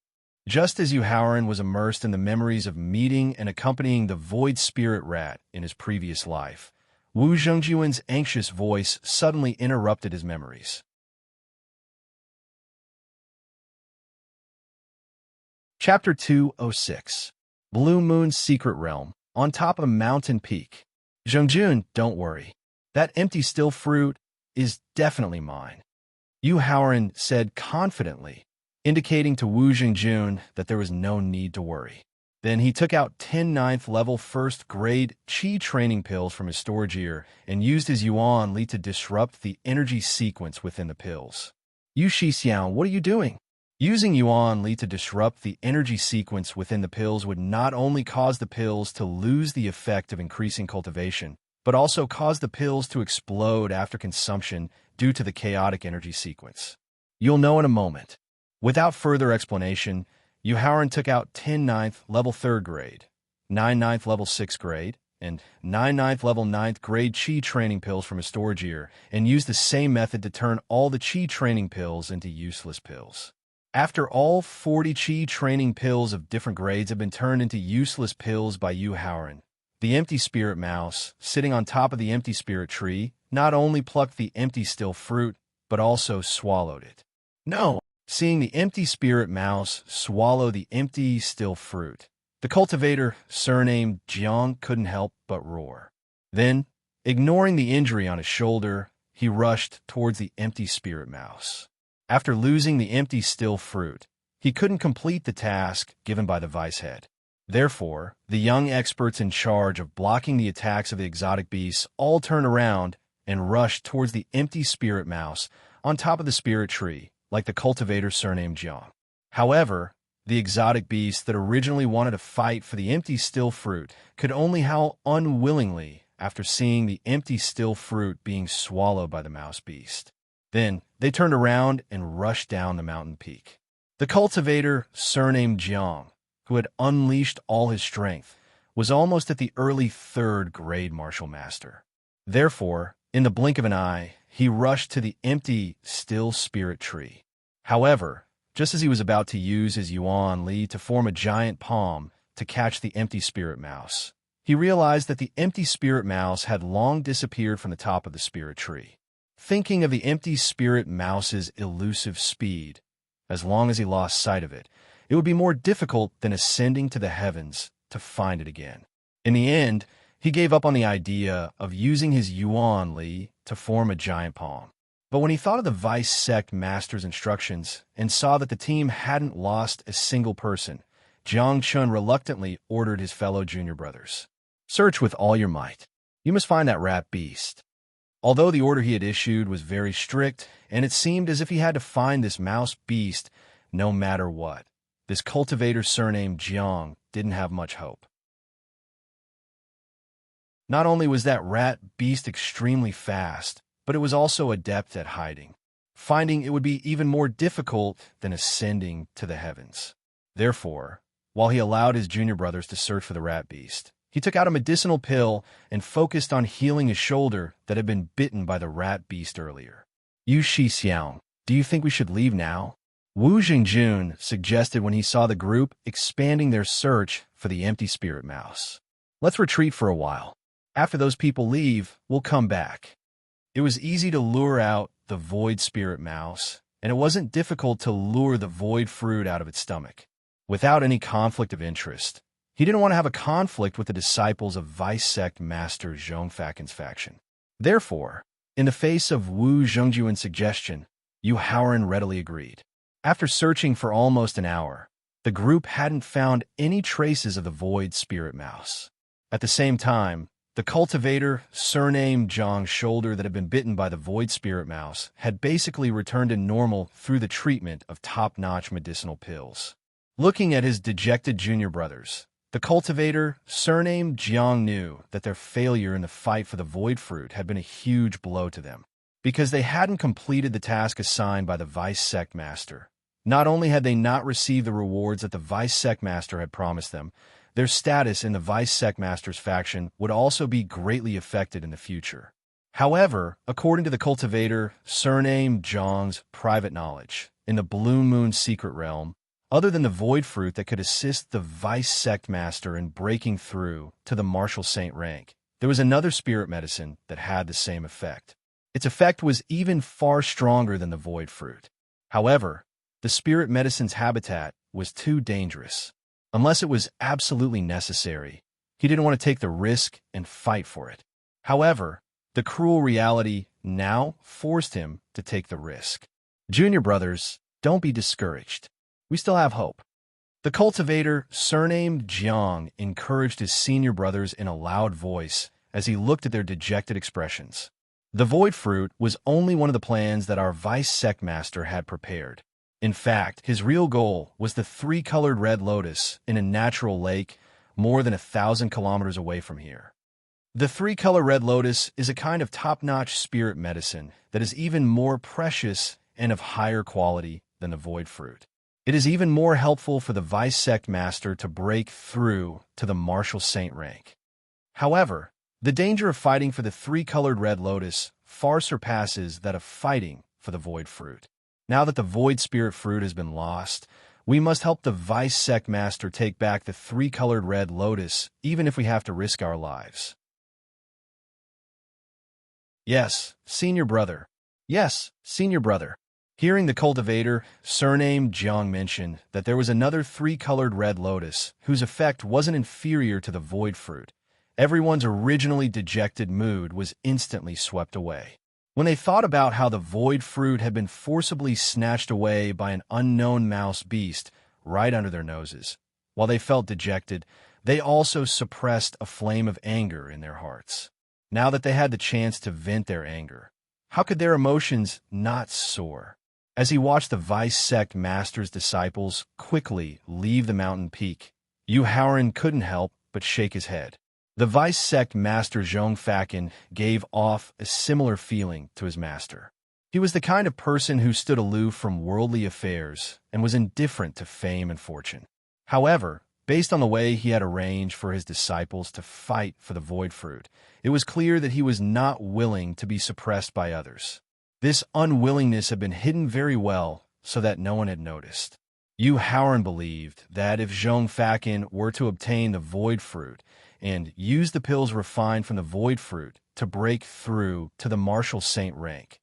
Speaker 1: Just as Yu Haoran was immersed in the memories of meeting and accompanying the void spirit rat in his previous life, Wu Zhengjuan's anxious voice suddenly interrupted his memories. Chapter 206. Blue Moon's Secret Realm, on top of a mountain peak. Zhengjun, don't worry. That empty still fruit is definitely mine, Yu Haoran said confidently, indicating to Wu Zhengjun that there was no need to worry. Then he took out 10 ninth level first grade Qi training pills from his storage ear and used his Yuan Li to disrupt the energy sequence within the pills. Yu Shixiao, what are you doing? Using Yuan Li to disrupt the energy sequence within the pills would not only cause the pills to lose the effect of increasing cultivation, but also cause the pills to explode after consumption due to the chaotic energy sequence. You'll know in a moment. Without further explanation, Yu Haoran took out 10 ninth level 3rd grade, 9 ninth level 6th grade, and 9 ninth level 9th grade Qi training pills from his storage ear and used the same method to turn all the Qi training pills into useless pills. After all 40 Qi training pills of different grades have been turned into useless pills by Yu Haoran, the empty spirit mouse, sitting on top of the empty spirit tree, not only plucked the empty still fruit, but also swallowed it. No! Seeing the empty spirit mouse swallow the empty still fruit, the cultivator, surnamed Jiang, couldn't help but roar. Then, ignoring the injury on his shoulder, he rushed towards the empty spirit mouse. After losing the empty still fruit, he couldn't complete the task given by the vice head. Therefore, the young experts in charge of blocking the attacks of the exotic beasts all turned around and rushed towards the empty spirit mouse on top of the spirit tree, like the cultivator surnamed Jiang. However, the exotic beast that originally wanted to fight for the empty still fruit could only howl unwillingly after seeing the empty still fruit being swallowed by the mouse beast. Then, they turned around and rushed down the mountain peak. The cultivator surnamed Jiang, who had unleashed all his strength, was almost at the early 3rd grade martial master. Therefore, in the blink of an eye, he rushed to the empty, still spirit tree. However, just as he was about to use his Yuan Li to form a giant palm to catch the empty spirit mouse, he realized that the empty spirit mouse had long disappeared from the top of the spirit tree. Thinking of the empty spirit mouse's elusive speed, as long as he lost sight of it, it would be more difficult than ascending to the heavens to find it again. In the end, he gave up on the idea of using his Yuan Li to form a giant palm. But when he thought of the vice sect master's instructions and saw that the team hadn't lost a single person, Jiang Chun reluctantly ordered his fellow junior brothers. Search with all your might. You must find that rat beast. Although the order he had issued was very strict, and it seemed as if he had to find this mouse beast no matter what, this cultivator surnamed Jiang didn't have much hope. Not only was that rat beast extremely fast, but it was also adept at hiding, finding it would be even more difficult than ascending to the heavens. Therefore, while he allowed his junior brothers to search for the rat beast, he took out a medicinal pill and focused on healing his shoulder that had been bitten by the rat beast earlier. Yu Xixiang, do you think we should leave now? Wu Jingjun suggested when he saw the group expanding their search for the empty spirit mouse. Let's retreat for a while. After those people leave, we'll come back. It was easy to lure out the void spirit mouse, and it wasn't difficult to lure the void fruit out of its stomach. Without any conflict of interest, he didn't want to have a conflict with the disciples of Vice Sect Master Zhong Faken's faction. Therefore, in the face of Wu Zhongjuan's suggestion, Yu Haoran readily agreed. After searching for almost an hour, the group hadn't found any traces of the void spirit mouse. At the same time, the cultivator, surnamed Zhang's shoulder that had been bitten by the void spirit mouse, had basically returned to normal through the treatment of top-notch medicinal pills. Looking at his dejected junior brothers, the cultivator, surnamed Jiang, knew that their failure in the fight for the void fruit had been a huge blow to them, because they hadn't completed the task assigned by the Vice Sect Master. Not only had they not received the rewards that the Vice Sect Master had promised them, their status in the Vice Sect Master's faction would also be greatly affected in the future. However, according to the cultivator, surnamed Zhang's private knowledge, in the Blue Moon secret realm, other than the void fruit that could assist the Vice Sect Master in breaking through to the Martial Saint rank, there was another spirit medicine that had the same effect. Its effect was even far stronger than the void fruit. However, the spirit medicine's habitat was too dangerous. Unless it was absolutely necessary, he didn't want to take the risk and fight for it. However, the cruel reality now forced him to take the risk. Junior brothers, don't be discouraged. We still have hope. The cultivator, surnamed Jiang, encouraged his senior brothers in a loud voice as he looked at their dejected expressions. The void fruit was only one of the plans that our Vice Sect Master had prepared. In fact, his real goal was the three-colored red lotus in a natural lake more than 1,000 kilometers away from here. The three-color red lotus is a kind of top-notch spirit medicine that is even more precious and of higher quality than the void fruit. It is even more helpful for the Vice Sect Master to break through to the Martial Saint rank. However, the danger of fighting for the three-colored red lotus far surpasses that of fighting for the void fruit. Now that the void spirit fruit has been lost, we must help the Vice Sect Master take back the three-colored red lotus, even if we have to risk our lives. Yes, senior brother. Yes, senior brother. Hearing the cultivator, surnamed Jiang, mention that there was another three-colored red lotus whose effect wasn't inferior to the void fruit, everyone's originally dejected mood was instantly swept away. When they thought about how the void fruit had been forcibly snatched away by an unknown mouse beast right under their noses, while they felt dejected, they also suppressed a flame of anger in their hearts. Now that they had the chance to vent their anger, how could their emotions not soar? As he watched the Vice Sect Master's disciples quickly leave the mountain peak, Yu Haoran couldn't help but shake his head. The Vice Sect Master Zhong Faken gave off a similar feeling to his master. He was the kind of person who stood aloof from worldly affairs and was indifferent to fame and fortune. However, based on the way he had arranged for his disciples to fight for the void fruit, it was clear that he was not willing to be suppressed by others. This unwillingness had been hidden very well so that no one had noticed. Yu Haoran believed that if Zhong Faken were to obtain the void fruit and use the pills refined from the void fruit to break through to the Martial Saint rank,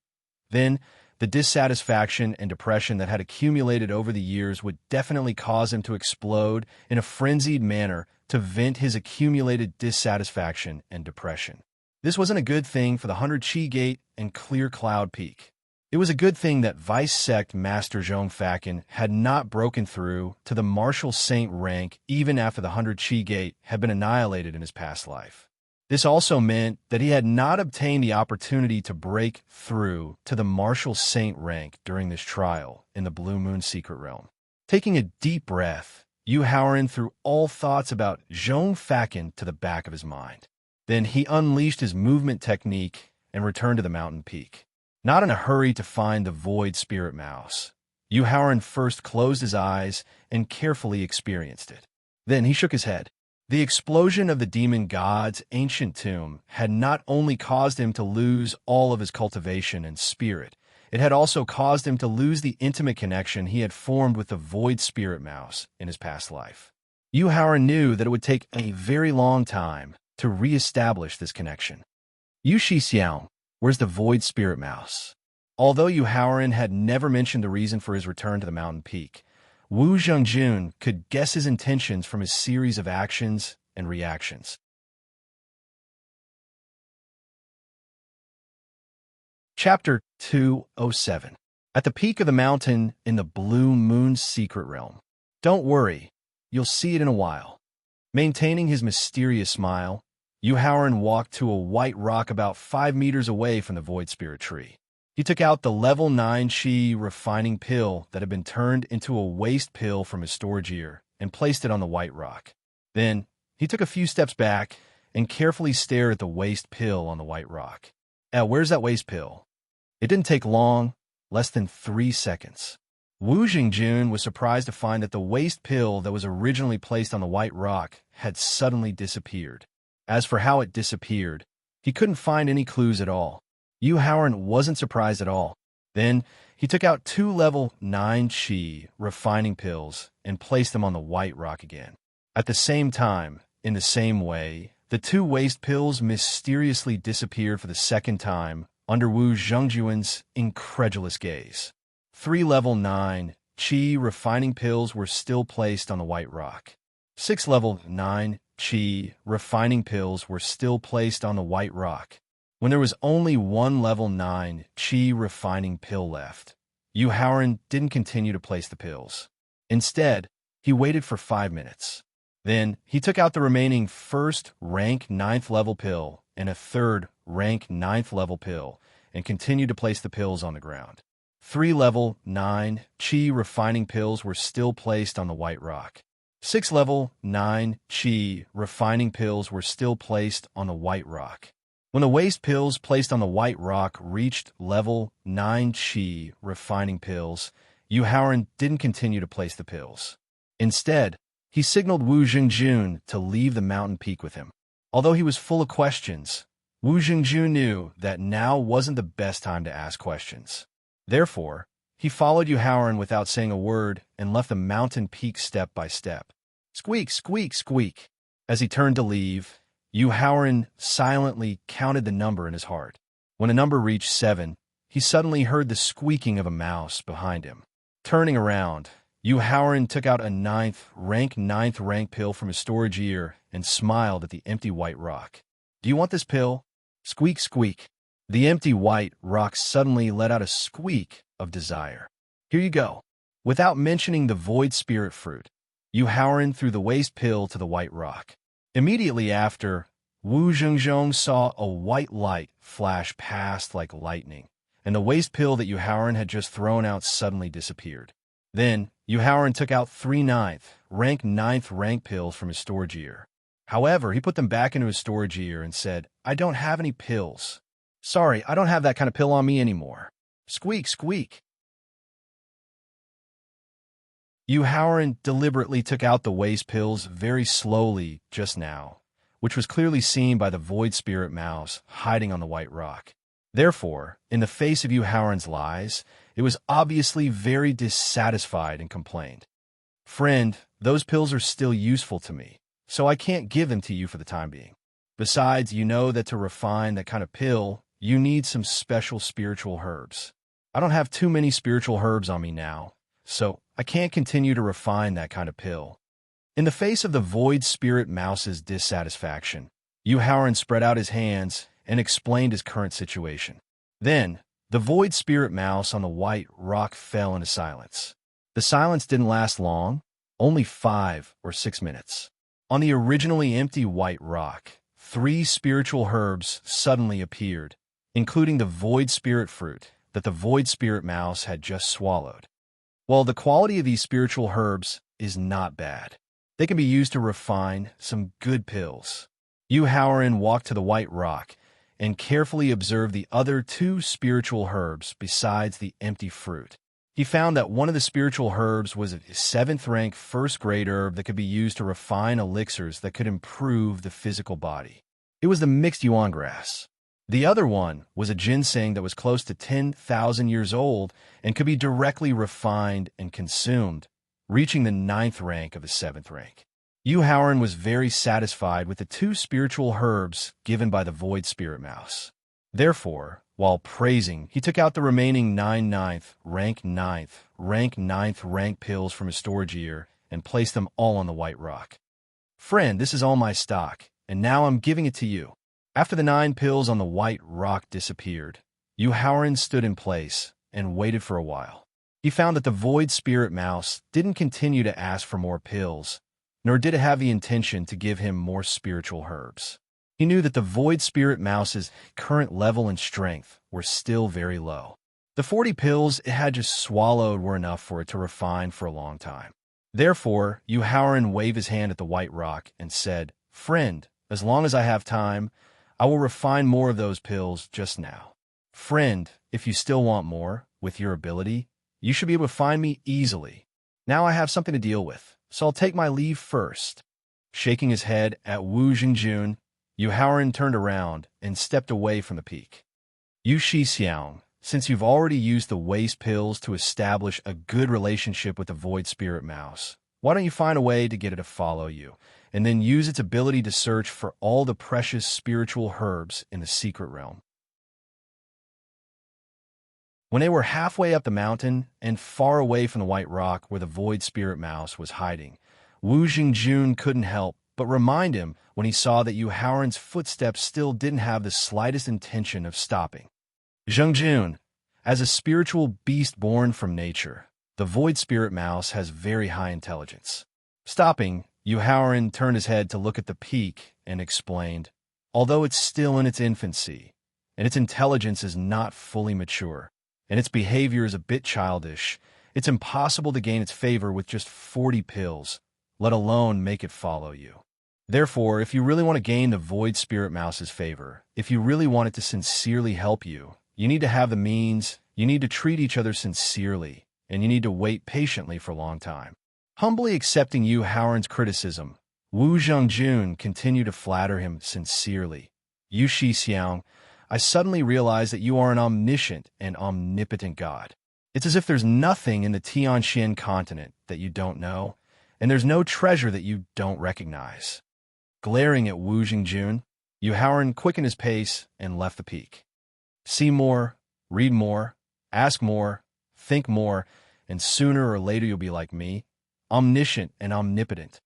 Speaker 1: then the dissatisfaction and depression that had accumulated over the years would definitely cause him to explode in a frenzied manner to vent his accumulated dissatisfaction and depression. This wasn't a good thing for the 100 Chi Gate and Clear Cloud Peak. It was a good thing that Vice Sect Master Zhong Fakin had not broken through to the Martial Saint rank even after the 100 Chi Gate had been annihilated in his past life. This also meant that he had not obtained the opportunity to break through to the Martial Saint rank during this trial in the Blue Moon Secret Realm. Taking a deep breath, Yu Haoran threw all thoughts about Zhong Fakin to the back of his mind. Then he unleashed his movement technique and returned to the mountain peak. Not in a hurry to find the Void Spirit Mouse, Yu Haoran first closed his eyes and carefully experienced it. Then he shook his head. The explosion of the demon god's ancient tomb had not only caused him to lose all of his cultivation and spirit, it had also caused him to lose the intimate connection he had formed with the Void Spirit Mouse in his past life. Yu Haoran knew that it would take a very long time to re-establish this connection. Yu Shixiao, where's the Void Spirit Mouse? Although Yu Haoran had never mentioned the reason for his return to the mountain peak, Wu Zhengjun could guess his intentions from his series of actions and reactions. Chapter 207. At the peak of the mountain in the Blue Moon Secret Realm. Don't worry, you'll see it in a while. Maintaining his mysterious smile, Yu Haoran walked to a white rock about 5 meters away from the Void Spirit Tree. He took out the level 9 Qi refining pill that had been turned into a waste pill from his storage ear and placed it on the white rock. Then, he took a few steps back and carefully stared at the waste pill on the white rock. Where's that waste pill? It didn't take long, less than 3 seconds. Wu Jingjun was surprised to find that the waste pill that was originally placed on the white rock had suddenly disappeared. As for how it disappeared, he couldn't find any clues at all. Yu Haoran wasn't surprised at all. Then, he took out 2 level 9 Qi refining pills and placed them on the white rock again. At the same time, in the same way, the 2 waste pills mysteriously disappeared for the second time under Wu Zhengjun's incredulous gaze. 3 level 9 Qi refining pills were still placed on the white rock. 6 level 9 Qi refining pills were still placed on the white rock. When there was only 1 level 9 Qi refining pill left, Yu Haoran didn't continue to place the pills. Instead, he waited for 5 minutes. Then, he took out the remaining first rank 9th level pill and a third rank 9th level pill and continued to place the pills on the ground. 3 level 9 Qi refining pills were still placed on the white rock. 6 level 9 Qi refining pills were still placed on the white rock. When the waste pills placed on the white rock reached level 9 Qi refining pills, Yu Haoran didn't continue to place the pills. Instead, he signaled Wu Zhengjun to leave the mountain peak with him. Although he was full of questions, Wu Zhengjun knew that now wasn't the best time to ask questions. Therefore, he followed Yu Haoran without saying a word and left the mountain peak step by step. Squeak, squeak, squeak. As he turned to leave, Yu Haoran silently counted the number in his heart. When a number reached 7, he suddenly heard the squeaking of a mouse behind him. Turning around, Yu Haoran took out a 9th rank pill from his storage ear and smiled at the empty white rock. Do you want this pill? Squeak, squeak. The empty white rock suddenly let out a squeak of desire. Here you go. Without mentioning the Void Spirit Fruit, Yu Haoran threw the waste pill to the white rock. Immediately after, Wu Zhengjun saw a white light flash past like lightning, and the waste pill that Yu Haoran had just thrown out suddenly disappeared. Then, Yu Haoran took out 3 9th rank pills from his storage ear. However, he put them back into his storage ear and said, I don't have any pills. Sorry, I don't have that kind of pill on me anymore. Squeak, squeak. Yu Haoran deliberately took out the waste pills very slowly just now, which was clearly seen by the Void Spirit Mouse hiding on the white rock. Therefore, in the face of Yu Haoran's lies, it was obviously very dissatisfied and complained. Friend, those pills are still useful to me, so I can't give them to you for the time being. Besides, you know that to refine that kind of pill, you need some special spiritual herbs. I don't have too many spiritual herbs on me now, so I can't continue to refine that kind of pill. In the face of the Void Spirit Mouse's dissatisfaction, Yu Haoran spread out his hands and explained his current situation. Then, The void spirit mouse on the white rock fell into silence. The silence didn't last long, only 5 or 6 minutes. On the originally empty white rock, 3 spiritual herbs suddenly appeared, including the void spirit fruit that the void spirit mouse had just swallowed. Well, the quality of these spiritual herbs is not bad. They can be used to refine some good pills. Yu Haoran walked to the white rock and carefully observed the other 2 spiritual herbs besides the empty fruit. He found that one of the spiritual herbs was a 7th-rank first-grade herb that could be used to refine elixirs that could improve the physical body. It was the mixed yuan grass. The other one was a ginseng that was close to 10,000 years old and could be directly refined and consumed, reaching the 9th rank of the 7th rank. Yu Haoran was very satisfied with the 2 spiritual herbs given by the void spirit mouse. Therefore, while praising, he took out the remaining 9 ninth rank pills from his storage ear and placed them all on the white rock. "Friend, this is all my stock, and now I'm giving it to you." After the 9 pills on the white rock disappeared, Yu Haoran stood in place and waited for a while. He found that the void spirit mouse didn't continue to ask for more pills, nor did it have the intention to give him more spiritual herbs. He knew that the void spirit mouse's current level and strength were still very low. The 40 pills it had just swallowed were enough for it to refine for a long time. Therefore, Yu Haoran waved his hand at the white rock and said, "Friend, as long as I have time, I will refine more of those pills just now. Friend, if you still want more, with your ability, you should be able to find me easily. Now I have something to deal with, so I'll take my leave first." Shaking his head at Wu Jingjun, Yu Haoran turned around and stepped away from the peak. "Yu Xixiang, since you've already used the waste pills to establish a good relationship with the void spirit mouse, why don't you find a way to get it to follow you, and then use its ability to search for all the precious spiritual herbs in the secret realm?" When they were halfway up the mountain and far away from the white rock where the void spirit mouse was hiding, Wu Jingjun couldn't help but remind him when he saw that Yu Haoran's footsteps still didn't have the slightest intention of stopping. "Zhengjun, as a spiritual beast born from nature, the void spirit mouse has very high intelligence." Stopping, Yu Haoran turned his head to look at the peak and explained, "Although it's still in its infancy, and its intelligence is not fully mature, and its behavior is a bit childish, it's impossible to gain its favor with just 40 pills, let alone make it follow you. Therefore, if you really want to gain the void spirit mouse's favor, if you really want it to sincerely help you, you need to have the means, you need to treat each other sincerely, and you need to wait patiently for a long time." Humbly accepting Yu Haoran's criticism, Wu Zhengjun continued to flatter him sincerely. "Yu Xixiang, I suddenly realize that you are an omniscient and omnipotent God. It's as if there's nothing in the Tianxian continent that you don't know, and there's no treasure that you don't recognize." Glaring at Wu Jingjun, Yu Haoran quickened his pace and left the peak. See more, read more, ask more, think more, and sooner or later you'll be like me, omniscient and omnipotent.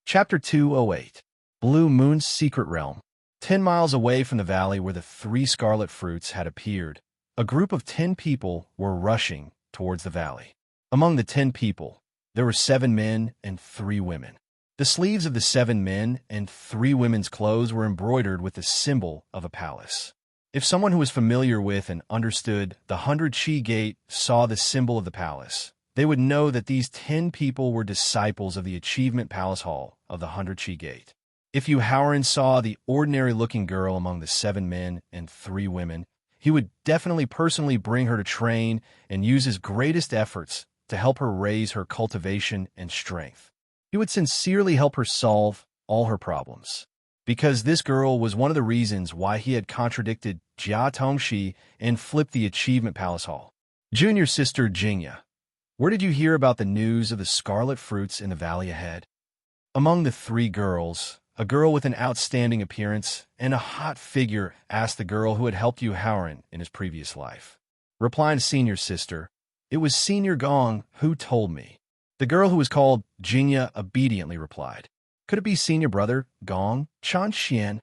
Speaker 1: Chapter 208. Blue Moon's Secret Realm. 10 miles away from the valley where the 3 scarlet fruits had appeared, a group of 10 people were rushing towards the valley. Among the 10 people, there were 7 men and 3 women. The sleeves of the 7 men and 3 women's clothes were embroidered with the symbol of a palace. If someone who was familiar with and understood the 100 Chi Gate saw the symbol of the palace, they would know that these 10 people were disciples of the Achievement Palace Hall of the 100 Chi Gate. If Yu Haoran saw the ordinary-looking girl among the 7 men and 3 women, he would definitely personally bring her to train and use his greatest efforts to help her raise her cultivation and strength. He would sincerely help her solve all her problems. Because this girl was one of the reasons why he had contradicted Jia Tongxi and flipped the Achievement Palace Hall. Junior sister Jingya, where did you hear about the news of the scarlet fruits in the valley ahead? Among the 3 girls, a girl with an outstanding appearance and a hot figure asked the girl who had helped Yu Haoran in his previous life. Replying to senior sister, "It was Senior Gong who told me." The girl who was called Jingya obediently replied, "Could it be senior brother, Gong, Chan Xian?"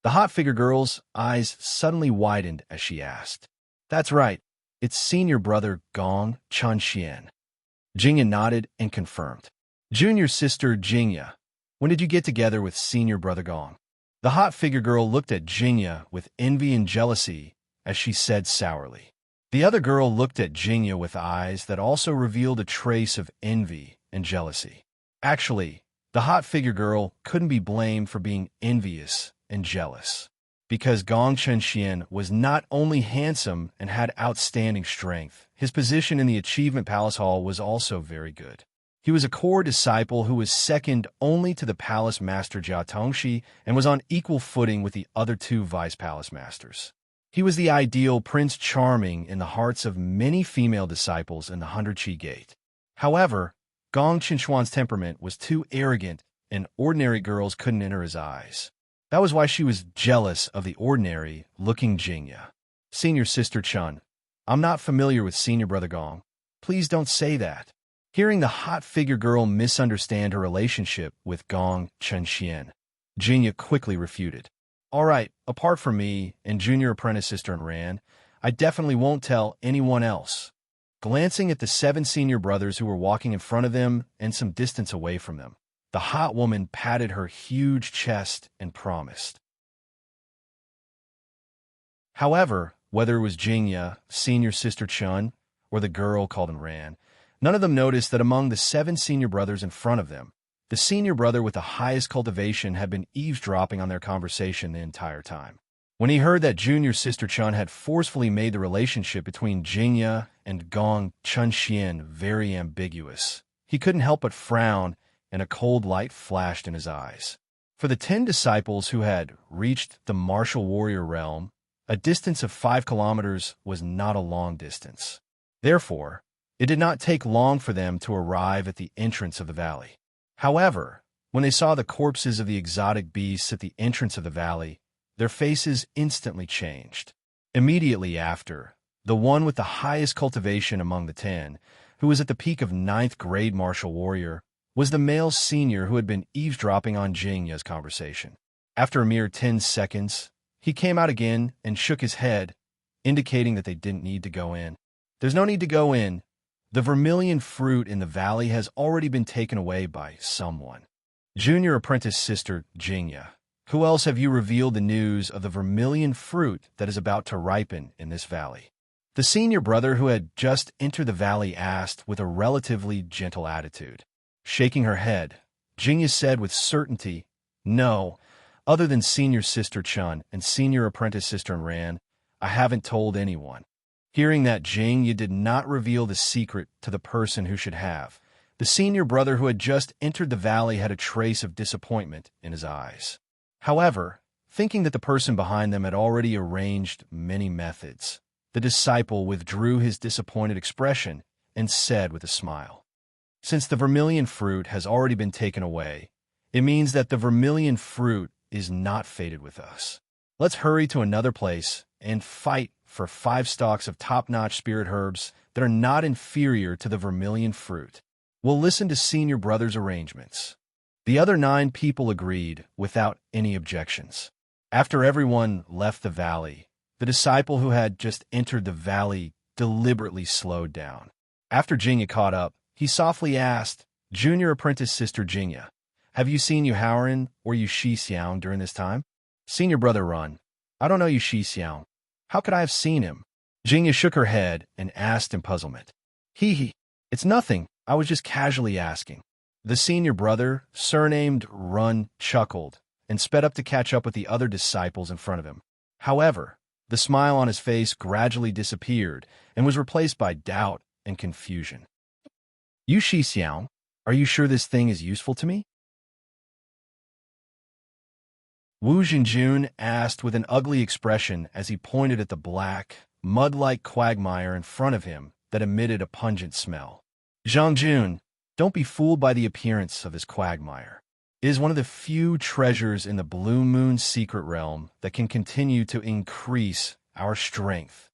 Speaker 1: The hot figure girl's eyes suddenly widened as she asked. That's right. It's senior brother Gong Chunxian. Jingya nodded and confirmed. Junior sister Jingya, when did you get together with senior brother Gong? The hot figure girl looked at Jingya with envy and jealousy as she said sourly. The other girl looked at Jingya with eyes that also revealed a trace of envy and jealousy. Actually, the hot figure girl couldn't be blamed for being envious and jealous, because Gong Chunxian was not only handsome and had outstanding strength, his position in the Achievement Palace Hall was also very good. He was a core disciple who was second only to the Palace Master Jia Tongxi and was on equal footing with the other two Vice Palace Masters. He was the ideal Prince Charming in the hearts of many female disciples in the 100 Qi Gate. However, Gong Qinshuan's temperament was too arrogant and ordinary girls couldn't enter his eyes. That was why she was jealous of the ordinary-looking Jingya. Senior Sister Chun, I'm not familiar with Senior Brother Gong. Please don't say that. Hearing the hot figure girl misunderstand her relationship with Gong Chunxian, Jingya quickly refuted. All right, apart from me and Junior Apprentice Sister Ran, I definitely won't tell anyone else. Glancing at the 7 senior brothers who were walking in front of them and some distance away from them, the hot woman patted her huge chest and promised. However, whether it was Jingya, Senior Sister Chun, or the girl called Ran, none of them noticed that among the 7 senior brothers in front of them, the senior brother with the highest cultivation had been eavesdropping on their conversation the entire time. When he heard that Junior Sister Chun had forcefully made the relationship between Jingya and Gong Chunxian very ambiguous, he couldn't help but frown, and a cold light flashed in his eyes. For the 10 disciples who had reached the martial warrior realm, a distance of 5 kilometers was not a long distance. Therefore, it did not take long for them to arrive at the entrance of the valley. However, when they saw the corpses of the exotic beasts at the entrance of the valley, their faces instantly changed. Immediately after, the one with the highest cultivation among the 10, who was at the peak of 9th grade martial warrior, was the male senior who had been eavesdropping on Jingya's conversation. After a mere 10 seconds, he came out again and shook his head, indicating that they didn't need to go in. There's no need to go in. The vermilion fruit in the valley has already been taken away by someone. Junior Apprentice Sister Jingya, who else have you revealed the news of the vermilion fruit that is about to ripen in this valley? The senior brother who had just entered the valley asked with a relatively gentle attitude. Shaking her head, Jingya said with certainty, No, other than Senior Sister Chun and Senior Apprentice Sister Ran, I haven't told anyone. Hearing that Jingya did not reveal the secret to the person who should have, the senior brother who had just entered the valley had a trace of disappointment in his eyes. However, thinking that the person behind them had already arranged many methods, the disciple withdrew his disappointed expression and said with a smile, Since the vermilion fruit has already been taken away, it means that the vermilion fruit is not fated with us. Let's hurry to another place and fight for 5 stalks of top-notch spirit herbs that are not inferior to the vermilion fruit. We'll listen to senior brother's arrangements. The other 9 people agreed without any objections. After everyone left the valley, the disciple who had just entered the valley deliberately slowed down. After Jingya caught up, he softly asked, Junior Apprentice Sister Jingya, have you seen Yu Haoran or Yu Xixiang during this time? Senior brother Run, I don't know Yu Xixiang. How could I have seen him? Jingya shook her head and asked in puzzlement. Hee, it's nothing. I was just casually asking. The senior brother, surnamed Run, chuckled and sped up to catch up with the other disciples in front of him. However, the smile on his face gradually disappeared and was replaced by doubt and confusion. Yu Xixiang, are you sure this thing is useful to me? Wu Zhenjun asked with an ugly expression as he pointed at the black, mud-like quagmire in front of him that emitted a pungent smell. Zhengjun, don't be fooled by the appearance of this quagmire. It is one of the few treasures in the Blue Moon secret realm that can continue to increase our strength.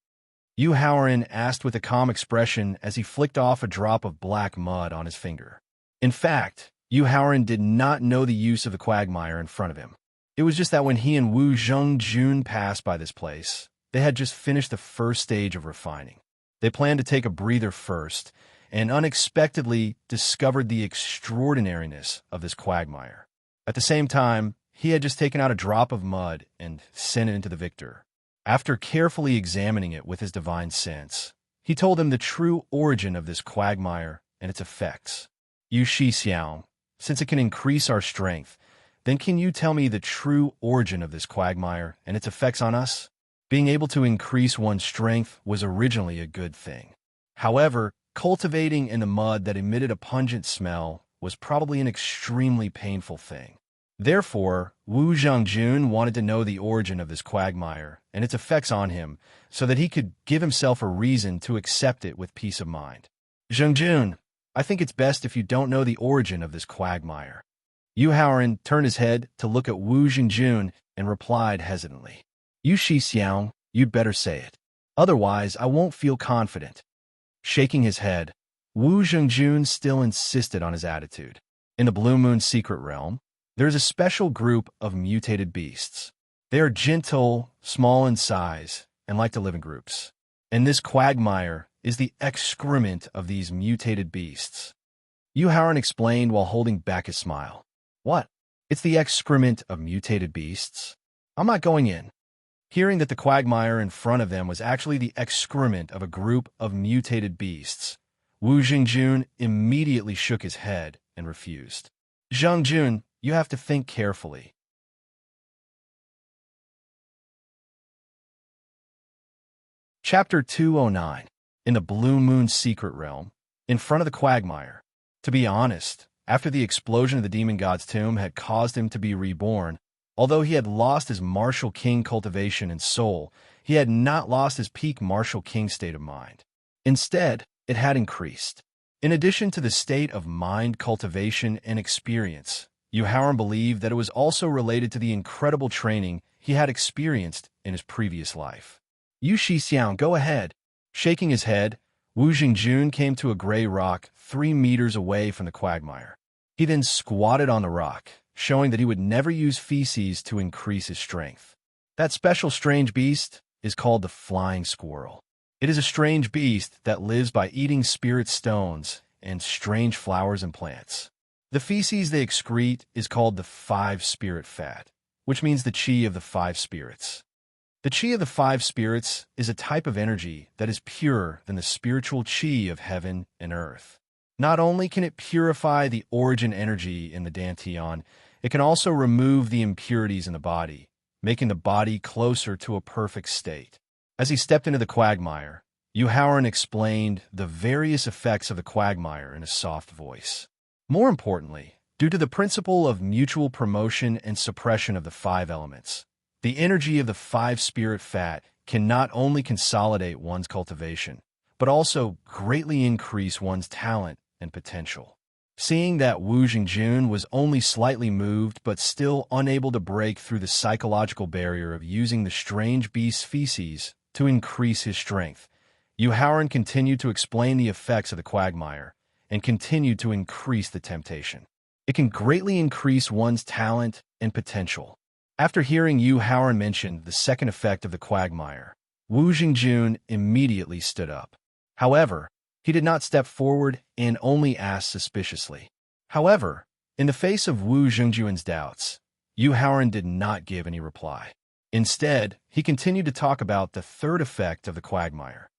Speaker 1: Yu Haoran asked with a calm expression as he flicked off a drop of black mud on his finger. In fact, Yu Haoran did not know the use of the quagmire in front of him. It was just that when he and Wu Zhengjun passed by this place, they had just finished the first stage of refining. They planned to take a breather first, and unexpectedly discovered the extraordinariness of this quagmire. At the same time, he had just taken out a drop of mud and sent it into the victor. After carefully examining it with his divine sense, he told him the true origin of this quagmire and its effects. Yu Shi Xiao, since it can increase our strength, then can you tell me the true origin of this quagmire and its effects on us? Being able to increase one's strength was originally a good thing. However, cultivating in the mud that emitted a pungent smell was probably an extremely painful thing. Therefore, Wu Zhengjun wanted to know the origin of this quagmire and its effects on him so that he could give himself a reason to accept it with peace of mind. Zhengjun, I think it's best if you don't know the origin of this quagmire. Yu Haoran turned his head to look at Wu Zhengjun and replied hesitantly. Yu Shi Xiao, you'd better say it. Otherwise, I won't feel confident. Shaking his head, Wu Zhengjun still insisted on his attitude. In the Blue Moon secret realm, there is a special group of mutated beasts. They are gentle, small in size, and like to live in groups. And this quagmire is the excrement of these mutated beasts. Yu Haoran explained while holding back his smile. What? It's the excrement of mutated beasts? I'm not going in. Hearing that the quagmire in front of them was actually the excrement of a group of mutated beasts, Wu Zhengjun immediately shook his head and refused. Zhengjun, you have to think carefully. Chapter 209. In the Blue Moon secret realm, in front of the quagmire. To be honest, after the explosion of the demon god's tomb had caused him to be reborn, although he had lost his martial king cultivation and soul, he had not lost his peak martial king state of mind. Instead, it had increased. In addition to the state of mind cultivation and experience, Yu Haoran believed that it was also related to the incredible training he had experienced in his previous life. Yu Shi Xiao, go ahead. Shaking his head, Wu Zhengjun came to a gray rock 3 meters away from the quagmire. He then squatted on the rock, showing that he would never use feces to increase his strength. That special strange beast is called the flying squirrel. It is a strange beast that lives by eating spirit stones and strange flowers and plants. The feces they excrete is called the 5 spirit fat, which means the chi of the 5 spirits. The chi of the 5 spirits is a type of energy that is purer than the spiritual chi of heaven and earth. Not only can it purify the origin energy in the Dantian, it can also remove the impurities in the body, making the body closer to a perfect state. As he stepped into the quagmire, Yu Haoran explained the various effects of the quagmire in a soft voice. More importantly, due to the principle of mutual promotion and suppression of the 5 elements, the energy of the 5 spirit fat can not only consolidate one's cultivation, but also greatly increase one's talent and potential. Seeing that Wu Zhengjun was only slightly moved but still unable to break through the psychological barrier of using the strange beast's feces to increase his strength, Yu Haoran continued to explain the effects of the quagmire and continued to increase the temptation. It can greatly increase one's talent and potential. After hearing Yu Haoran mention the second effect of the quagmire, Wu Zhengjun immediately stood up. However, he did not step forward and only asked suspiciously. However, in the face of Wu Zhengjun's doubts, Yu Haoran did not give any reply. Instead, he continued to talk about the third effect of the quagmire.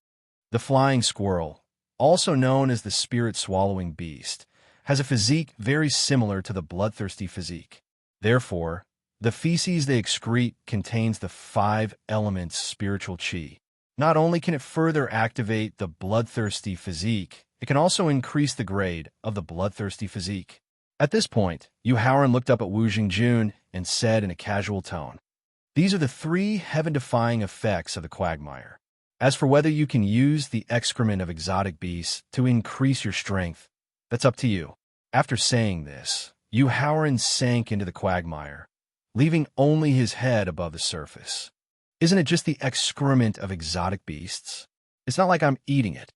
Speaker 1: The flying squirrel, also known as the spirit-swallowing beast, has a physique very similar to the bloodthirsty physique. Therefore, the feces they excrete contains the 5 elements spiritual chi. Not only can it further activate the bloodthirsty physique, it can also increase the grade of the bloodthirsty physique. At this point, Yu Haoran looked up at Wu Zhengjun and said in a casual tone, "These are the 3 heaven-defying effects of the quagmire. As for whether you can use the excrement of exotic beasts to increase your strength, that's up to you." After saying this, Yu Haoran sank into the quagmire, leaving only his head above the surface. Isn't it just the excrement of exotic beasts? It's not like I'm eating it.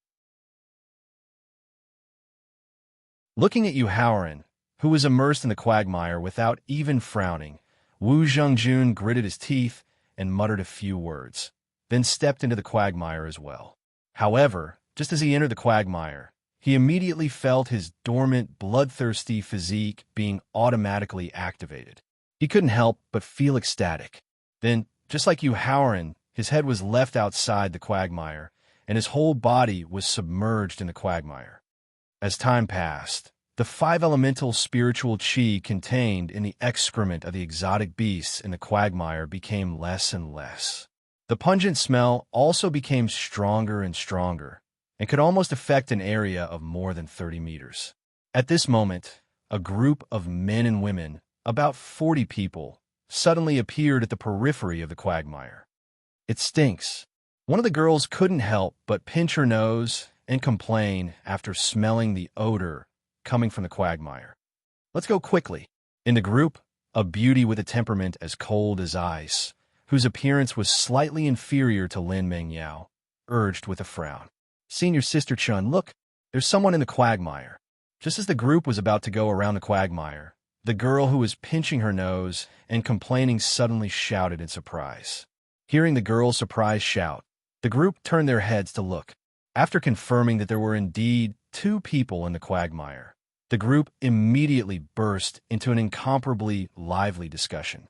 Speaker 1: Looking at Yu Haoran, who was immersed in the quagmire without even frowning, Wu Zhengjun gritted his teeth and muttered a few words, then stepped into the quagmire as well. However, just as he entered the quagmire, he immediately felt his dormant, bloodthirsty physique being automatically activated. He couldn't help but feel ecstatic. Then, just like Yu Haoran, his head was left outside the quagmire, and his whole body was submerged in the quagmire. As time passed, the five elemental spiritual qi contained in the excrement of the exotic beasts in the quagmire became less and less. The pungent smell also became stronger and stronger, and could almost affect an area of more than 30 meters. At this moment, a group of men and women, about 40 people, suddenly appeared at the periphery of the quagmire. "It stinks." One of the girls couldn't help but pinch her nose and complain after smelling the odor coming from the quagmire. "Let's go quickly." In the group, a beauty with a temperament as cold as ice, whose appearance was slightly inferior to Lin Mengyao, urged with a frown. "Senior Sister Chun, look, there's someone in the quagmire." Just as the group was about to go around the quagmire, the girl who was pinching her nose and complaining suddenly shouted in surprise. Hearing the girl's surprised shout, the group turned their heads to look. After confirming that there were indeed 2 people in the quagmire, the group immediately burst into an incomparably lively discussion.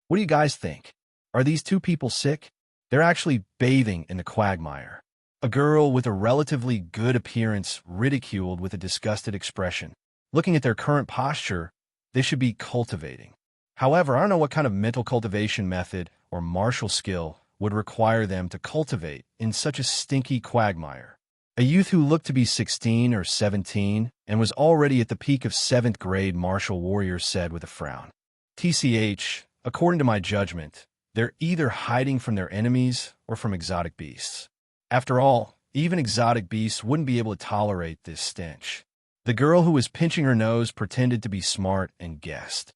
Speaker 1: "What do you guys think? Are these 2 people sick? They're actually bathing in the quagmire." A girl with a relatively good appearance ridiculed with a disgusted expression. Looking at their current posture, they should be cultivating. However, I don't know what kind of mental cultivation method or martial skill would require them to cultivate in such a stinky quagmire. A youth who looked to be 16 or 17 and was already at the peak of 7th grade martial warrior said with a frown, "TCH, according to my judgment, they're either hiding from their enemies or from exotic beasts. After all, even exotic beasts wouldn't be able to tolerate this stench." The girl who was pinching her nose pretended to be smart and guessed,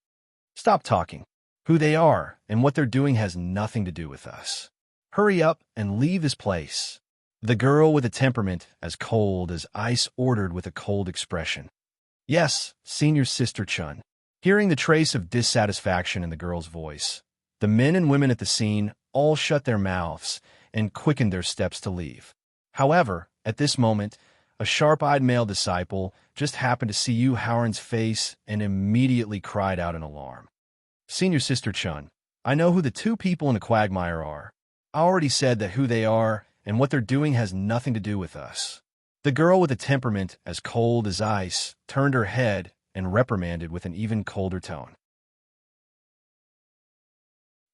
Speaker 1: "Stop talking. Who they are and what they're doing has nothing to do with us. Hurry up and leave this place." The girl with a temperament as cold as ice ordered with a cold expression. "Yes, Senior Sister Chun." Hearing the trace of dissatisfaction in the girl's voice, the men and women at the scene all shut their mouths and quickened their steps to leave. However, at this moment, a sharp-eyed male disciple just happened to see Yu Haoran's face and immediately cried out in alarm. "Senior Sister Chun, I know who the 2 people in the quagmire are. I already said that who they are and what they're doing has nothing to do with us." The girl with a temperament as cold as ice turned her head and reprimanded with an even colder tone.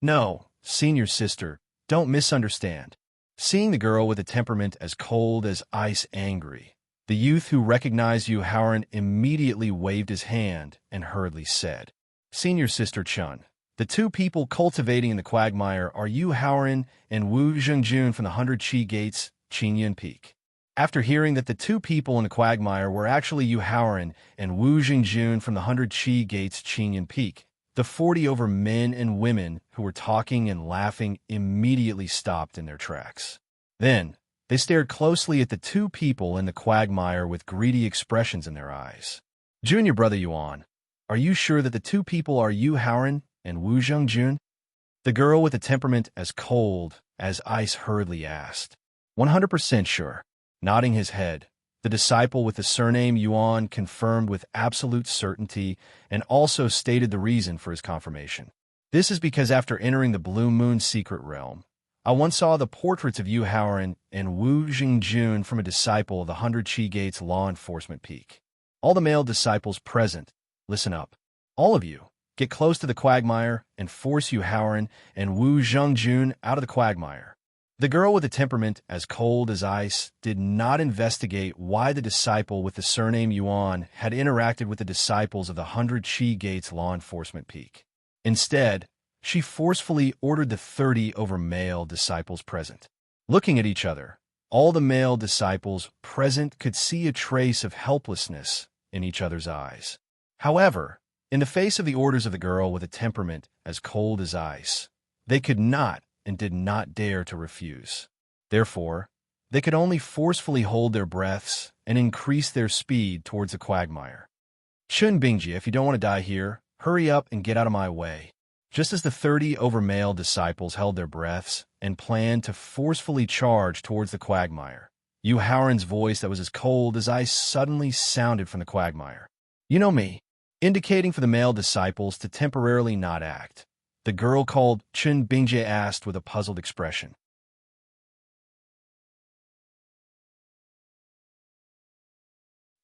Speaker 1: "No, Senior Sister, don't misunderstand." Seeing the girl with a temperament as cold as ice angry, the youth who recognized Yu Haoran immediately waved his hand and hurriedly said, "Senior Sister Chun, the 2 people cultivating in the quagmire are Yu Haoran and Wu Zhengjun from the 100 Qi Gates, Qinyan Peak." After hearing that the 2 people in the quagmire were actually Yu Haoran and Wu Zhengjun from the 100 Qi Gates, Qinyan Peak, the 40 over men and women who were talking and laughing immediately stopped in their tracks. Then, they stared closely at the 2 people in the quagmire with greedy expressions in their eyes. "Junior Brother Yuan, are you sure that the 2 people are Yu Haoran and Wu Zhengjun?" The girl with a temperament as cold as ice hurriedly asked. 100% sure." Nodding his head, the disciple with the surname Yuan confirmed with absolute certainty and also stated the reason for his confirmation. "This is because after entering the Blue Moon secret realm, I once saw the portraits of Yu Haoran and Wu Zhengjun from a disciple of the 100 Qi Gates Law Enforcement Peak. All the male disciples present, listen up. All of you, get close to the quagmire and force Yu Haoran and Wu Zhengjun out of the quagmire." The girl with a temperament as cold as ice did not investigate why the disciple with the surname Yuan had interacted with the disciples of the 100 Qi Gates Law Enforcement Peak. Instead, she forcefully ordered the 30 over male disciples present. Looking at each other, all the male disciples present could see a trace of helplessness in each other's eyes. However, in the face of the orders of the girl with a temperament as cold as ice, they could not and did not dare to refuse. Therefore, they could only forcefully hold their breaths and increase their speed towards the quagmire. "Chun Bingjie, if you don't want to die here, hurry up and get out of my way." Just as the 30 over-male disciples held their breaths and planned to forcefully charge towards the quagmire, Yu Haoran's voice that was as cold as ice suddenly sounded from the quagmire. "You know me," indicating for the male disciples to temporarily not act. The girl called Chun Bingjie asked with a puzzled expression.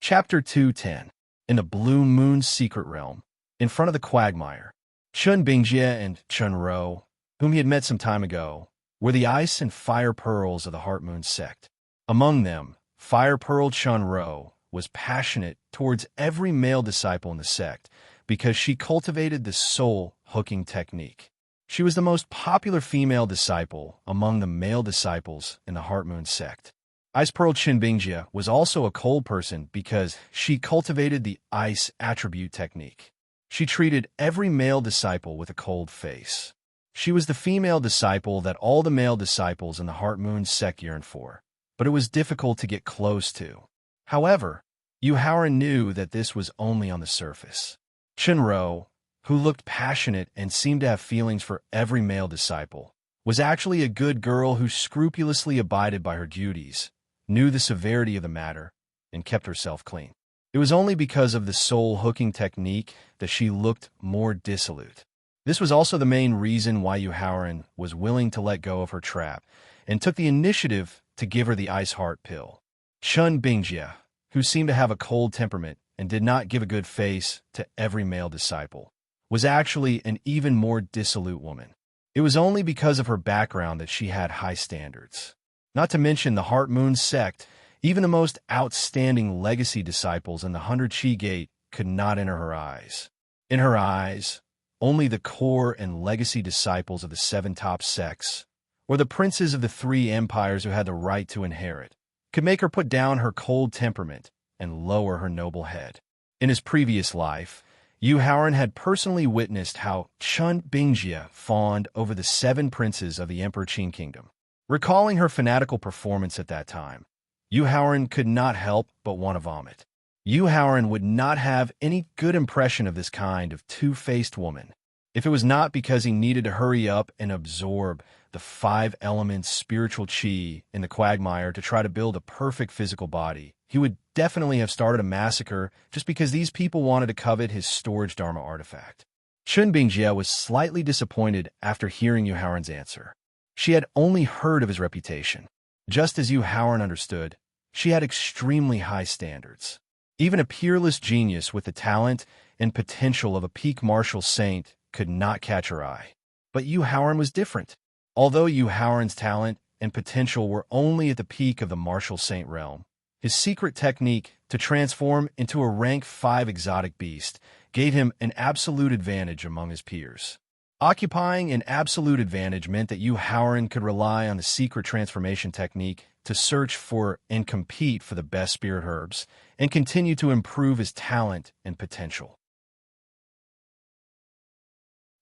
Speaker 1: Chapter 210. In the Blue Moon's Secret Realm, in front of the quagmire, Chun Bingjie and Chun Ro, whom he had met some time ago, were the ice and fire pearls of the Heart Moon sect. Among them, Fire Pearl Chun Ro was passionate towards every male disciple in the sect because she cultivated the soul hooking technique. She was the most popular female disciple among the male disciples in the Heart Moon sect. Ice Pearl Chun Bingjie was also a cold person because she cultivated the ice attribute technique. She treated every male disciple with a cold face. She was the female disciple that all the male disciples in the Heart Moon sect yearned for, but it was difficult to get close to. However, Yu Haoran knew that this was only on the surface. Chun Ro, who looked passionate and seemed to have feelings for every male disciple, was actually a good girl who scrupulously abided by her duties, knew the severity of the matter, and kept herself clean. It was only because of the soul hooking technique that she looked more dissolute. This was also the main reason why Yu Haoran was willing to let go of her trap and took the initiative to give her the ice heart pill. Chun Bingjie, who seemed to have a cold temperament and did not give a good face to every male disciple, was actually an even more dissolute woman. It was only because of her background that she had high standards. Not to mention the Heart Moon sect, even the most outstanding legacy disciples in the 100 Chi Gate could not enter her eyes. In her eyes, only the core and legacy disciples of the 7 top sects, or the princes of the 3 empires who had the right to inherit, could make her put down her cold temperament and lower her noble head. In his previous life, Yu Haoran had personally witnessed how Chun Bingjie fawned over the 7 princes of the Emperor Qin Kingdom. Recalling her fanatical performance at that time, Yu Haoran could not help but want to vomit. Yu Haoran would not have any good impression of this kind of two-faced woman if it was not because he needed to hurry up and absorb the 5 elements spiritual chi in the quagmire to try to build a perfect physical body. He would definitely have started a massacre just because these people wanted to covet his storage Dharma artifact. Chun Bingjie was slightly disappointed after hearing Yu Haoran's answer. She had only heard of his reputation. Just as Yu Haoran understood, she had extremely high standards. Even a peerless genius with the talent and potential of a peak martial saint could not catch her eye. But Yu Haoran was different. Although Yu Haoran's talent and potential were only at the peak of the martial saint realm, his secret technique to transform into a rank 5 exotic beast gave him an absolute advantage among his peers. Occupying an absolute advantage meant that Yu Haoran could rely on the secret transformation technique to search for and compete for the best spirit herbs and continue to improve his talent and potential.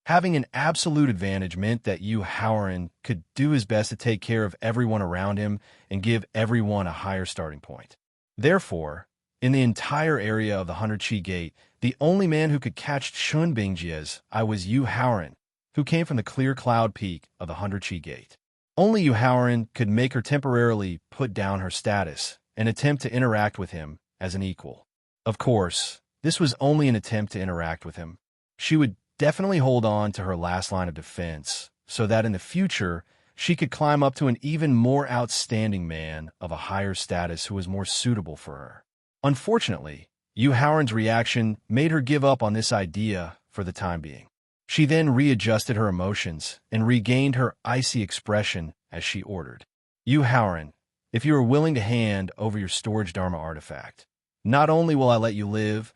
Speaker 1: Having an absolute advantage meant that Yu Haoran could do his best to take care of everyone around him and give everyone a higher starting point. Therefore, in the entire area of the 100 Chi Gate, the only man who could catch Chun Bingjie's eye was Yu Haoran, who came from the clear cloud peak of the 100 Chi Gate. Only Yu Haoran could make her temporarily put down her status and attempt to interact with him as an equal. Of course, this was only an attempt to interact with him. She would definitely hold on to her last line of defense so that in the future she could climb up to an even more outstanding man of a higher status who was more suitable for her. Unfortunately, Yu Haoran's reaction made her give up on this idea for the time being. She then readjusted her emotions and regained her icy expression as she ordered. Yu Haoran, if you are willing to hand over your storage Dharma artifact, not only will I let you live,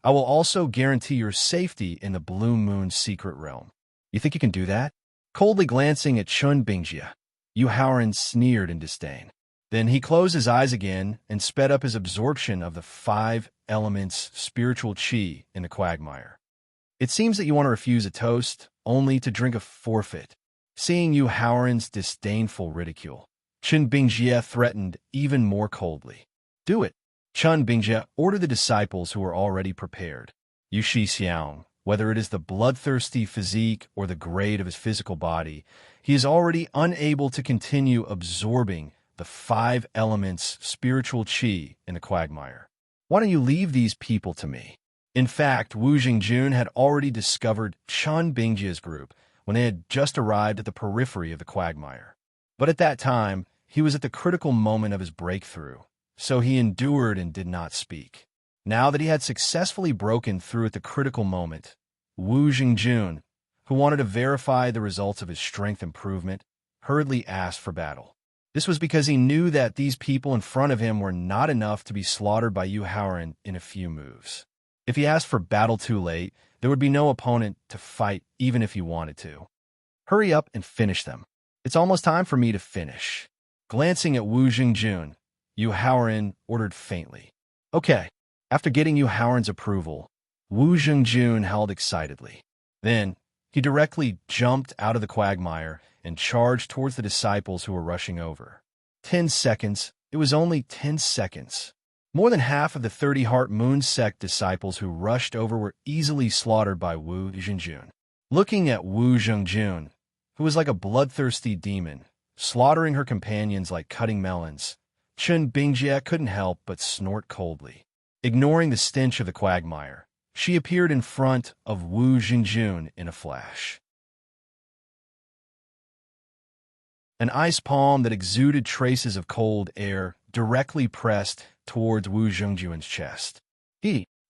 Speaker 1: I will also guarantee your safety in the Blue Moon's secret realm. You think you can do that? Coldly glancing at Chun Bingjie, Yu Haoran sneered in disdain. Then he closed his eyes again and sped up his absorption of the 5 elements spiritual chi in the quagmire. It seems that you want to refuse a toast, only to drink a forfeit. Seeing Yu Haoran's disdainful ridicule, Chun Bingjie threatened even more coldly. Do it. Chun Bingjie ordered the disciples who were already prepared. Yu Shi Xiang, Whether it is the bloodthirsty physique or the grade of his physical body, he is already unable to continue absorbing the 5 elements spiritual qi in the quagmire. Why don't you leave these people to me? In fact, Wu Jingjun had already discovered Chun Bingjia's group when they had just arrived at the periphery of the quagmire. But at that time, he was at the critical moment of his breakthrough, so he endured and did not speak. Now that he had successfully broken through at the critical moment, Wu Jingjun, who wanted to verify the results of his strength improvement, hurriedly asked for battle. This was because he knew that these people in front of him were not enough to be slaughtered by Yu Haoren in a few moves. If he asked for battle too late, there would be no opponent to fight even if he wanted to. Hurry up and finish them. It's almost time for me to finish. Glancing at Wu Jingjun, Yu Haoren ordered faintly. Okay. After getting Yu Haoren's approval, Wu Jingjun howled excitedly. Then, he directly jumped out of the quagmire and charged towards the disciples who were rushing over. 10 seconds. It was only 10 seconds. More than half of the 30 Heart Moon sect disciples who rushed over were easily slaughtered by Wu Jingjun. Looking at Wu Jingjun, who was like a bloodthirsty demon, slaughtering her companions like cutting melons, Chun Bingjie couldn't help but snort coldly. Ignoring the stench of the quagmire, she appeared in front of Wu Jingjun in a flash. An ice palm that exuded traces of cold air directly pressed towards Wu Jingjun's chest.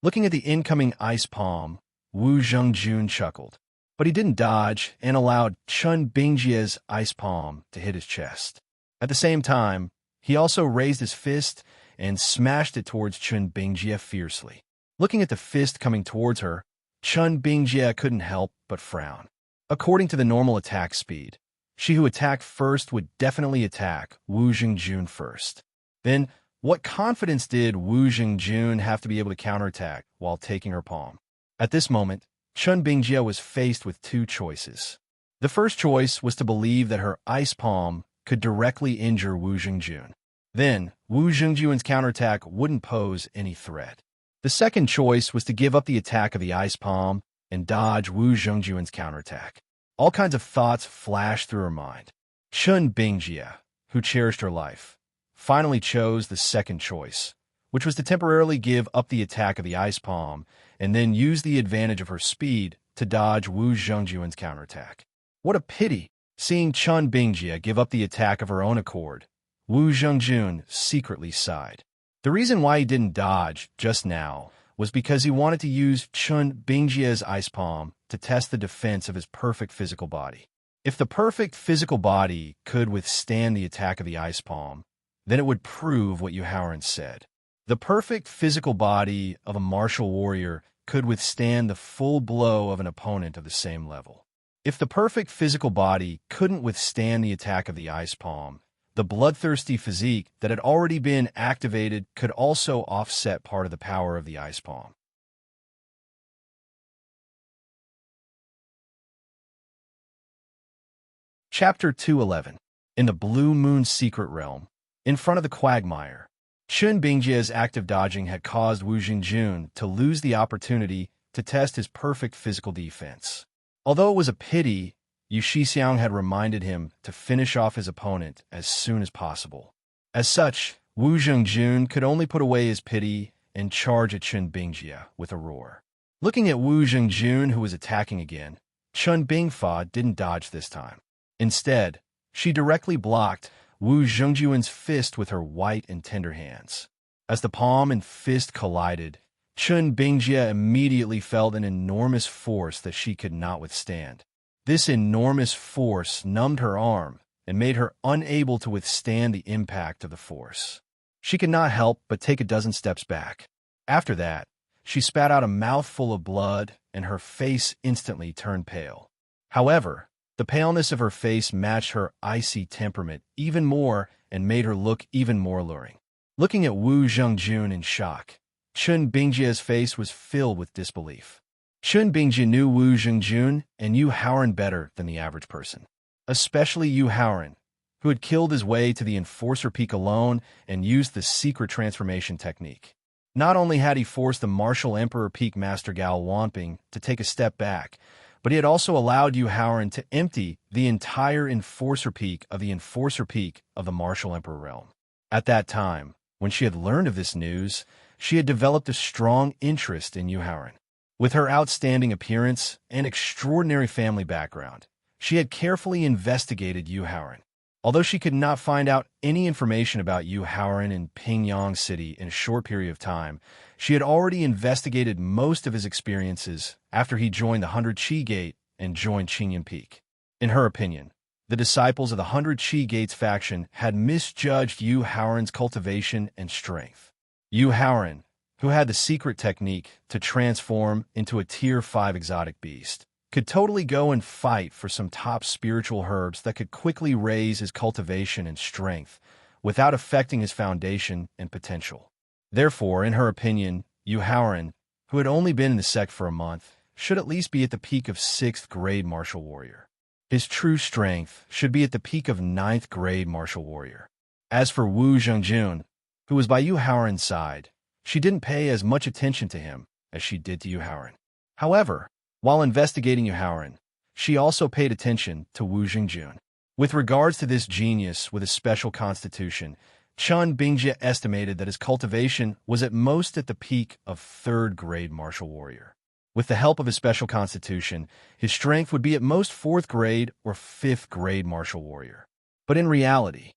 Speaker 1: Looking at the incoming ice palm, Wu Jingjun chuckled, but he didn't dodge and allowed Chun Bingjie's ice palm to hit his chest. At the same time, he also raised his fist and smashed it towards Chun Bingjie fiercely. Looking at the fist coming towards her, Chun Bingjie couldn't help but frown. According to the normal attack speed, she who attacked first would definitely attack Wu Jingjun first. Then, what confidence did Wu Jingjun have to be able to counterattack while taking her palm? At this moment, Chun Bingjie was faced with 2 choices. The first choice was to believe that her ice palm could directly injure Wu Jingjun. Then, Wu Jingjun's counterattack wouldn't pose any threat. The second choice was to give up the attack of the ice palm and dodge Wu Jingjun's counterattack. All kinds of thoughts flashed through her mind. Chun Bingjie, who cherished her life, finally chose the second choice, which was to temporarily give up the attack of the ice palm and then use the advantage of her speed to dodge Wu Jingjun's counterattack. What a pity! Seeing Chun Bingjie give up the attack of her own accord, Wu Jingjun secretly sighed. The reason why he didn't dodge just now was because he wanted to use Chun Bingjie's ice palm to test the defense of his perfect physical body. If the perfect physical body could withstand the attack of the ice palm, then it would prove what Yu Haoren said. The perfect physical body of a martial warrior could withstand the full blow of an opponent of the same level. If the perfect physical body couldn't withstand the attack of the ice palm, the bloodthirsty physique that had already been activated could also offset part of the power of the ice palm. Chapter 211. In the Blue Moon Secret Realm, in front of the quagmire, Chun Bingjie's active dodging had caused Wu Jingjun to lose the opportunity to test his perfect physical defense. Although it was a pity, Yu Shixiang had reminded him to finish off his opponent as soon as possible. As such, Wu Jingjun could only put away his pity and charge at Chun Bingjie with a roar. Looking at Wu Jingjun, who was attacking again, Chun Bingfa didn't dodge this time. Instead, she directly blocked Wu Jingjun's fist with her white and tender hands. As the palm and fist collided, Chun Bingjie immediately felt an enormous force that she could not withstand. This enormous force numbed her arm and made her unable to withstand the impact of the force. She could not help but take a dozen steps back. After that, she spat out a mouthful of blood and her face instantly turned pale. However, the paleness of her face matched her icy temperament even more and made her look even more alluring. Looking at Wu Jingjun in shock, Chun Bingjie's face was filled with disbelief. Chun Bingjie knew Wu Jingjun and Yu Haoren better than the average person, especially Yu Haoren, who had killed his way to the Enforcer Peak alone and used the secret transformation technique. Not only had he forced the martial Emperor Peak Master Gao Wanping to take a step back, but he had also allowed Yu Haoran to empty the entire Enforcer Peak of the Martial Emperor realm. At that time, when she had learned of this news, she had developed a strong interest in Yu Haoran. With her outstanding appearance and extraordinary family background, she had carefully investigated Yu Haoran. Although she could not find out any information about Yu Haoran in Pingyang City in a short period of time, she had already investigated most of his experiences after he joined the 100 Qi Gate and joined Qingyan Peak. In her opinion, the disciples of the 100 Qi Gates faction had misjudged Yu Haoran's cultivation and strength. Yu Haoran, who had the secret technique to transform into a Tier 5 exotic beast, could totally go and fight for some top spiritual herbs that could quickly raise his cultivation and strength without affecting his foundation and potential. Therefore, in her opinion, Yu Haoran, who had only been in the sect for a month, should at least be at the peak of 6th grade martial warrior. His true strength should be at the peak of 9th grade martial warrior. As for Wu Zhengjun, who was by Yu Haoran's side, she didn't pay as much attention to him as she did to Yu Haoran. However, while investigating Yu Haoran, she also paid attention to Wu Zhengjun. With regards to this genius with a special constitution, Chun Bingjie estimated that his cultivation was at most at the peak of 3rd grade martial warrior. With the help of his special constitution, his strength would be at most 4th grade or 5th grade martial warrior. But in reality,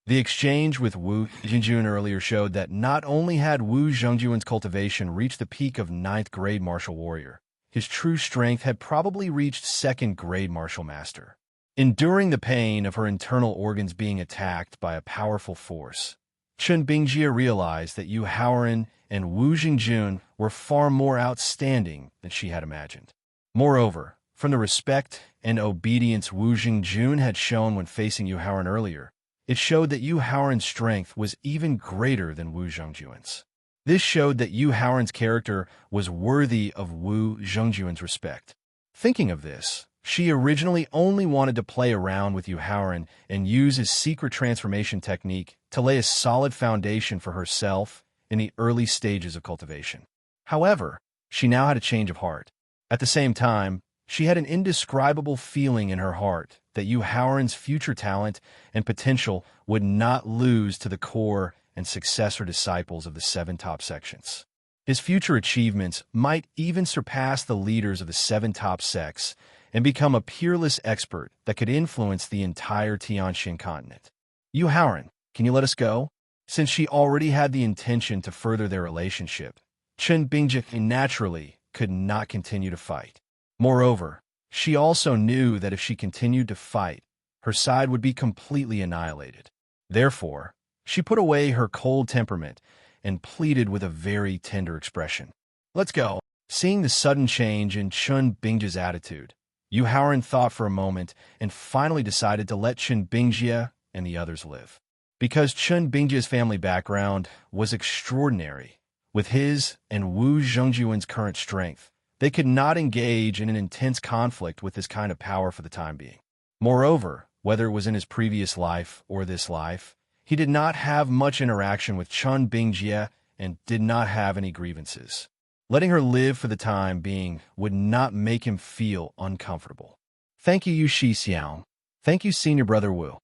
Speaker 1: the exchange with Wu Zhengjun earlier showed that not only had Wu Zhengjun's cultivation reached the peak of 9th grade martial warrior, his true strength had probably reached 2nd grade martial master. Enduring the pain of her internal organs being attacked by a powerful force, Chun Bingjie realized that Yu Haoran and Wu Zhengjun were far more outstanding than she had imagined. Moreover, from the respect and obedience Wu Zhengjun had shown when facing Yu Haoran earlier, it showed that Yu Haoran's strength was even greater than Wu Zhengjun's. This showed that Yu Haoran's character was worthy of Wu Zhengjun's respect. Thinking of this, she originally only wanted to play around with Yu Haoran and use his secret transformation technique to lay a solid foundation for herself in the early stages of cultivation. However, she now had a change of heart. At the same time, she had an indescribable feeling in her heart that Yu Haoran's future talent and potential would not lose to the core and successor disciples of the 7 top sections. His future achievements might even surpass the leaders of the 7 top sects and become a peerless expert that could influence the entire Tianxin continent. Yu Haoran, can you let us go? Since she already had the intention to further their relationship, Chun Bingjie naturally could not continue to fight. Moreover, she also knew that if she continued to fight, her side would be completely annihilated. Therefore, she put away her cold temperament and pleaded with a very tender expression. Let's go. Seeing the sudden change in Chun Bingjie's attitude, Yu Haoran thought for a moment and finally decided to let Chun Bingjie and the others live. Because Chun Bingjie's family background was extraordinary, with his and Wu Zhengjun's current strength, they could not engage in an intense conflict with this kind of power for the time being. Moreover, whether it was in his previous life or this life, he did not have much interaction with Chun Bingjie and did not have any grievances. Letting her live for the time being would not make him feel uncomfortable. Thank you, Yu Shixiang. Thank you, Senior Brother Wu.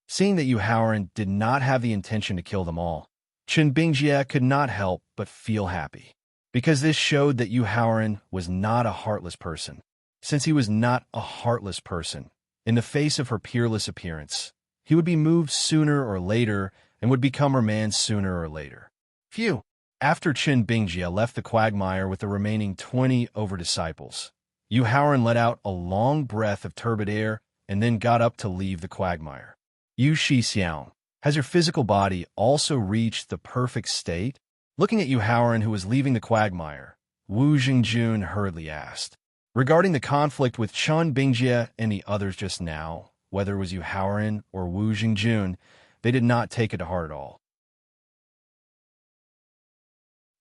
Speaker 1: Seeing that Yu Haoran did not have the intention to kill them all, Chun Bingjie could not help but feel happy, because this showed that Yu Haoran was not a heartless person. Since he was not a heartless person, in the face of her peerless appearance, he would be moved sooner or later and would become her man sooner or later. Phew! After Chun Bingjie left the quagmire with the remaining 20 over-disciples, Yu Haoran let out a long breath of turbid air and then got up to leave the quagmire. Yu Shixiang, has your physical body also reached the perfect state? Looking at Yu Haoran, who was leaving the quagmire, Wu Zhengjun hurriedly asked. Regarding the conflict with Chun Bingjie and the others just now, whether it was Yu Haoran or Wu Zhengjun, they did not take it to heart at all.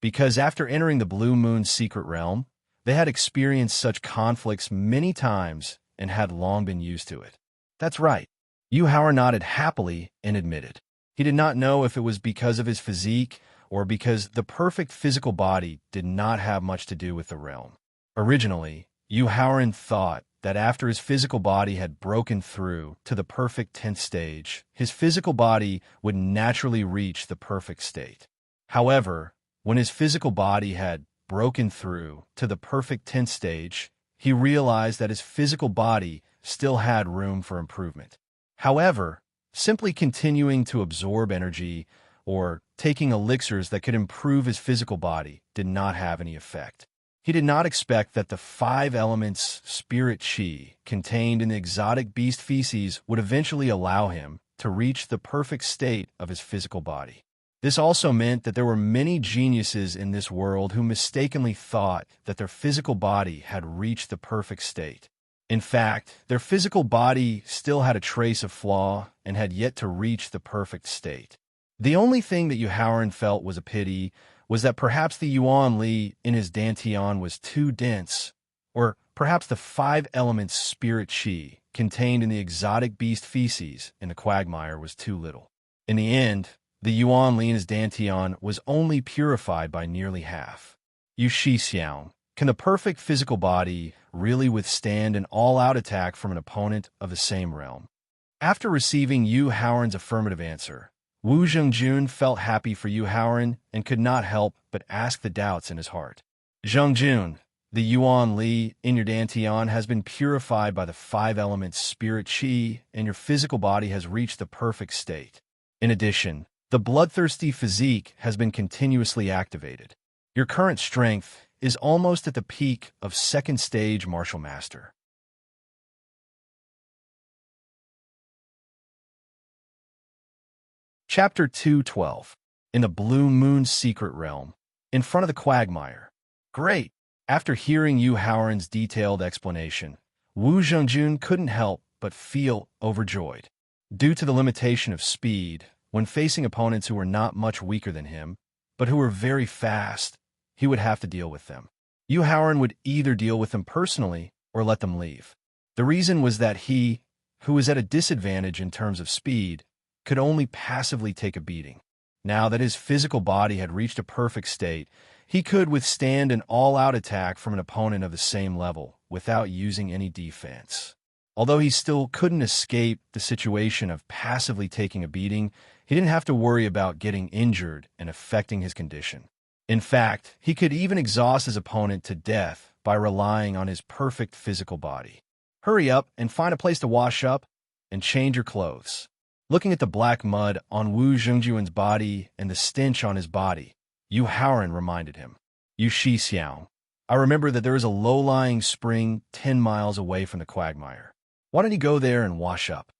Speaker 1: Because after entering the Blue Moon's secret realm, they had experienced such conflicts many times and had long been used to it. That's right. Yu Haoran nodded happily and admitted. He did not know if it was because of his physique or because the perfect physical body did not have much to do with the realm. Originally, Yu Haoran thought that after his physical body had broken through to the perfect 10th stage, his physical body would naturally reach the perfect state. However, when his physical body had broken through to the perfect 10th stage, he realized that his physical body still had room for improvement. However, simply continuing to absorb energy or taking elixirs that could improve his physical body did not have any effect. He did not expect that the 5 elements spirit qi contained in the exotic beast feces would eventually allow him to reach the perfect state of his physical body. This also meant that there were many geniuses in this world who mistakenly thought that their physical body had reached the perfect state. In fact, their physical body still had a trace of flaw and had yet to reach the perfect state. The only thing that Yu Haoran felt was a pity was that perhaps the Yuan Li in his dantian was too dense, or perhaps the 5 elements spirit qi contained in the exotic beast feces in the quagmire was too little. In the end, the Yuan Li in his dantian was only purified by nearly half. Yu Shixiang, can the perfect physical body really withstand an all-out attack from an opponent of the same realm? After receiving Yu Haoran's affirmative answer, Wu Zhengjun felt happy for Yu Haoran and could not help but ask the doubts in his heart. Zhengjun, the Yuan Li in your dantian has been purified by the 5 elements spirit qi, and your physical body has reached the perfect state. In addition, the bloodthirsty physique has been continuously activated. Your current strength is almost at the peak of 2nd stage martial master. Chapter 212. In the Blue Moon Secret Realm, in front of the quagmire. Great! After hearing Yu Haoran's detailed explanation, Wu Zhengjun couldn't help but feel overjoyed. Due to the limitation of speed, when facing opponents who were not much weaker than him, but who were very fast, he would have to deal with them. Yu Haoran would either deal with them personally or let them leave. The reason was that he, who was at a disadvantage in terms of speed, could only passively take a beating. Now that his physical body had reached a perfect state, he could withstand an all-out attack from an opponent of the same level without using any defense. Although he still couldn't escape the situation of passively taking a beating, he didn't have to worry about getting injured and affecting his condition. In fact, he could even exhaust his opponent to death by relying on his perfect physical body. Hurry up and find a place to wash up and change your clothes. Looking at the black mud on Wu Zhengjuan's body and the stench on his body, Yu Haoran reminded him. Yu Shixiang, I remember that there is a low-lying spring 10 miles away from the quagmire. Why don't you go there and wash up?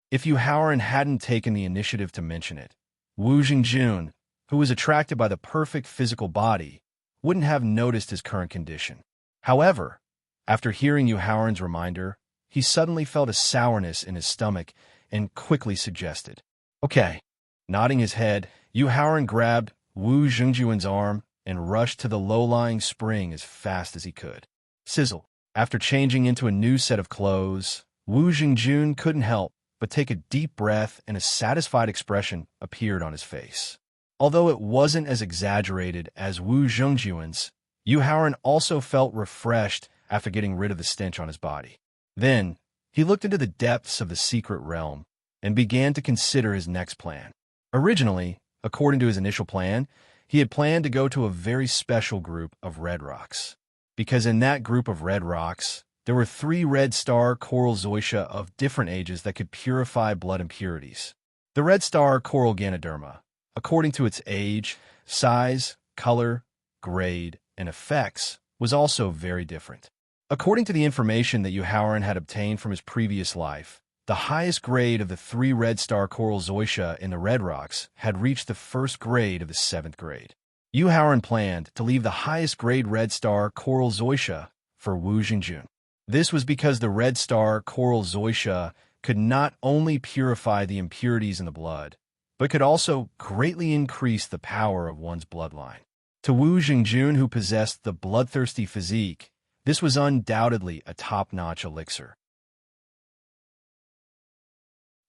Speaker 1: If Yu Haoran hadn't taken the initiative to mention it, Wu Zhengjun, who was attracted by the perfect physical body, wouldn't have noticed his current condition. However, after hearing Yu Haoran's reminder, he suddenly felt a sourness in his stomach and quickly suggested, Okay. Nodding his head, Yu Haoran grabbed Wu Zhengjuan's arm and rushed to the low-lying spring as fast as he could. Sizzle. After changing into a new set of clothes, Wu Zhengjun couldn't help but take a deep breath, and a satisfied expression appeared on his face. Although it wasn't as exaggerated as Wu Zhengjuan's, Yu Haoran also felt refreshed after getting rid of the stench on his body. Then, he looked into the depths of the secret realm and began to consider his next plan. Originally, according to his initial plan, he had planned to go to a very special group of red rocks. Because in that group of red rocks, there were 3 red star coral zoysia of different ages that could purify blood impurities. The red star coral Ganoderma, according to its age, size, color, grade, and effects, was also very different. According to the information that Yu Haoran had obtained from his previous life, the highest grade of the 3 red star coral zoysia in the red rocks had reached the 1st grade of the 7th grade. Yu Haoran planned to leave the highest grade red star coral zoysia for Wu Zhengjun. This was because the red star coral zoysia could not only purify the impurities in the blood, but could also greatly increase the power of one's bloodline. To Wu Zhengjun, who possessed the bloodthirsty physique, this was undoubtedly a top-notch elixir.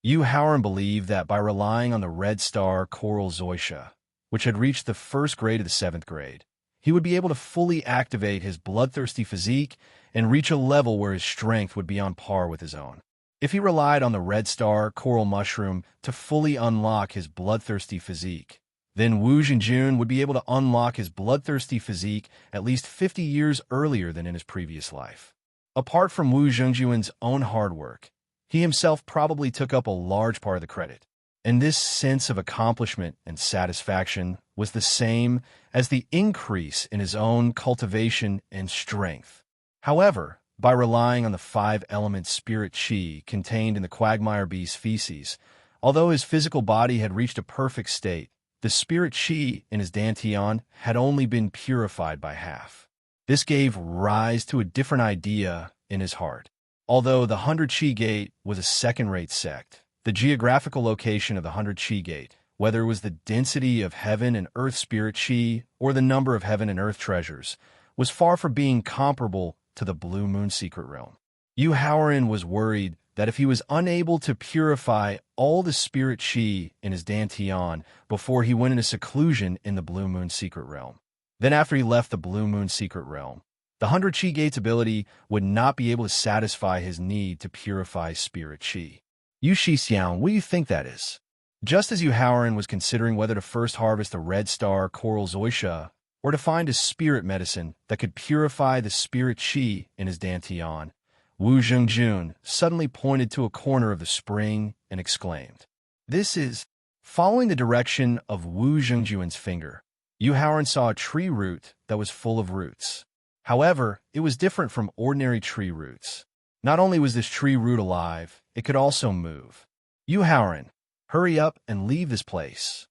Speaker 1: Yu Haoran believed that by relying on the red star coral zoysia, which had reached the first grade of the 7th grade, he would be able to fully activate his bloodthirsty physique and reach a level where his strength would be on par with his own. If he relied on the red star coral mushroom to fully unlock his bloodthirsty physique, then Wu Xingjun would be able to unlock his bloodthirsty physique at least 50 years earlier than in his previous life. Apart from Wu Xingjun's own hard work, he himself probably took up a large part of the credit, and this sense of accomplishment and satisfaction was the same as the increase in his own cultivation and strength. However, by relying on the 5-element spirit qi contained in the quagmire beast's feces, although his physical body had reached a perfect state, the spirit qi in his dantian had only been purified by half. This gave rise to a different idea in his heart. Although the 100 Qi Gate was a second-rate sect, the geographical location of the 100 Qi Gate, whether it was the density of heaven and earth spirit Qi or the number of heaven and earth treasures, was far from being comparable to the Blue Moon secret realm. Yu Haoran was worried that if he was unable to purify all the spirit Qi in his dantian before he went into seclusion in the Blue Moon secret realm, then after he left the Blue Moon secret realm, the 100 Qi Gate's ability would not be able to satisfy his need to purify spirit Qi. Yu Shixiang, what do you think that is? Just as Yu Haoran was considering whether to first harvest the red star coral zoysia or to find a spirit medicine that could purify the spirit Qi in his dantian, Wu Xingjun suddenly pointed to a corner of the spring and exclaimed, "This is..." Following the direction of Wu Xingjun's finger, Yu Haoran saw a tree root that was full of roots. However, it was different from ordinary tree roots. Not only was this tree root alive, it could also move. Yu Haoran, hurry up and leave this place.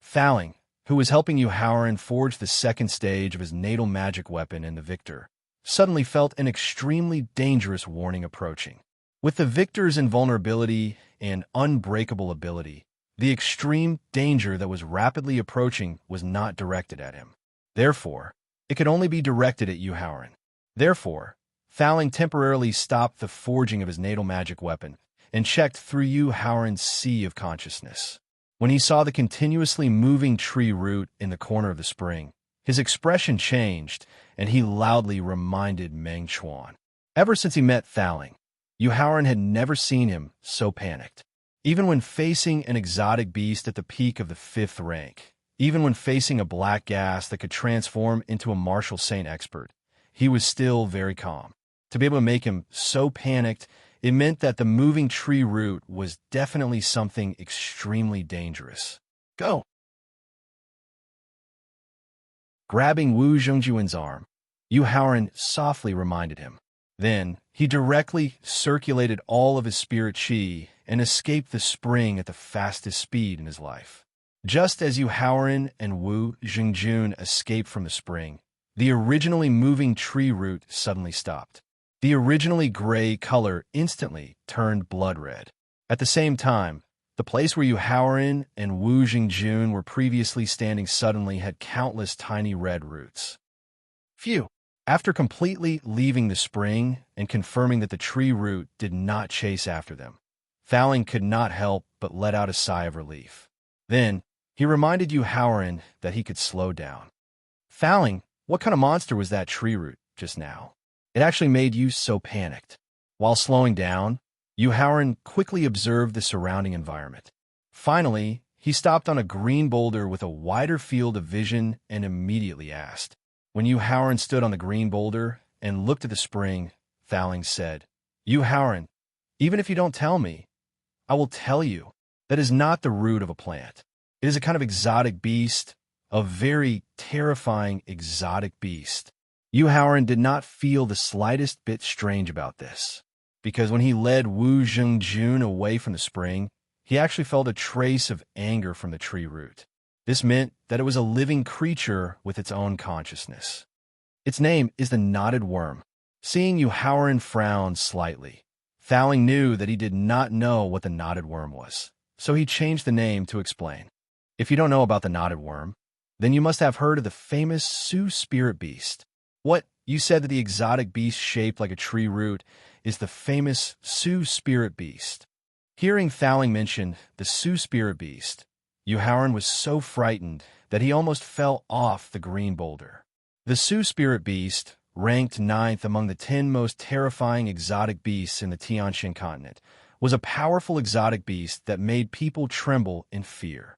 Speaker 1: Faling, who was helping Yu Haoran forge the second stage of his natal magic weapon in the Victor, suddenly felt an extremely dangerous warning approaching. With the Victor's invulnerability and unbreakable ability, the extreme danger that was rapidly approaching was not directed at him. Therefore, it could only be directed at Yu Haoran. Therefore, Faling temporarily stopped the forging of his natal magic weapon and checked through Yu Haoran's sea of consciousness. When he saw the continuously moving tree root in the corner of the spring, his expression changed, and he loudly reminded Meng Chuan. Ever since he met Faling, Yu Haoran had never seen him so panicked. Even when facing an exotic beast at the peak of the 5th rank, even when facing a black gas that could transform into a martial saint expert, he was still very calm. To be able to make him so panicked, it meant that the moving tree root was definitely something extremely dangerous. Go! Grabbing Wu Xingjun's arm, Yu Haoran softly reminded him. Then, he directly circulated all of his spirit qi and escaped the spring at the fastest speed in his life. Just as Yu Haoran and Wu Xingjun escaped from the spring, the originally moving tree root suddenly stopped. The originally gray color instantly turned blood red. At the same time, the place where Yu Haoran and Wu Xingjun were previously standing suddenly had countless tiny red roots. Phew! After completely leaving the spring and confirming that the tree root did not chase after them, Faling could not help but let out a sigh of relief. Then, he reminded Yu Haoran that he could slow down. Faling, what kind of monster was that tree root just now? It actually made you so panicked. While slowing down, Yu Haoran quickly observed the surrounding environment. Finally, he stopped on a green boulder with a wider field of vision and immediately asked. When Yu Haoran stood on the green boulder and looked at the spring, Faling said, "Yu Haoran, even if you don't tell me, I will tell you that is not the root of a plant. It is a kind of exotic beast, a very terrifying exotic beast." Yu Haoran did not feel the slightest bit strange about this, because when he led Wu Xingjun away from the spring, he actually felt a trace of anger from the tree root. This meant that it was a living creature with its own consciousness. Its name is the knotted worm. Seeing Yu Haoran frown slightly, Faling knew that he did not know what the knotted worm was, so he changed the name to explain. If you don't know about the knotted worm, then you must have heard of the famous Sioux spirit beast. What? You said that the exotic beast shaped like a tree root is the famous Sioux spirit beast. Hearing Thowling mention the Sioux spirit beast, Yuhauran was so frightened that he almost fell off the green boulder. The Sioux spirit beast, ranked 9th among the 10 most terrifying exotic beasts in the Tianshan continent, was a powerful exotic beast that made people tremble in fear.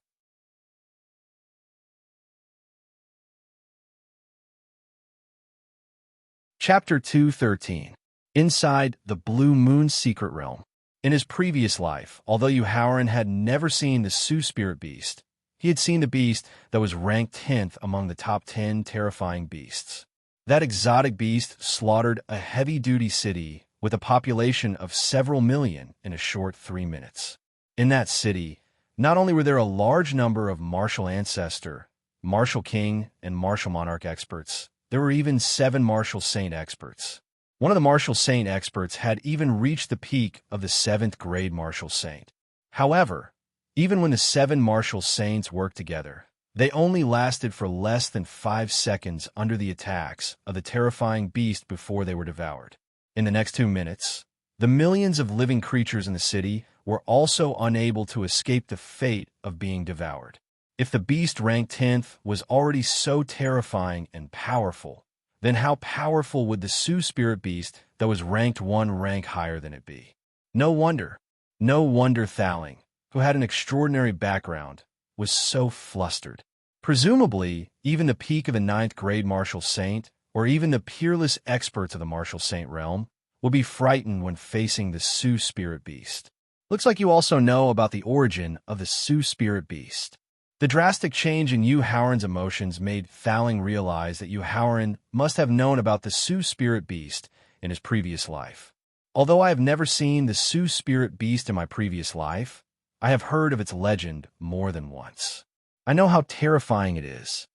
Speaker 1: Chapter 213. Inside the Blue Moon's Secret Realm. In his previous life, although Yuhauran had never seen the Sioux spirit beast, he had seen the beast that was ranked 10th among the top 10 terrifying beasts. That exotic beast slaughtered a heavy-duty city with a population of several million in a short 3 minutes. In that city, not only were there a large number of martial ancestor, martial king, and martial monarch experts, there were even 7 martial saint experts. One of the martial saint experts had even reached the peak of the 7th grade martial saint. However, even when the 7 martial saints worked together, they only lasted for less than 5 seconds under the attacks of the terrifying beast before they were devoured. In the next 2 minutes, the millions of living creatures in the city were also unable to escape the fate of being devoured. If the beast ranked 10th was already so terrifying and powerful, then how powerful would the Sioux spirit beast that was ranked 1 rank higher than it be? No wonder Thowling, who had an extraordinary background, was so flustered. Presumably, even the peak of the 9th grade martial saint, or even the peerless experts of the martial saint realm, will be frightened when facing the Sioux spirit beast. Looks like you also know about the origin of the Sioux spirit beast. The drastic change in Yuhauran's emotions made Thowling realize that Yuhauran must have known about the Sioux spirit beast in his previous life. Although I have never seen the Sioux spirit beast in my previous life, I have heard of its legend more than once. I know how terrifying it is.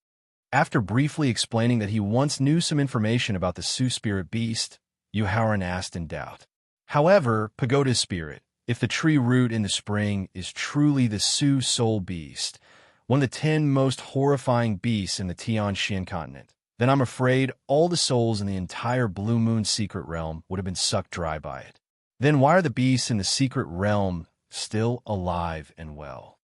Speaker 1: After briefly explaining that he once knew some information about the Sioux spirit beast, Yuhauran asked in doubt. However, Pagoda's spirit, if the tree root in the spring is truly the Sioux soul beast, one of the 10 most horrifying beasts in the Tianshan continent, then I'm afraid all the souls in the entire Blue Moon secret realm would have been sucked dry by it. Then why are the beasts in the secret realm still alive and well?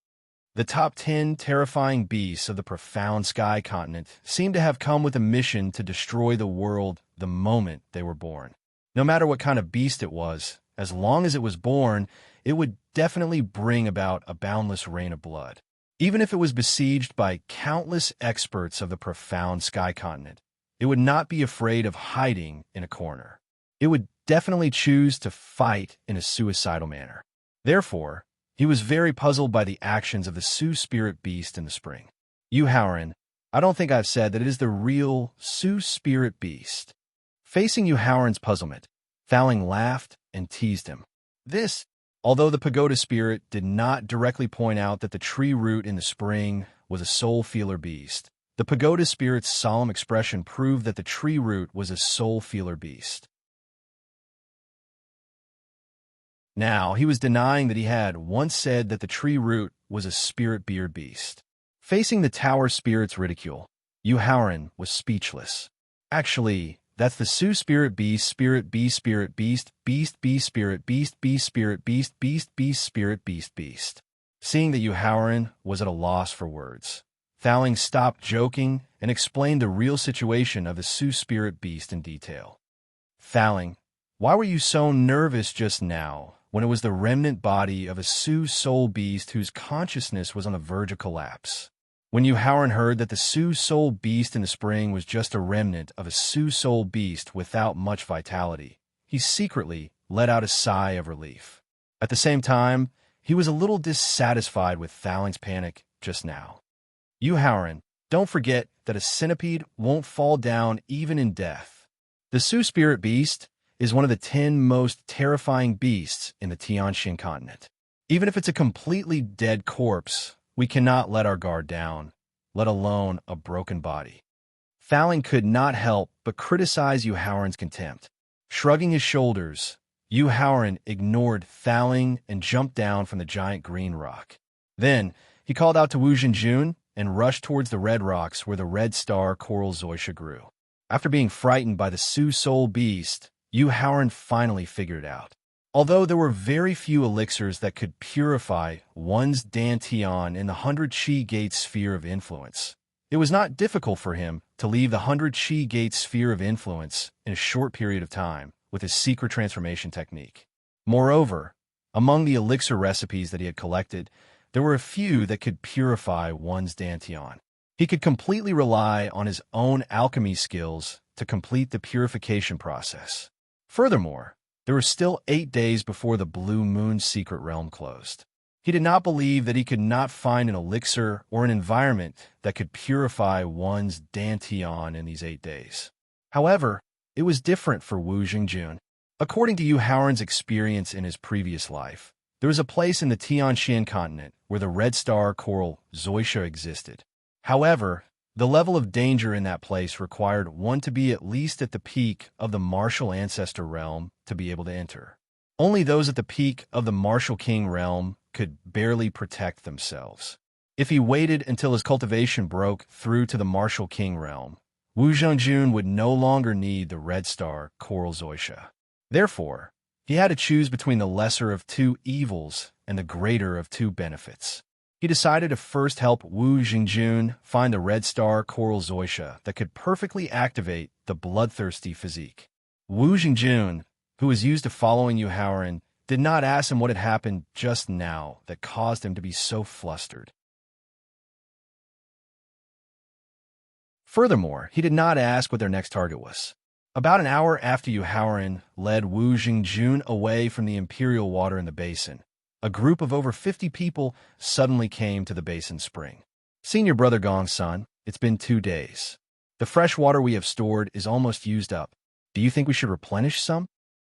Speaker 1: The top 10 terrifying beasts of the profound sky continent seem to have come with a mission to destroy the world the moment they were born. No matter what kind of beast it was, as long as it was born, it would definitely bring about a boundless rain of blood. Even if it was besieged by countless experts of the profound sky continent, it would not be afraid of hiding in a corner. It would definitely choose to fight in a suicidal manner. Therefore, he was very puzzled by the actions of the Sioux spirit beast in the spring. Yuhauran, I don't think I've said that it is the real Sioux spirit beast. Facing Yuhauran's puzzlement, Thowling laughed and teased him. Although the pagoda spirit did not directly point out that the tree root in the spring was a soul-feeler beast, the pagoda spirit's solemn expression proved that the tree root was a soul-feeler beast. Now, he was denying that he had once said that the tree root was a spirit-beard beast. Facing the tower spirit's ridicule, Yuhauran was speechless. Actually, that's the Sioux spirit beast, spirit beast, spirit beast, beast beast, spirit beast, beast, spirit beast, beast beast, spirit beast, beast. Seeing that Yuhauran was at a loss for words, Thowling stopped joking and explained the real situation of the Sioux spirit beast in detail. Thowling, why were you so nervous just now when it was the remnant body of a Sioux soul beast whose consciousness was on the verge of collapse? When Yuhauran heard that the Sioux soul beast in the spring was just a remnant of a Sioux soul beast without much vitality, he secretly let out a sigh of relief. At the same time, he was a little dissatisfied with Thowling's panic just now. Yuhauran, don't forget that a centipede won't fall down even in death. The Sioux spirit beast is one of the 10 most terrifying beasts in the Tianshan continent. Even if it's a completely dead corpse, we cannot let our guard down, let alone a broken body. Thowling could not help but criticize Yuhauran's contempt. Shrugging his shoulders, Yuhauran ignored Thowling and jumped down from the giant green rock. Then, he called out to Wu Jinjun and rushed towards the red rocks where the red star coral zoysia grew. After being frightened by the Sioux soul beast, Yuhauran finally figured it out. Although there were very few elixirs that could purify one's dantian in the 100 Gate sphere of influence, it was not difficult for him to leave the 100 Gate sphere of influence in a short period of time with his secret transformation technique. Moreover, among the elixir recipes that he had collected, there were a few that could purify one's dantian. He could completely rely on his own alchemy skills to complete the purification process. Furthermore, there were still 8 days before the Blue Moon's secret realm closed. He did not believe that he could not find an elixir or an environment that could purify one's dantian in these 8 days. However, it was different for Wu Jingjun. According to Yu Haoran's experience in his previous life, there was a place in the Tianxian continent where the red star coral Zoisha existed. However, the level of danger in that place required one to be at least at the peak of the martial ancestor realm to be able to enter. Only those at the peak of the martial king realm could barely protect themselves. If he waited until his cultivation broke through to the martial king realm, Wu Zhengjun would no longer need the red star coral Zoisha. Therefore, he had to choose between the lesser of 2 evils and the greater of 2 benefits. He decided to first help Wu Jingjun find the red star coral Zoisha that could perfectly activate the bloodthirsty physique. Wu Jingjun, who was used to following Yu Haoran, did not ask him what had happened just now that caused him to be so flustered. Furthermore, he did not ask what their next target was. About an hour after Yu Haoran led Wu Jingjun away from the imperial water in the basin, a group of over 50 people suddenly came to the basin spring. "Senior brother Gongsun, it's been 2 days. The fresh water we have stored is almost used up. Do you think we should replenish some?"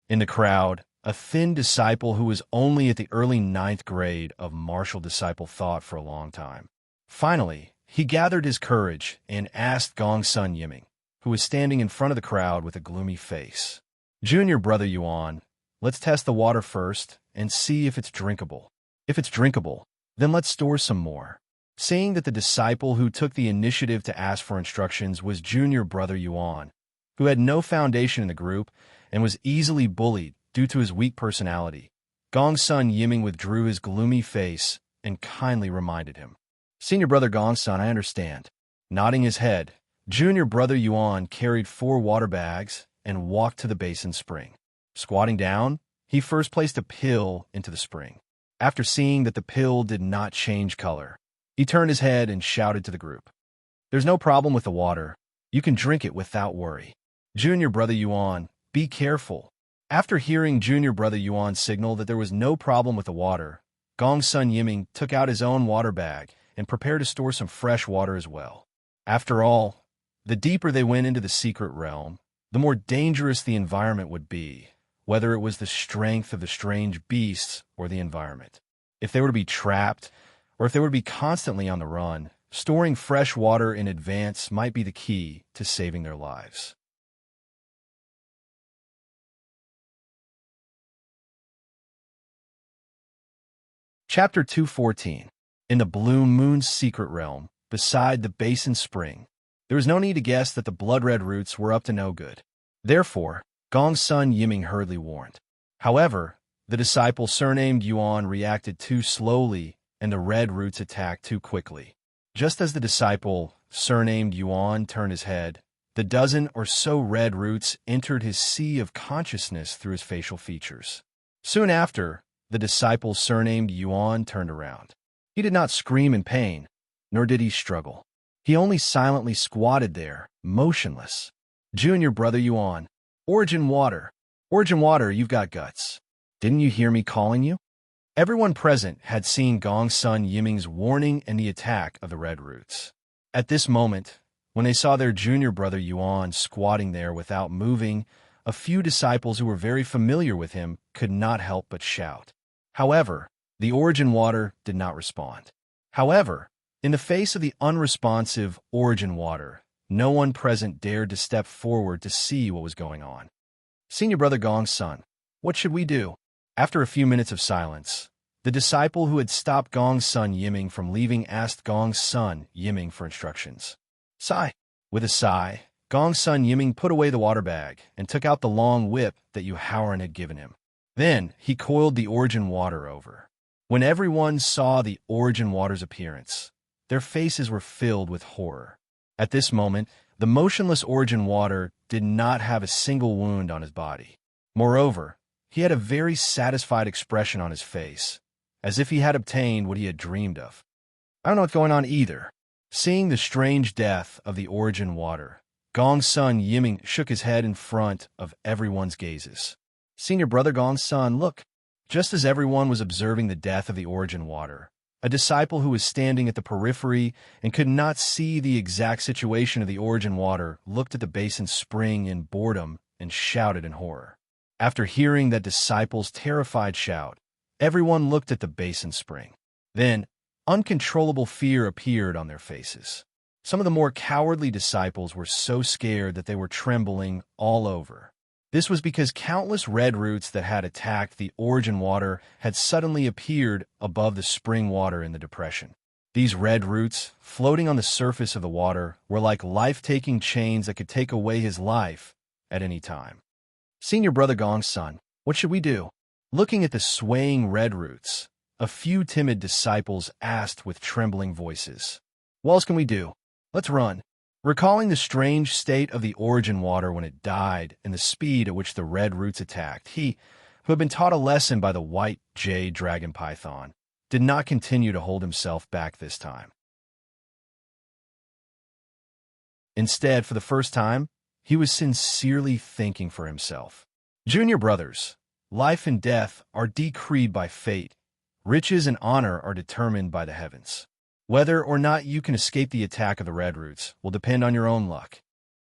Speaker 1: In the crowd, a thin disciple who was only at the early 9th grade of martial disciple thought for a long time. Finally, he gathered his courage and asked Gongsun Yiming, who was standing in front of the crowd with a gloomy face. "Junior brother Yuan, let's test the water first and see if it's drinkable. If it's drinkable, then let's store some more." Seeing that the disciple who took the initiative to ask for instructions was junior brother Yuan, who had no foundation in the group and was easily bullied due to his weak personality, Gongsun Yiming withdrew his gloomy face and kindly reminded him. "Senior brother Gongsun, I understand." Nodding his head, junior brother Yuan carried 4 water bags and walked to the basin spring. Squatting down, he first placed a pill into the spring. After seeing that the pill did not change color, he turned his head and shouted to the group, "There's no problem with the water. You can drink it without worry. Junior brother Yuan, be careful." After hearing junior brother Yuan's signal that there was no problem with the water, Gongsun Yiming took out his own water bag and prepared to store some fresh water as well. After all, the deeper they went into the secret realm, the more dangerous the environment would be, whether it was the strength of the strange beasts or the environment. If they were to be trapped, or if they were to be constantly on the run, storing fresh water in advance might be the key to saving their lives. Chapter 214. In the Blue Moon's secret realm, beside the basin spring, there was no need to guess that the blood-red roots were up to no good. Therefore, Gongsun Yiming hurriedly warned. However, the disciple surnamed Yuan reacted too slowly and the red roots attacked too quickly. Just as the disciple, surnamed Yuan, turned his head, the dozen or so red roots entered his sea of consciousness through his facial features. Soon after, the disciple surnamed Yuan turned around. He did not scream in pain, nor did he struggle. He only silently squatted there, motionless. "Junior brother Yuan, Origin Water, you've got guts. Didn't you hear me calling you?" Everyone present had seen Gongsun Yiming's warning and the attack of the red roots. At this moment, when they saw their junior brother Yuan squatting there without moving, a few disciples who were very familiar with him could not help but shout. However, the Origin Water did not respond. However, in the face of the unresponsive Origin Water, no one present dared to step forward to see what was going on. "Senior brother Gongsun, what should we do?" After a few minutes of silence, the disciple who had stopped Gongsun Yiming from leaving asked Gongsun Yiming for instructions. Sigh. With a sigh, Gongsun Yiming put away the water bag and took out the long whip that Yu Haoran had given him. Then he coiled the origin water over. When everyone saw the origin water's appearance, their faces were filled with horror. At this moment, the motionless origin water did not have a single wound on his body. Moreover, he had a very satisfied expression on his face, as if he had obtained what he had dreamed of. I don't know what's going on either. Seeing the strange death of the origin water, Gong's son Yiming shook his head in front of everyone's gazes. Senior brother Gong's son, look. Just as everyone was observing the death of the origin water, a disciple who was standing at the periphery and could not see the exact situation of the origin water looked at the basin spring in boredom and shouted in horror. After hearing that disciple's terrified shout, everyone looked at the basin spring. Then, uncontrollable fear appeared on their faces. Some of the more cowardly disciples were so scared that they were trembling all over. This was because countless red roots that had attacked the origin water had suddenly appeared above the spring water in the depression. These red roots, floating on the surface of the water, were like life-taking chains that could take away his life at any time. Senior brother Gong's son, what should we do? Looking at the swaying red roots, a few timid disciples asked with trembling voices. What else can we do? Let's run. Recalling the strange state of the origin water when it died and the speed at which the red roots attacked, he, who had been taught a lesson by the white jade dragon python, did not continue to hold himself back this time. Instead, for the first time, he was sincerely thinking for himself. Junior brothers, life and death are decreed by fate. Riches and honor are determined by the heavens. Whether or not you can escape the attack of the red roots will depend on your own luck.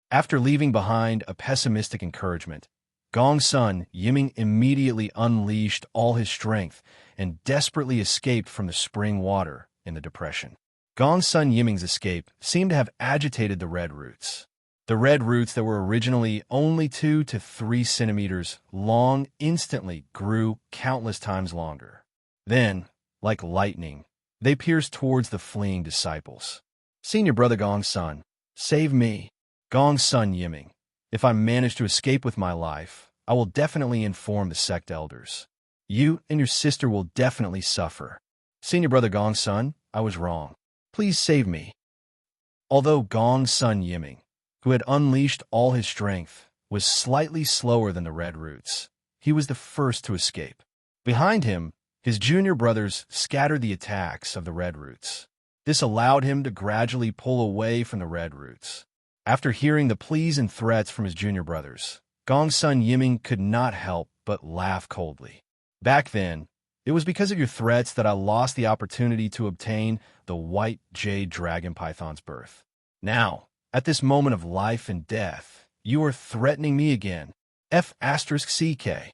Speaker 1: After leaving behind a pessimistic encouragement, Gong's son Yiming immediately unleashed all his strength and desperately escaped from the spring water in the depression. Gong's son Yiming's escape seemed to have agitated the red roots. The red roots that were originally only 2 to 3 centimeters long instantly grew countless times longer. Then, like lightning, they pierced towards the fleeing disciples. Senior brother Gong's son, save me. Gong's son Yiming, if I manage to escape with my life, I will definitely inform the sect elders. You and your sister will definitely suffer. Senior brother Gong's son, I was wrong. Please save me. Although Gong's son Yiming, who had unleashed all his strength, was slightly slower than the red roots, he was the first to escape. Behind him, his junior brothers scattered the attacks of the red roots. This allowed him to gradually pull away from the red roots. After hearing the pleas and threats from his junior brothers, Gong's son Yiming could not help but laugh coldly. Back then, it was because of your threats that I lost the opportunity to obtain the white jade dragon python's birth. Now, at this moment of life and death, you are threatening me again. F*CK.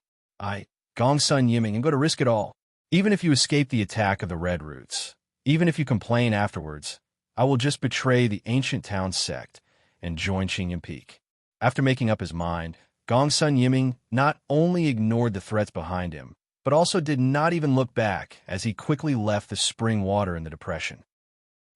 Speaker 1: Gong's son Yiming, am going to risk it all. Even if you escape the attack of the red roots, even if you complain afterwards, I will just betray the ancient town sect and join Qingyun Peak. After making up his mind, Gong's son Yiming not only ignored the threats behind him, but also did not even look back as he quickly left the spring water in the depression.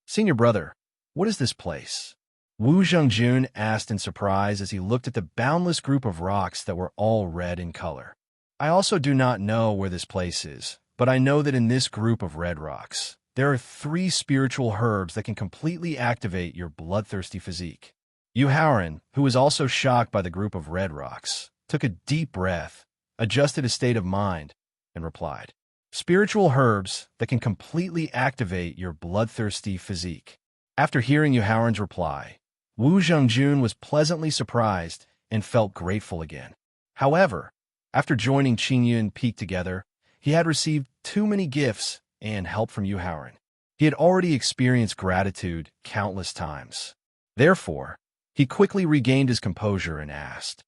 Speaker 1: Senior brother, what is this place? Wu Zhengjun asked in surprise as he looked at the boundless group of rocks that were all red in color. I also do not know where this place is, but I know that in this group of red rocks, there are 3 spiritual herbs that can completely activate your bloodthirsty physique. Yu Haoran, who was also shocked by the group of red rocks, took a deep breath, adjusted his state of mind, and replied, Spiritual herbs that can completely activate your bloodthirsty physique. After hearing Yu Haoran's reply, Wu Zhengjun was pleasantly surprised and felt grateful again. However, after joining Qingyun Peak together, he had received too many gifts and help from Yu Haoran. He had already experienced gratitude countless times. Therefore, he quickly regained his composure and asked,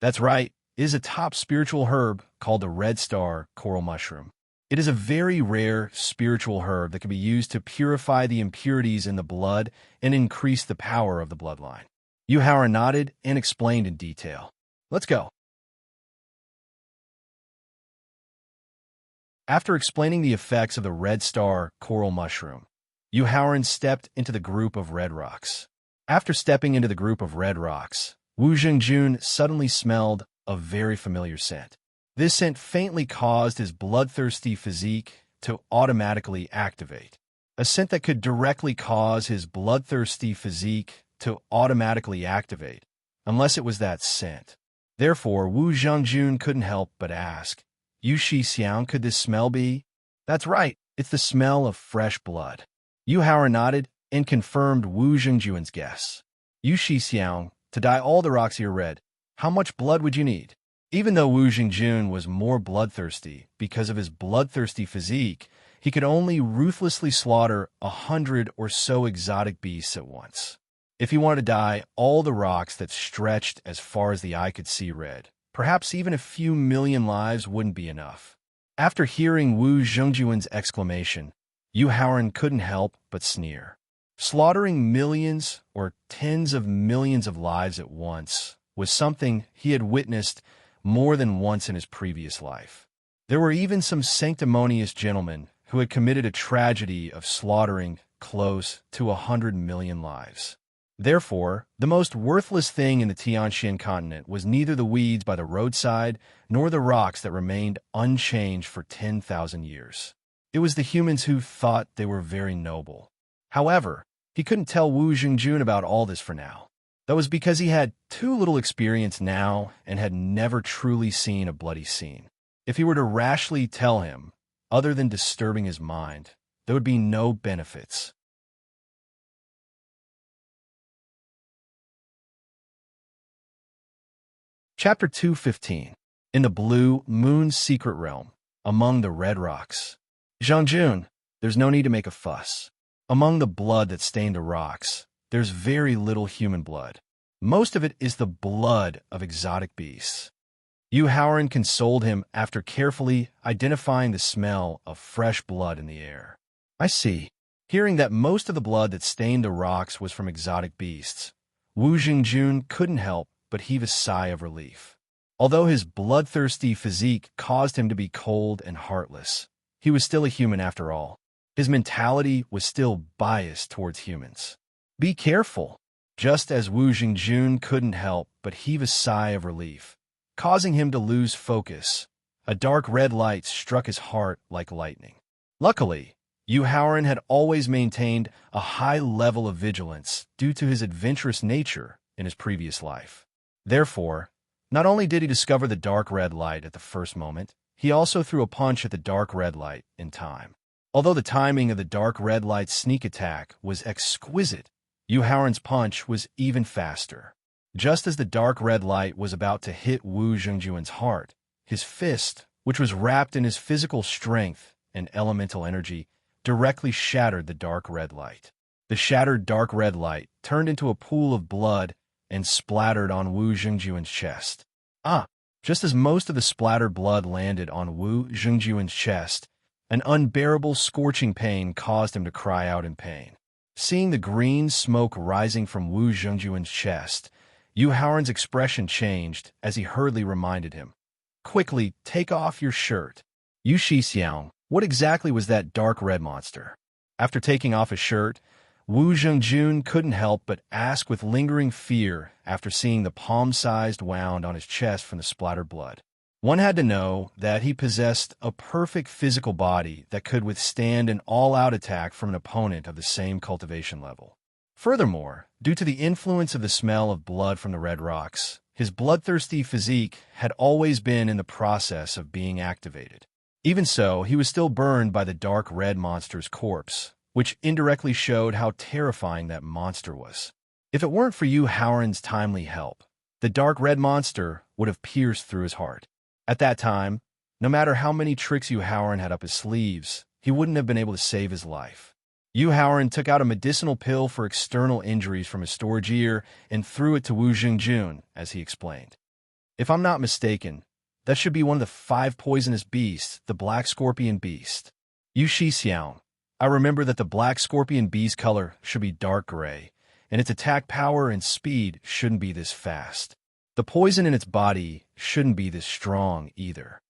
Speaker 1: That's right, it is a top spiritual herb called the red star coral mushroom. It is a very rare spiritual herb that can be used to purify the impurities in the blood and increase the power of the bloodline. Yu Haoran nodded and explained in detail. Let's go. After explaining the effects of the red star coral mushroom, Yu Haoran stepped into the group of red rocks. After stepping into the group of red rocks, Wu Zhengjun suddenly smelled a very familiar scent. This scent faintly caused his bloodthirsty physique to automatically activate. A scent that could directly cause his bloodthirsty physique to automatically activate, unless it was that scent. Therefore, Wu Zhengjun couldn't help but ask, Yu Shi Xiang, could this smell be? That's right, it's the smell of fresh blood. Yu Haoran nodded and confirmed Wu Zhengjun's guess. Yu Shi Xiang, to dye all the rocks here red, how much blood would you need? Even though Wu Zhengjun was more bloodthirsty because of his bloodthirsty physique, he could only ruthlessly slaughter 100 or so exotic beasts at once. If he wanted to dye all the rocks that stretched as far as the eye could see red, perhaps even a few million lives wouldn't be enough. After hearing Wu Zhengjun's exclamation, Yu Haoran couldn't help but sneer. Slaughtering millions or tens of millions of lives at once was something he had witnessed more than once in his previous life. There were even some sanctimonious gentlemen who had committed a tragedy of slaughtering close to 100 million lives. Therefore, the most worthless thing in the Tianxian continent was neither the weeds by the roadside nor the rocks that remained unchanged for 10,000 years. It was the humans who thought they were very noble. However, he couldn't tell Wu Zhengjun about all this for now. That was because he had too little experience now and had never truly seen a bloody scene. If he were to rashly tell him, other than disturbing his mind, there would be no benefits. Chapter 215. In the Blue Moon's Secret Realm, Among the Red Rocks. Zhengjun, there's no need to make a fuss. Among the blood that stained the rocks, there's very little human blood. Most of it is the blood of exotic beasts. Yu Haoran consoled him after carefully identifying the smell of fresh blood in the air. I see. Hearing that most of the blood that stained the rocks was from exotic beasts, Wu Zhengjun couldn't help but heave a sigh of relief. Although his bloodthirsty physique caused him to be cold and heartless, he was still a human after all. His mentality was still biased towards humans. Be careful. Just as Wu Zhengjun couldn't help but heave a sigh of relief, causing him to lose focus, a dark red light struck his heart like lightning. Luckily, Yu Haoran had always maintained a high level of vigilance due to his adventurous nature in his previous life. Therefore, not only did he discover the dark red light at the first moment, he also threw a punch at the dark red light in time. Although the timing of the dark red light's sneak attack was exquisite, Yu Haoran's punch was even faster. Just as the dark red light was about to hit Wu Zhengjun's heart, his fist, which was wrapped in his physical strength and elemental energy, directly shattered the dark red light. The shattered dark red light turned into a pool of blood and splattered on Wu Zhengjun's chest. Just as most of the splattered blood landed on Wu Zhengjun's chest, an unbearable scorching pain caused him to cry out in pain. Seeing the green smoke rising from Wu Zhengjun's chest, Yu Haoran's expression changed as he hurriedly reminded him. Quickly, take off your shirt. Yu Shi Xiang, what exactly was that dark red monster? After taking off his shirt, Wu Zhengjun couldn't help but ask with lingering fear after seeing the palm-sized wound on his chest from the splattered blood. One had to know that he possessed a perfect physical body that could withstand an all-out attack from an opponent of the same cultivation level. Furthermore, due to the influence of the smell of blood from the red rocks, his bloodthirsty physique had always been in the process of being activated. Even so, he was still burned by the dark red monster's corpse, which indirectly showed how terrifying that monster was. If it weren't for Yu Haoran's timely help, the dark red monster would have pierced through his heart. At that time, no matter how many tricks Yu Haoran had up his sleeves, he wouldn't have been able to save his life. Yu Haoran took out a medicinal pill for external injuries from his storage ear and threw it to Wu Zhengjun, as he explained. If I'm not mistaken, that should be one of the 5 poisonous beasts, the black scorpion beast. Yu Shi Xiang, I remember that the black scorpion beast's color should be dark gray, and its attack power and speed shouldn't be this fast. The poison in its body shouldn't be this strong either.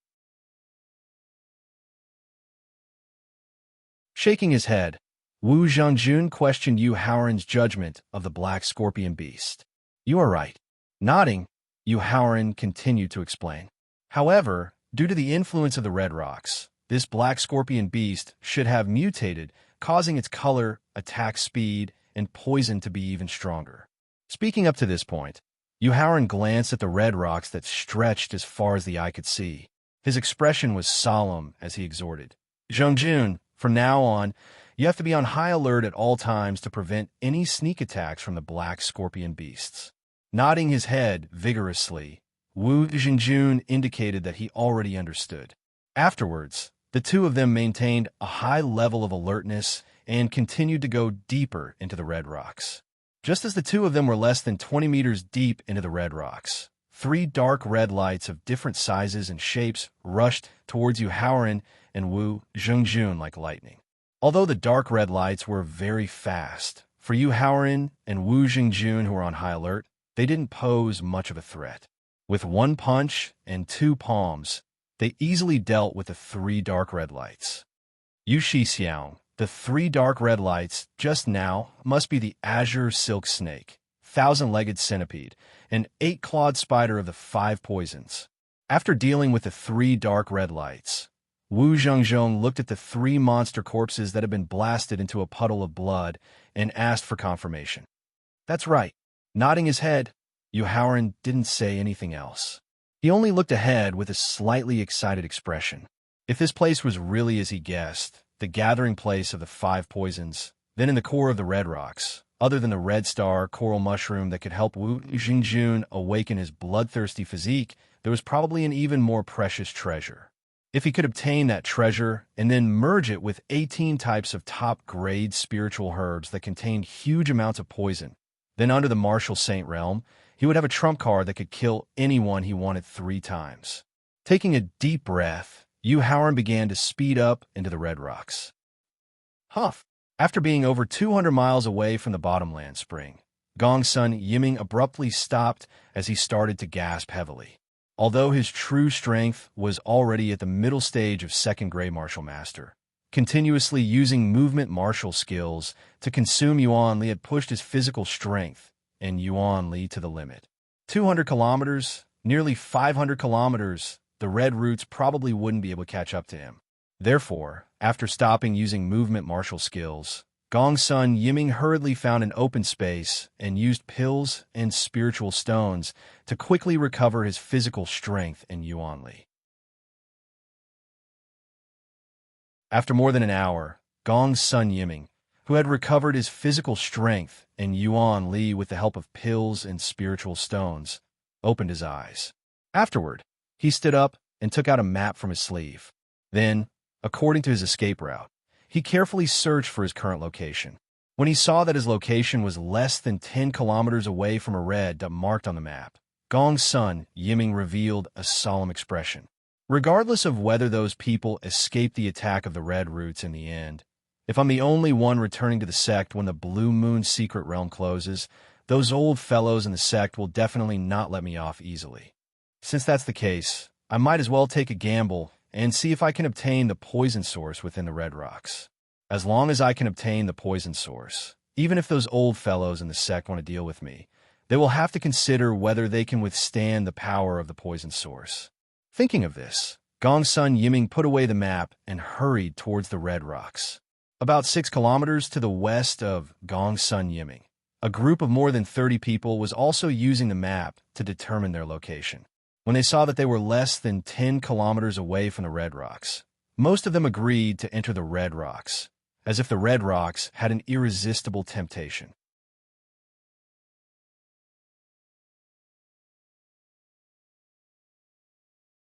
Speaker 1: Shaking his head, Wu Zhengjun questioned Yu Haoran's judgment of the black scorpion beast. You are right. Nodding, Yu Haoran continued to explain. However, Due to the influence of the red rocks, this black scorpion beast should have mutated, causing its color, attack speed, and poison to be even stronger. Speaking up to this point, Yuhaoran glanced at the red rocks that stretched as far as the eye could see. His expression was solemn as he exhorted, "Zhongjun, from now on, you have to be on high alert at all times to prevent any sneak attacks from the black scorpion beasts." Nodding his head vigorously, Wu Xingjun indicated that he already understood. Afterwards, the two of them maintained a high level of alertness and continued to go deeper into the red rocks. Just as the two of them were less than 20 meters deep into the red rocks, 3 dark red lights of different sizes and shapes rushed towards Yuhaoran and Wu Xingjun like lightning. Although the dark red lights were very fast, for Yuhaoran and Wu Xingjun, who were on high alert, they didn't pose much of a threat. With 1 punch and 2 palms, they easily dealt with the 3 dark red lights. Yu Shixiang, the 3 dark red lights just now must be the azure silk snake, 1,000-legged centipede, and 8-clawed spider of the 5 poisons. After dealing with the 3 dark red lights, Wu Zhongzhong looked at the 3 monster corpses that had been blasted into a puddle of blood and asked for confirmation. "That's right." Nodding his head, Yuhaoran didn't say anything else. He only looked ahead with a slightly excited expression. If this place was really as he guessed, the gathering place of the 5 poisons, then in the core of the red rocks, other than the red star coral mushroom that could help Wu Xingjun awaken his bloodthirsty physique, there was probably an even more precious treasure. If he could obtain that treasure and then merge it with 18 types of top-grade spiritual herbs that contained huge amounts of poison, then under the martial saint realm, he would have a trump card that could kill anyone he wanted 3 times. Taking a deep breath, Yuhaoran began to speed up into the red rocks. Huff! After being over 200 miles away from the bottomland spring, Gongsun Yiming abruptly stopped as he started to gasp heavily. Although his true strength was already at the middle stage of second grade martial master, continuously using movement martial skills to consume Yuan Li had pushed his physical strength and Yuan Li to the limit. 200 kilometers, nearly 500 kilometers, the red roots probably wouldn't be able to catch up to him. Therefore, after stopping using movement martial skills, Gongsun Yiming hurriedly found an open space and used pills and spiritual stones to quickly recover his physical strength and Yuan Li. After more than an hour, Gongsun Yiming, who had recovered his physical strength and Yuan Li with the help of pills and spiritual stones, opened his eyes. Afterward, he stood up and took out a map from his sleeve. Then, according to his escape route, he carefully searched for his current location. When he saw that his location was less than 10 kilometers away from a red dot marked on the map, Gongsun Yiming revealed a solemn expression. Regardless of whether those people escaped the attack of the red roots in the end, if I'm the only one returning to the sect when the Blue Moon secret realm closes, those old fellows in the sect will definitely not let me off easily. Since that's the case, I might as well take a gamble and see if I can obtain the poison source within the red rocks. As long as I can obtain the poison source, even if those old fellows in the sect want to deal with me, they will have to consider whether they can withstand the power of the poison source. Thinking of this, Gongsun Yiming put away the map and hurried towards the red rocks. About 6 kilometers to the west of Gongsun Yiming, a group of more than 30 people was also using the map to determine their location. When they saw that they were less than 10 kilometers away from the red rocks, most of them agreed to enter the red rocks, as if the red rocks had an irresistible temptation.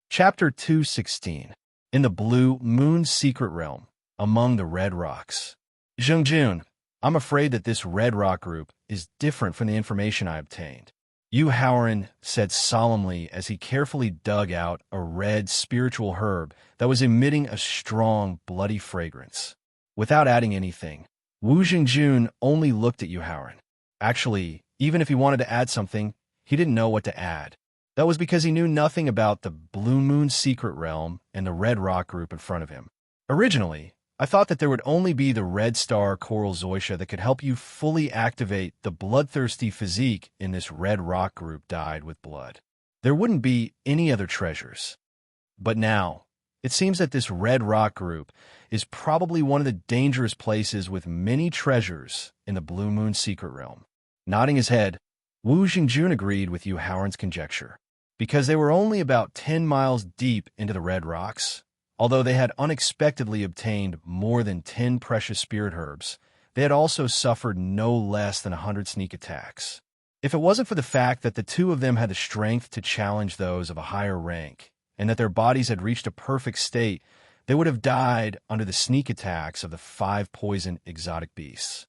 Speaker 1: Chapter 216. In the Blue Moon Secret Realm, among the red rocks. Zhongjun, I'm afraid that this red rock group is different from the information I obtained. Yuhaoran said solemnly as he carefully dug out a red spiritual herb that was emitting a strong, bloody fragrance. Without adding anything, Wu Xingjun only looked at Yuhaoran. Actually, even if he wanted to add something, he didn't know what to add. That was because he knew nothing about the Blue Moon secret realm and the red rock group in front of him. Originally, I thought that there would only be the red star coral zoysia that could help you fully activate the bloodthirsty physique in this red rock group dyed with blood. There wouldn't be any other treasures. But now, it seems that this red rock group is probably one of the dangerous places with many treasures in the Blue Moon Secret Realm. Nodding his head, Wu Xingjun agreed with Yu Haoran's conjecture. Because they were only about 10 miles deep into the red rocks, although they had unexpectedly obtained more than 10 precious spirit herbs, they had also suffered no less than 100 sneak attacks. If it wasn't for the fact that the two of them had the strength to challenge those of a higher rank, and that their bodies had reached a perfect state, they would have died under the sneak attacks of the 5 poison exotic beasts.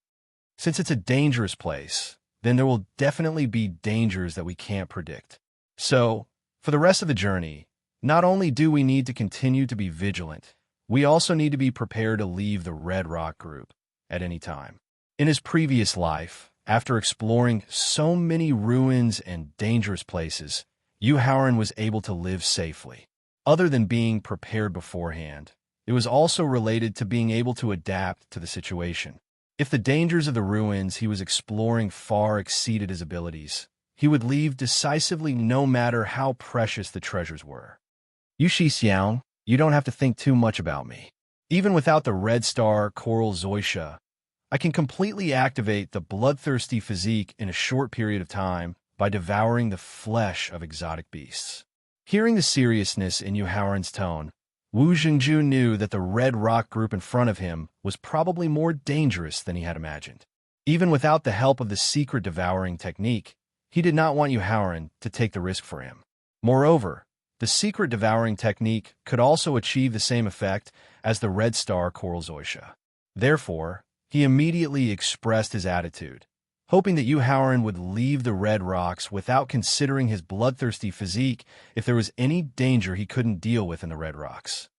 Speaker 1: Since it's a dangerous place, then there will definitely be dangers that we can't predict. So, for the rest of the journey, not only do we need to continue to be vigilant, we also need to be prepared to leave the Red Rock group at any time. In his previous life, after exploring so many ruins and dangerous places, Yu Haoran was able to live safely. Other than being prepared beforehand, it was also related to being able to adapt to the situation. If the dangers of the ruins he was exploring far exceeded his abilities, he would leave decisively no matter how precious the treasures were. Yu Xixiang, you don't have to think too much about me. Even without the Red Star Coral Zoisha, I can completely activate the bloodthirsty physique in a short period of time by devouring the flesh of exotic beasts. Hearing the seriousness in Yu Haoran's tone, Wu Xingjun knew that the red rock group in front of him was probably more dangerous than he had imagined. Even without the help of the secret devouring technique, he did not want Yu Haoran to take the risk for him. Moreover, the secret devouring technique could also achieve the same effect as the Red Star Coral Zoisha. Therefore, he immediately expressed his attitude, hoping that Yu Haoran would leave the red rocks without considering his bloodthirsty physique if there was any danger he couldn't deal with in the red rocks.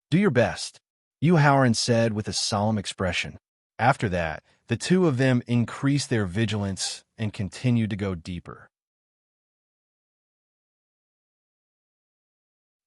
Speaker 1: Do your best, Yu Haoran said with a solemn expression. After that, the two of them increased their vigilance and continued to go deeper.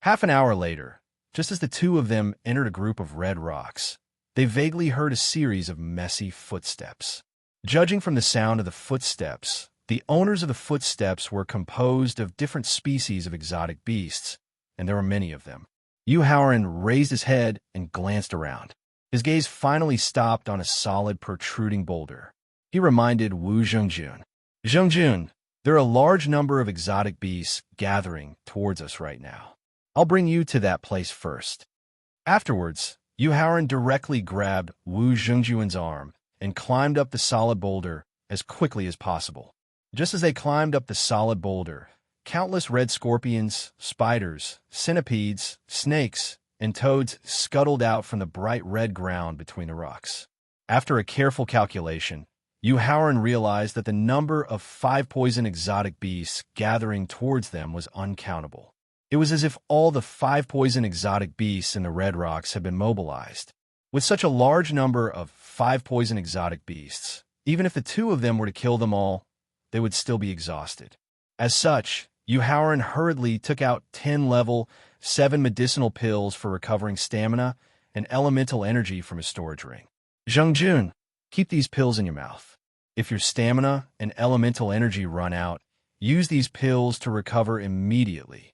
Speaker 1: Half an hour later, just as the two of them entered a group of red rocks, they vaguely heard a series of messy footsteps. Judging from the sound of the footsteps, the owners of the footsteps were composed of different species of exotic beasts, and there were many of them. Yu Haoran raised his head and glanced around. His gaze finally stopped on a solid, protruding boulder. He reminded Wu Xingjun, "Xingjun, there are a large number of exotic beasts gathering towards us right now. I'll bring you to that place first." Afterwards, Yu Haoran directly grabbed Wu Xingjun's arm and climbed up the solid boulder as quickly as possible. Just as they climbed up the solid boulder, countless red scorpions, spiders, centipedes, snakes, and toads scuttled out from the bright red ground between the rocks. After a careful calculation, Yu Haoran realized that the number of 5 poison exotic beasts gathering towards them was uncountable. It was as if all the 5 poison exotic beasts in the red rocks had been mobilized. With such a large number of 5 poison exotic beasts, even if the two of them were to kill them all, they would still be exhausted. As such, Yu Haoran hurriedly took out 10 level 7 medicinal pills for recovering stamina and elemental energy from his storage ring. "Xingjun, keep these pills in your mouth. If your stamina and elemental energy run out, use these pills to recover immediately."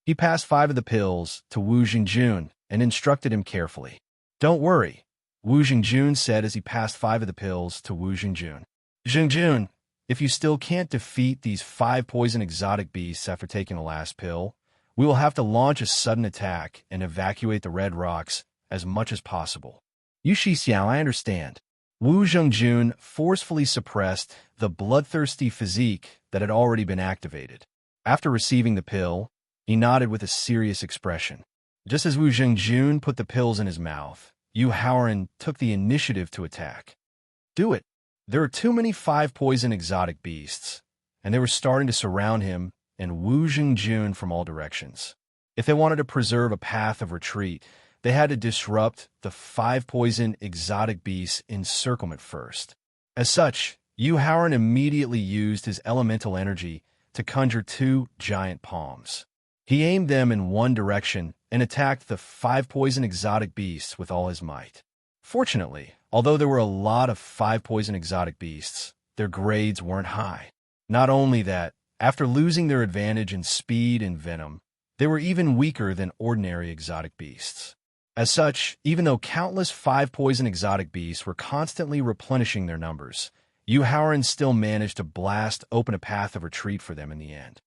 Speaker 1: He passed 5 of the pills to Wu Xingjun and instructed him carefully. "Don't worry," Wu Xingjun said as he passed 5 of the pills to Wu Xingjun. "Xingjun, if you still can't defeat these 5 poison exotic beasts after taking the last pill, we will have to launch a sudden attack and evacuate the red rocks as much as possible." "Yu Xixiao, I understand." Wu Xingjun forcefully suppressed the bloodthirsty physique that had already been activated. After receiving the pill, he nodded with a serious expression. Just as Wu Xingjun put the pills in his mouth, Yu Haoran took the initiative to attack. "Do it." There are too many 5 poison exotic beasts, and they were starting to surround him and Wu Xingjun from all directions. If they wanted to preserve a path of retreat, they had to disrupt the 5 poison exotic beasts' encirclement first. As such, Yu Haoran immediately used his elemental energy to conjure 2 giant palms. He aimed them in one direction and attacked the 5 poison exotic beasts with all his might. Fortunately, although there were a lot of 5 poison exotic beasts, their grades weren't high. Not only that, after losing their advantage in speed and venom, They were even weaker than ordinary exotic beasts. As such, even though countless 5-poison exotic beasts were constantly replenishing their numbers, Howren still managed to blast open a path of retreat for them in the end.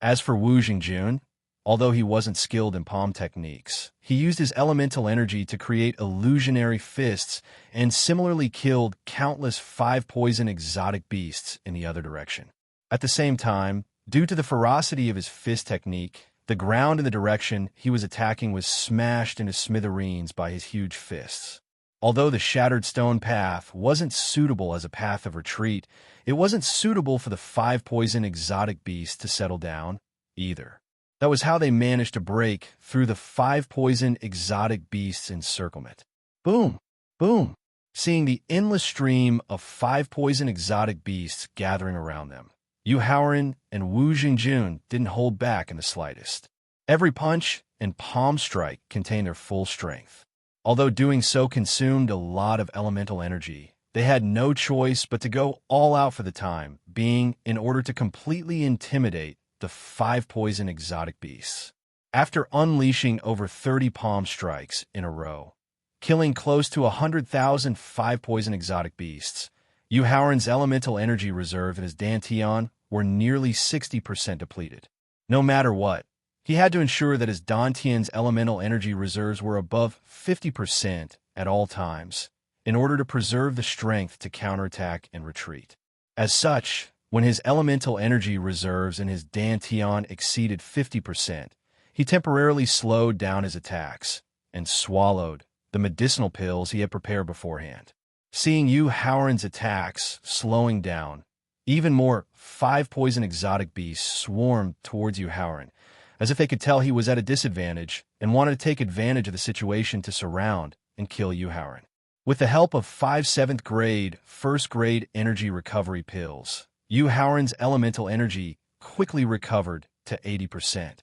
Speaker 1: As for Wu Jingjun, although he wasn't skilled in palm techniques, he used his elemental energy to create illusionary fists and similarly killed countless 5-poison exotic beasts in the other direction. At the same time, due to the ferocity of his fist technique, the ground in the direction he was attacking was smashed into smithereens by his huge fists. Although the shattered stone path wasn't suitable as a path of retreat, it wasn't suitable for the 5-poison exotic beasts to settle down, either. That was how they managed to break through the 5-poison exotic beasts' encirclement. Boom! Boom! Seeing the endless stream of 5-poison exotic beasts gathering around them, Howren and Wu Jingjun didn't hold back in the slightest. Every punch and palm strike contained their full strength. Although doing so consumed a lot of elemental energy, they had no choice but to go all out for the time being in order to completely intimidate the 5-poison exotic beasts. After unleashing over 30 palm strikes in a row, killing close to 100,000 5-poison exotic beasts, Howren's elemental energy reserve and his Dantian were nearly 60% depleted. No matter what, he had to ensure that his Dantian's elemental energy reserves were above 50% at all times in order to preserve the strength to counterattack and retreat. As such, when his elemental energy reserves and his Dantian exceeded 50%, he temporarily slowed down his attacks and swallowed the medicinal pills he had prepared beforehand. Seeing Howren's attacks slowing down, even more 5-poison exotic beasts swarmed towards Howren, as if they could tell he was at a disadvantage and wanted to take advantage of the situation to surround and kill Howren. With the help of 5 7th-grade, 1st-grade energy recovery pills, Howren's elemental energy quickly recovered to 80%.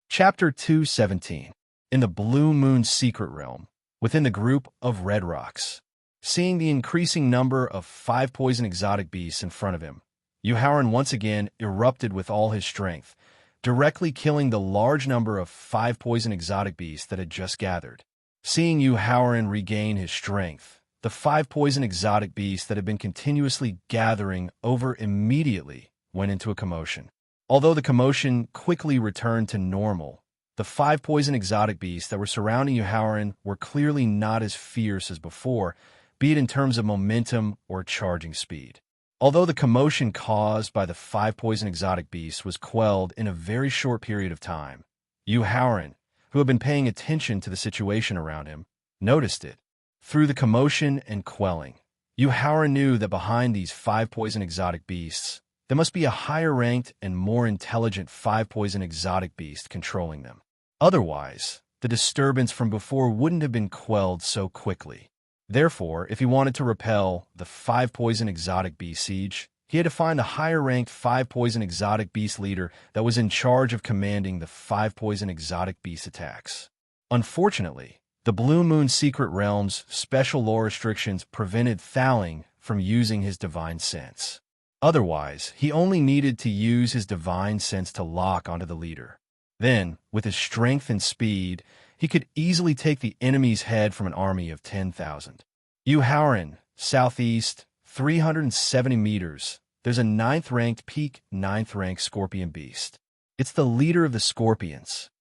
Speaker 1: Chapter 217. In the Blue Moon Secret Realm, within the group of red rocks. Seeing the increasing number of 5-poison exotic beasts in front of him, Howren once again erupted with all his strength, directly killing the large number of 5-poison exotic beasts that had just gathered. Seeing Howren regain his strength, the 5-poison exotic beasts that had been continuously gathering over immediately went into a commotion. Although the commotion quickly returned to normal, the 5-poison exotic beasts that were surrounding Howren were clearly not as fierce as before, be it in terms of momentum or charging speed. Although the commotion caused by the 5-poison exotic beasts was quelled in a very short period of time, Howren, who had been paying attention to the situation around him, noticed it. Through the commotion and quelling, Howren knew that behind these 5-poison exotic beasts, there must be a higher-ranked and more intelligent 5-poison exotic beast controlling them. Otherwise, the disturbance from before wouldn't have been quelled so quickly. Therefore, if he wanted to repel the 5-poison exotic beast siege, he had to find the higher-ranked 5-poison exotic beast leader that was in charge of commanding the 5-poison exotic beast attacks. Unfortunately, the Blue Moon Secret Realm's special lore restrictions prevented Thaling from using his divine sense. Otherwise, he only needed to use his divine sense to lock onto the leader. Then, with his strength and speed, he could easily take the enemy's head from an army of 10,000. Howren, southeast, 370 meters. There's a 9th-ranked peak 9th-ranked scorpion beast. It's the leader of the scorpions.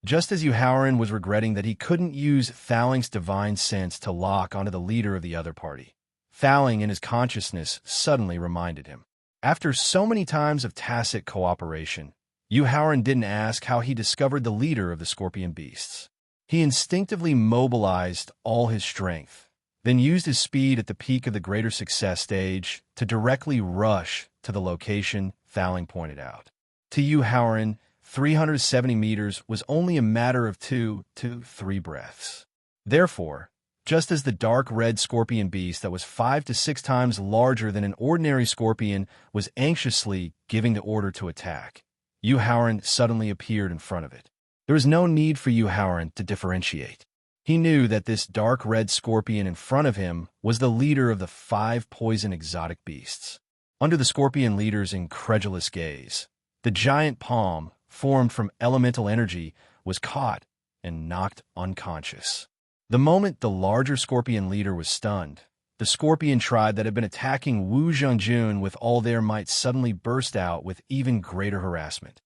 Speaker 1: Just as Howren was regretting that he couldn't use Thaling's divine sense to lock onto the leader of the other party, Thaling in his consciousness suddenly reminded him. After so many times of tacit cooperation, Howren didn't ask how he discovered the leader of the scorpion beasts. He instinctively mobilized all his strength, then used his speed at the peak of the greater success stage to directly rush to the location Thaling pointed out. To Howren, 370 meters was only a matter of 2 to 3 breaths. Therefore, just as the dark red scorpion beast that was 5 to 6 times larger than an ordinary scorpion was anxiously giving the order to attack, Howren suddenly appeared in front of it. There was no need for Howren to differentiate. He knew that this dark red scorpion in front of him was the leader of the 5 poison exotic beasts. Under the scorpion leader's incredulous gaze, the giant palm, formed from elemental energy, was caught and knocked unconscious. The moment the larger scorpion leader was stunned, the scorpion tribe that had been attacking Wu Zhengjun with all their might suddenly burst out with even greater harassment.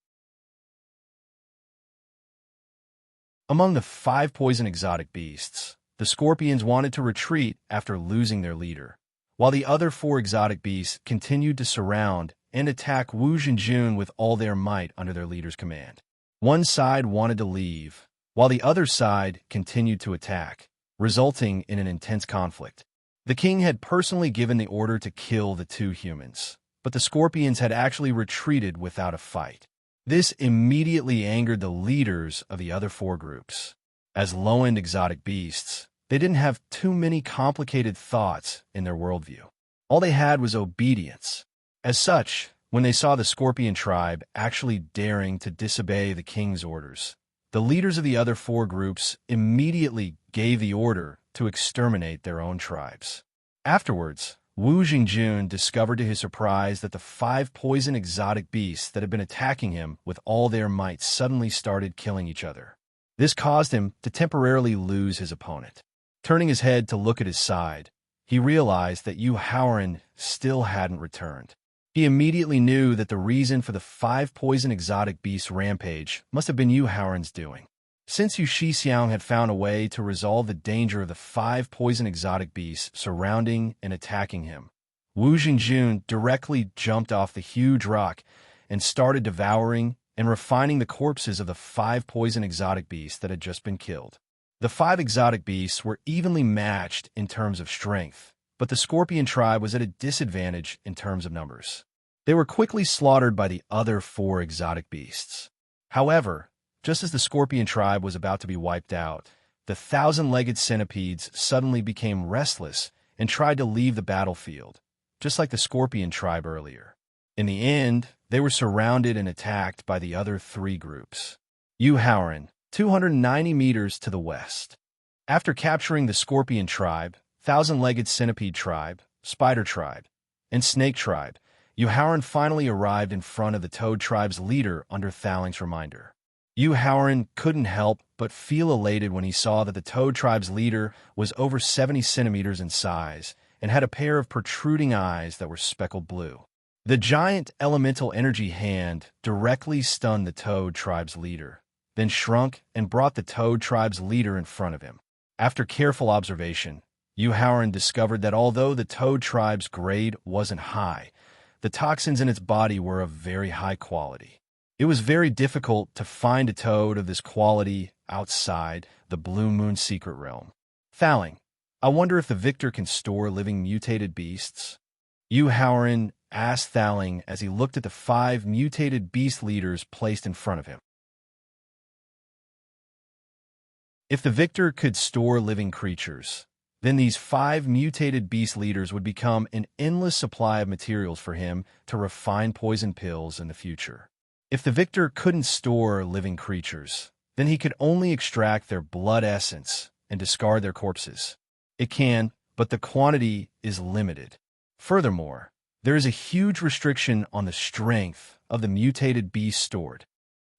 Speaker 1: Among the 5 poison exotic beasts, the scorpions wanted to retreat after losing their leader, while the other 4 exotic beasts continued to surround and attack Wu Zhengjun with all their might under their leader's command. One side wanted to leave, while the other side continued to attack, resulting in an intense conflict. The king had personally given the order to kill the 2 humans, but the scorpions had actually retreated without a fight. This immediately angered the leaders of the other 4 groups. As low-end exotic beasts, they didn't have too many complicated thoughts in their worldview. All they had was obedience. As such, when they saw the scorpion tribe actually daring to disobey the king's orders, the leaders of the other 4 groups immediately gave the order to exterminate their own tribes. Afterwards, Wu Zhengjun discovered to his surprise that the 5 poison exotic beasts that had been attacking him with all their might suddenly started killing each other. This caused him to temporarily lose his opponent. Turning his head to look at his side, he realized that Yu Haoran still hadn't returned. He immediately knew that the reason for the 5 poison exotic beasts' rampage must have been Yu Haoran's doing. Since Yu Shixiang had found a way to resolve the danger of the 5 poison exotic beasts surrounding and attacking him, Wu Zhengjun directly jumped off the huge rock and started devouring and refining the corpses of the 5 poison exotic beasts that had just been killed. The 5 exotic beasts were evenly matched in terms of strength, but the scorpion tribe was at a disadvantage in terms of numbers. They were quickly slaughtered by the other 4 exotic beasts. However, just as the scorpion tribe was about to be wiped out, the 1,000-legged centipedes suddenly became restless and tried to leave the battlefield, just like the scorpion tribe earlier. In the end, they were surrounded and attacked by the other 3 groups. Yu Haoran, 290 meters to the west. After capturing the scorpion tribe, 1,000-legged centipede tribe, spider tribe, and snake tribe, Yu Haoran finally arrived in front of the toad tribe's leader under Thaling's reminder. Yu Haoran couldn't help but feel elated when he saw that the toad tribe's leader was over 70 centimeters in size and had a pair of protruding eyes that were speckled blue. The giant elemental energy hand directly stunned the toad tribe's leader, then shrunk and brought the toad tribe's leader in front of him. After careful observation, Yu Haoran discovered that although the toad tribe's grade wasn't high, the toxins in its body were of very high quality. It was very difficult to find a toad of this quality outside the Blue Moon secret realm. Thaling, I wonder if the victor can store living mutated beasts? Yu Haoran asked Thaling as he looked at the 5 mutated beast leaders placed in front of him. If the victor could store living creatures, then these 5 mutated beast leaders would become an endless supply of materials for him to refine poison pills in the future. If the victor couldn't store living creatures, then he could only extract their blood essence and discard their corpses. It can, but the quantity is limited. Furthermore, there is a huge restriction on the strength of the mutated beast stored.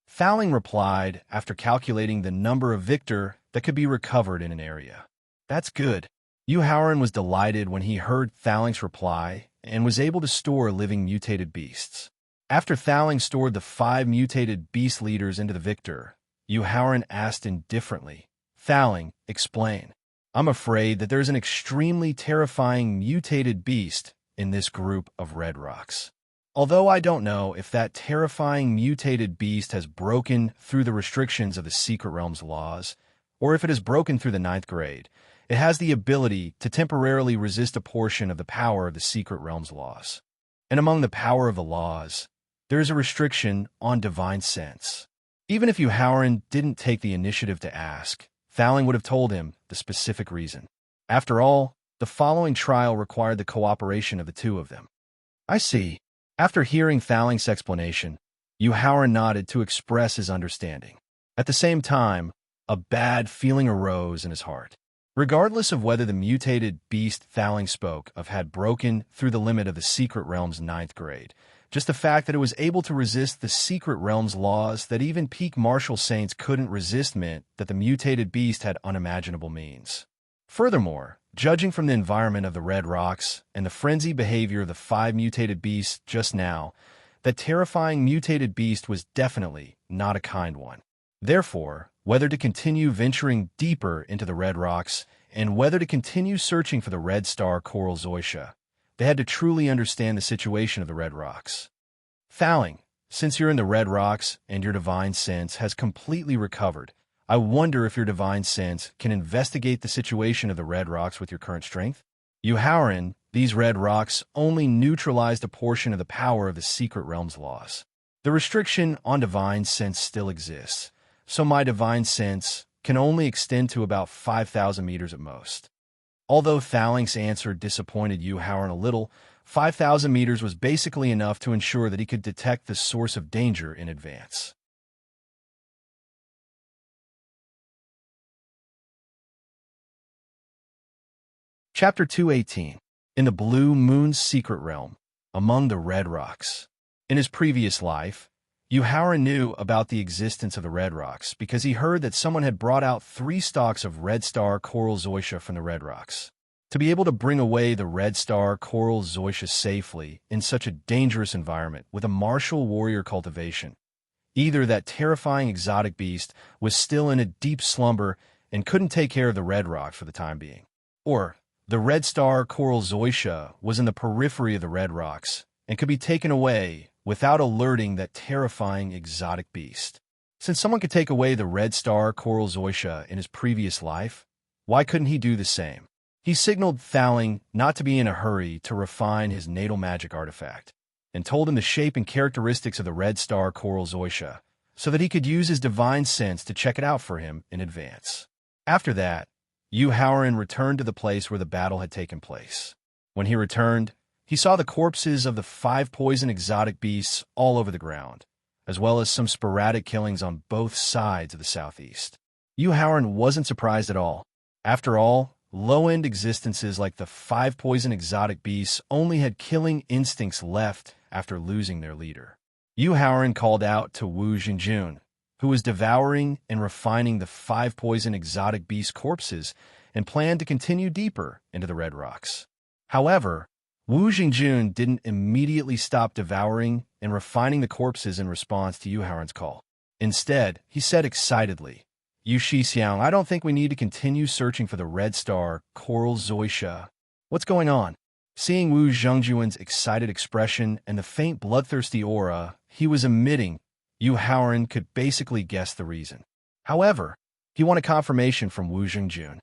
Speaker 1: Thaling replied after calculating the number of victor that could be recovered in an area. That's good. Yu Haoran was delighted when he heard Thaling's reply and was able to store living mutated beasts. After Thaling stored the 5 mutated beast leaders into the victor, Yu Haoran asked indifferently, Thaling, explain. I'm afraid that there's an extremely terrifying mutated beast in this group of red rocks. Although I don't know if that terrifying mutated beast has broken through the restrictions of the Secret Realm's laws, or if it has broken through the 9th grade, it has the ability to temporarily resist a portion of the power of the Secret Realm's laws. And among the power of the laws, there is a restriction on divine sense. Even if Yu Haoran didn't take the initiative to ask, Thaling would have told him the specific reason. After all, the following trial required the cooperation of the 2 of them. I see. After hearing Thaling's explanation, Yu Haoran nodded to express his understanding. At the same time, a bad feeling arose in his heart. Regardless of whether the mutated beast Thaling spoke of had broken through the limit of the Secret Realm's ninth grade, just the fact that it was able to resist the Secret Realm's laws that even peak martial saints couldn't resist meant that the mutated beast had unimaginable means. Furthermore, judging from the environment of the Red Rocks and the frenzied behavior of the 5 mutated beasts just now, that terrifying mutated beast was definitely not a kind one. Therefore, whether to continue venturing deeper into the Red Rocks and whether to continue searching for the Red Star Coral Zoysia, they had to truly understand the situation of the Red Rocks. Thaling, since you're in the Red Rocks and your divine sense has completely recovered, I wonder if your divine sense can investigate the situation of the Red Rocks with your current strength? Yuhauran, these Red Rocks only neutralized a portion of the power of the Secret Realm's laws. The restriction on divine sense still exists, so my divine sense can only extend to about 5,000 meters at most. Although Thaling's answer disappointed Yuhauran a little, 5,000 meters was basically enough to ensure that he could detect the source of danger in advance. Chapter 218. In the Blue Moon's Secret Realm, among the Red Rocks. In his previous life, Yuhauran knew about the existence of the Red Rocks because he heard that someone had brought out 3 stalks of Red Star Coral Zoysia from the Red Rocks. To be able to bring away the Red Star Coral Zoysia safely in such a dangerous environment with a martial warrior cultivation, either that terrifying exotic beast was still in a deep slumber and couldn't take care of the Red Rock for the time being, or the Red Star Coral Zoysia was in the periphery of the Red Rocks and could be taken away without alerting that terrifying exotic beast. Since someone could take away the Red Star Coral Zoysia in his previous life, why couldn't he do the same? He signaled Thaling not to be in a hurry to refine his natal magic artifact, and told him the shape and characteristics of the Red Star Coral Zoysia so that he could use his divine sense to check it out for him in advance. After that, Yuhauran returned to the place where the battle had taken place. When he returned, he saw the corpses of the 5 poison exotic beasts all over the ground, as well as some sporadic killings on both sides of the southeast. Yuhauran wasn't surprised at all. After all, low-end existences like the 5 poison exotic beasts only had killing instincts left after losing their leader. Yuhauran called out to Wu Jingjun, who was devouring and refining the 5 poison exotic beast corpses and planned to continue deeper into the Red Rocks. However, Wu Jingjun didn't immediately stop devouring and refining the corpses in response to Yuhauran's call. Instead, he said excitedly, "Yu Shixiang, I don't think we need to continue searching for the Red Star Coral Zoysia. What's going on?" Seeing Wu Zhengjuan's excited expression and the faint bloodthirsty aura he was emitting, Yuhauran could basically guess the reason. However, he wanted confirmation from Wu Zhengjun.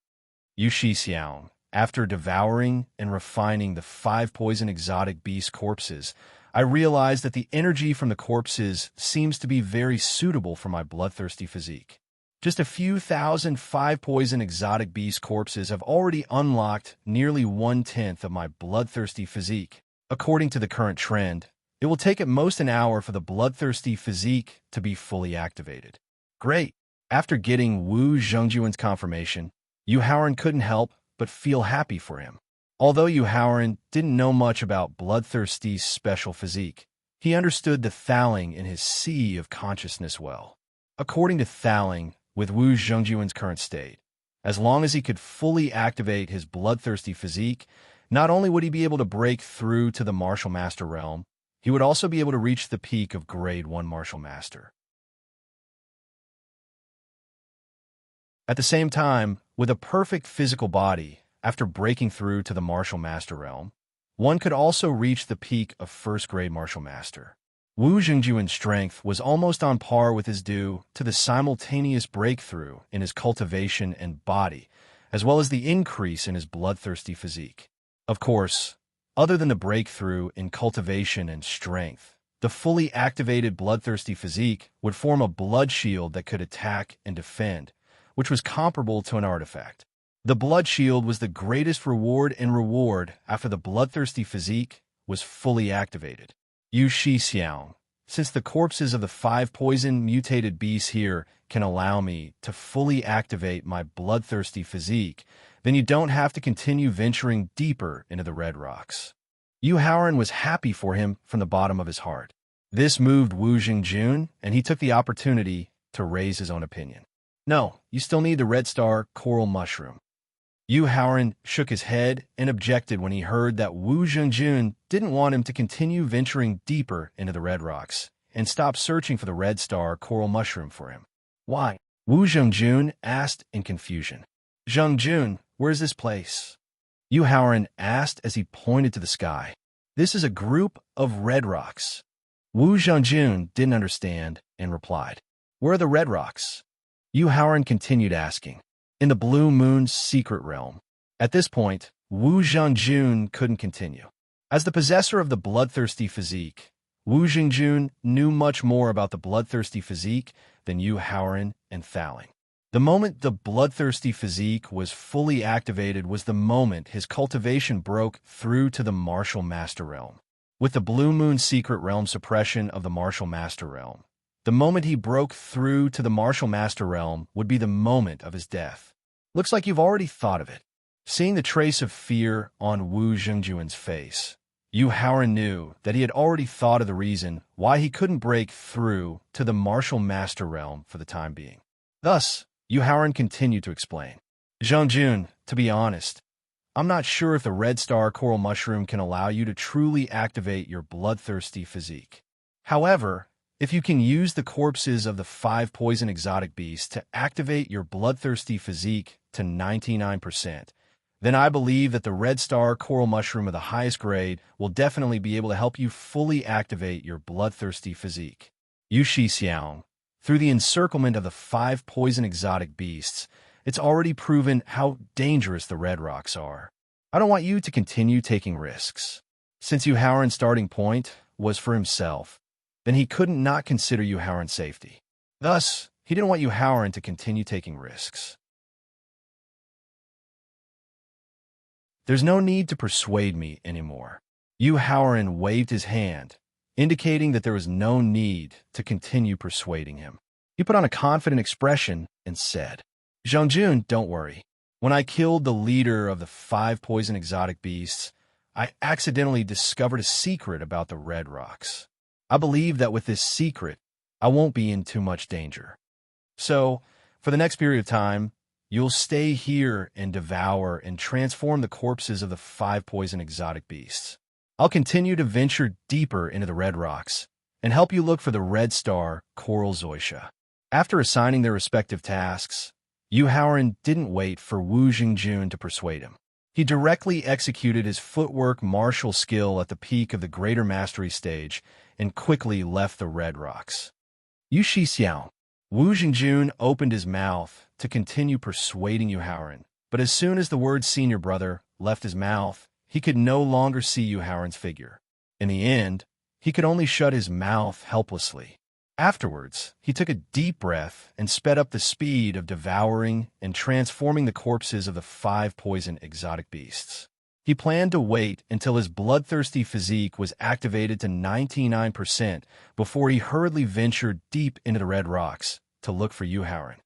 Speaker 1: Yu Shixiang, after devouring and refining the 5 poison exotic beast corpses, I realized that the energy from the corpses seems to be very suitable for my bloodthirsty physique. Just a few thousand 5 poison exotic beast corpses have already unlocked nearly 1/10 of my bloodthirsty physique. According to the current trend, it will take at most an hour for the bloodthirsty physique to be fully activated. Great! After getting Wu Zhengjuan's confirmation, Yuhauran couldn't help but feel happy for him. Although Yuhauran didn't know much about bloodthirsty's special physique, he understood the Thaling in his sea of consciousness well. According to Thaling, with Wu Zhengjuan's current state, as long as he could fully activate his bloodthirsty physique, not only would he be able to break through to the Martial Master realm, he would also be able to reach the peak of Grade 1 Martial Master. At the same time, with a perfect physical body, after breaking through to the Martial Master realm, one could also reach the peak of First Grade Martial Master. Wu Jingjuan's strength was almost on par with his due to the simultaneous breakthrough in his cultivation and body, as well as the increase in his bloodthirsty physique. Of course, other than the breakthrough in cultivation and strength, the fully activated bloodthirsty physique would form a blood shield that could attack and defend, which was comparable to an artifact. The blood shield was the greatest reward after the bloodthirsty physique was fully activated. Yu Shixiang, Since the corpses of the 5 poison-mutated beasts here can allow me to fully activate my bloodthirsty physique, then you don't have to continue venturing deeper into the red rocks." Yu Haoran was happy for him from the bottom of his heart. This moved Wu Jingjun, and he took the opportunity to raise his own opinion. "No, you still need the red star coral mushroom." Yu Haoran shook his head and objected when he heard that Wu Jingjun didn't want him to continue venturing deeper into the red rocks and stop searching for the red star coral mushroom for him. "Why?" Wu Jingjun asked in confusion. "Jingjun, where's this place?" Yu Haoran asked as he pointed to the sky. "This is a group of red rocks." Wu Jingjun didn't understand and replied, "Where are the red rocks?" Yu Haoran continued asking, "In the Blue Moon's secret realm." At this point, Wu Jingjun couldn't continue. As the possessor of the bloodthirsty physique, Wu Jingjun knew much more about the bloodthirsty physique than Yu Haoran and Thaling. The moment the bloodthirsty physique was fully activated was the moment his cultivation broke through to the martial master realm. With the Blue Moon secret realm suppression of the martial master realm, the moment he broke through to the martial master realm would be the moment of his death. "Looks like you've already thought of it." Seeing the trace of fear on Wu Jingjun's face, Yu Haoran knew that he had already thought of the reason why he couldn't break through to the martial master realm for the time being. Thus, Yu Haoran continued to explain. "Jingjun, to be honest, I'm not sure if the red star coral mushroom can allow you to truly activate your bloodthirsty physique. However, if you can use the corpses of the 5 poison exotic beasts to activate your bloodthirsty physique to 99%, then I believe that the red star coral mushroom of the highest grade will definitely be able to help you fully activate your bloodthirsty physique." Yu Xixiang, through the encirclement of the 5 poison exotic beasts, it's already proven how dangerous the red rocks are. I don't want you to continue taking risks. Since Yu Haoran's starting point was for himself, then he couldn't not consider Yu Haoran's safety. Thus, he didn't want Yu Haoran to continue taking risks. "There's no need to persuade me anymore." Yu Haoran waved his hand, indicating that there was no need to continue persuading him. He put on a confident expression and said, "Jingjun, don't worry. When I killed the leader of the 5 poison exotic beasts, I accidentally discovered a secret about the red rocks. I believe that with this secret, I won't be in too much danger. So, for the next period of time, you'll stay here and devour and transform the corpses of the 5 poison exotic beasts. I'll continue to venture deeper into the red rocks and help you look for the red star coral zoysia." After assigning their respective tasks, Yu Haoran didn't wait for Wu Jingjun to persuade him. He directly executed his footwork martial skill at the peak of the greater mastery stage and quickly left the red rocks. "Yu Xixiao." Wu Jingjun opened his mouth to continue persuading Yu Haoran, but as soon as the word "senior brother" left his mouth, he could no longer see Yu Haoran's figure. In the end, he could only shut his mouth helplessly. Afterwards, he took a deep breath and sped up the speed of devouring and transforming the corpses of the 5 poison exotic beasts. He planned to wait until his bloodthirsty physique was activated to 99% before he hurriedly ventured deep into the red rocks to look for Yu Haoran.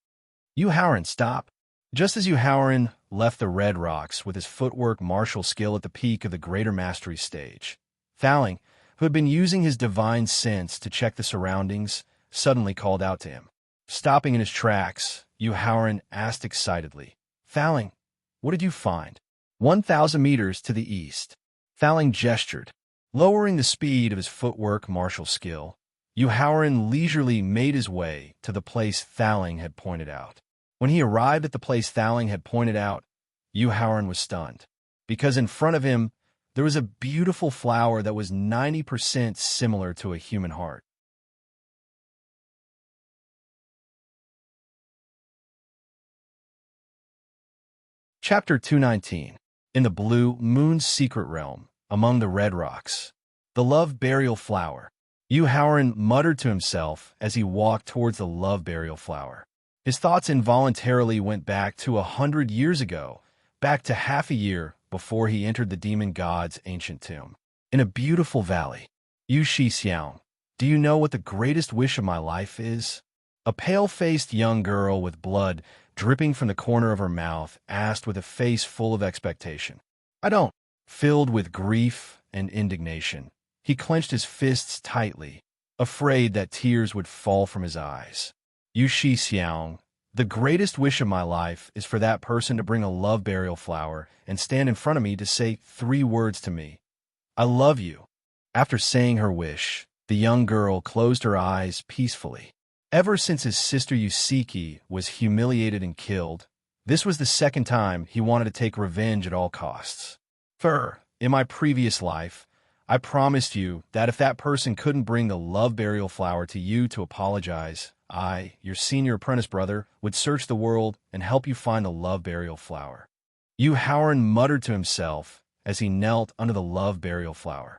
Speaker 1: "Yu Haoran, stop!" Just as Yu Haoran left the red rocks with his footwork martial skill at the peak of the greater mastery stage, Thaling, who had been using his divine sense to check the surroundings, suddenly called out to him. Stopping in his tracks, Yu Haoran asked excitedly, "Thaling, what did you find?" 1,000 meters to the east. Thaling gestured. Lowering the speed of his footwork martial skill, Yu Haoran leisurely made his way to the place Thaling had pointed out. When he arrived at the place Thaling had pointed out, Yu Haoran was stunned, because in front of him there was a beautiful flower that was 90% similar to a human heart. Chapter 219. In the Blue Moon's secret realm, among the red rocks. The love burial flower. Yu Haoran muttered to himself as he walked towards the love burial flower. His thoughts involuntarily went back to 100 years ago, back to half a year before he entered the demon god's ancient tomb. In a beautiful valley, Yu Xixiang, do you know what the greatest wish of my life is? A pale-faced young girl with blood dripping from the corner of her mouth asked with a face full of expectation. I don't. Filled with grief and indignation, he clenched his fists tightly, afraid that tears would fall from his eyes. Yu Shi Xiang, the greatest wish of my life is for that person to bring a love burial flower and stand in front of me to say 3 words to me. I love you. After saying her wish, the young girl closed her eyes peacefully. Ever since his sister Yusiki was humiliated and killed, this was the second time he wanted to take revenge at all costs. In my previous life, I promised you that if that person couldn't bring the love burial flower to you to apologize, I, your senior apprentice brother, would search the world and help you find the love burial flower. Yu Haoran muttered to himself as he knelt under the love burial flower.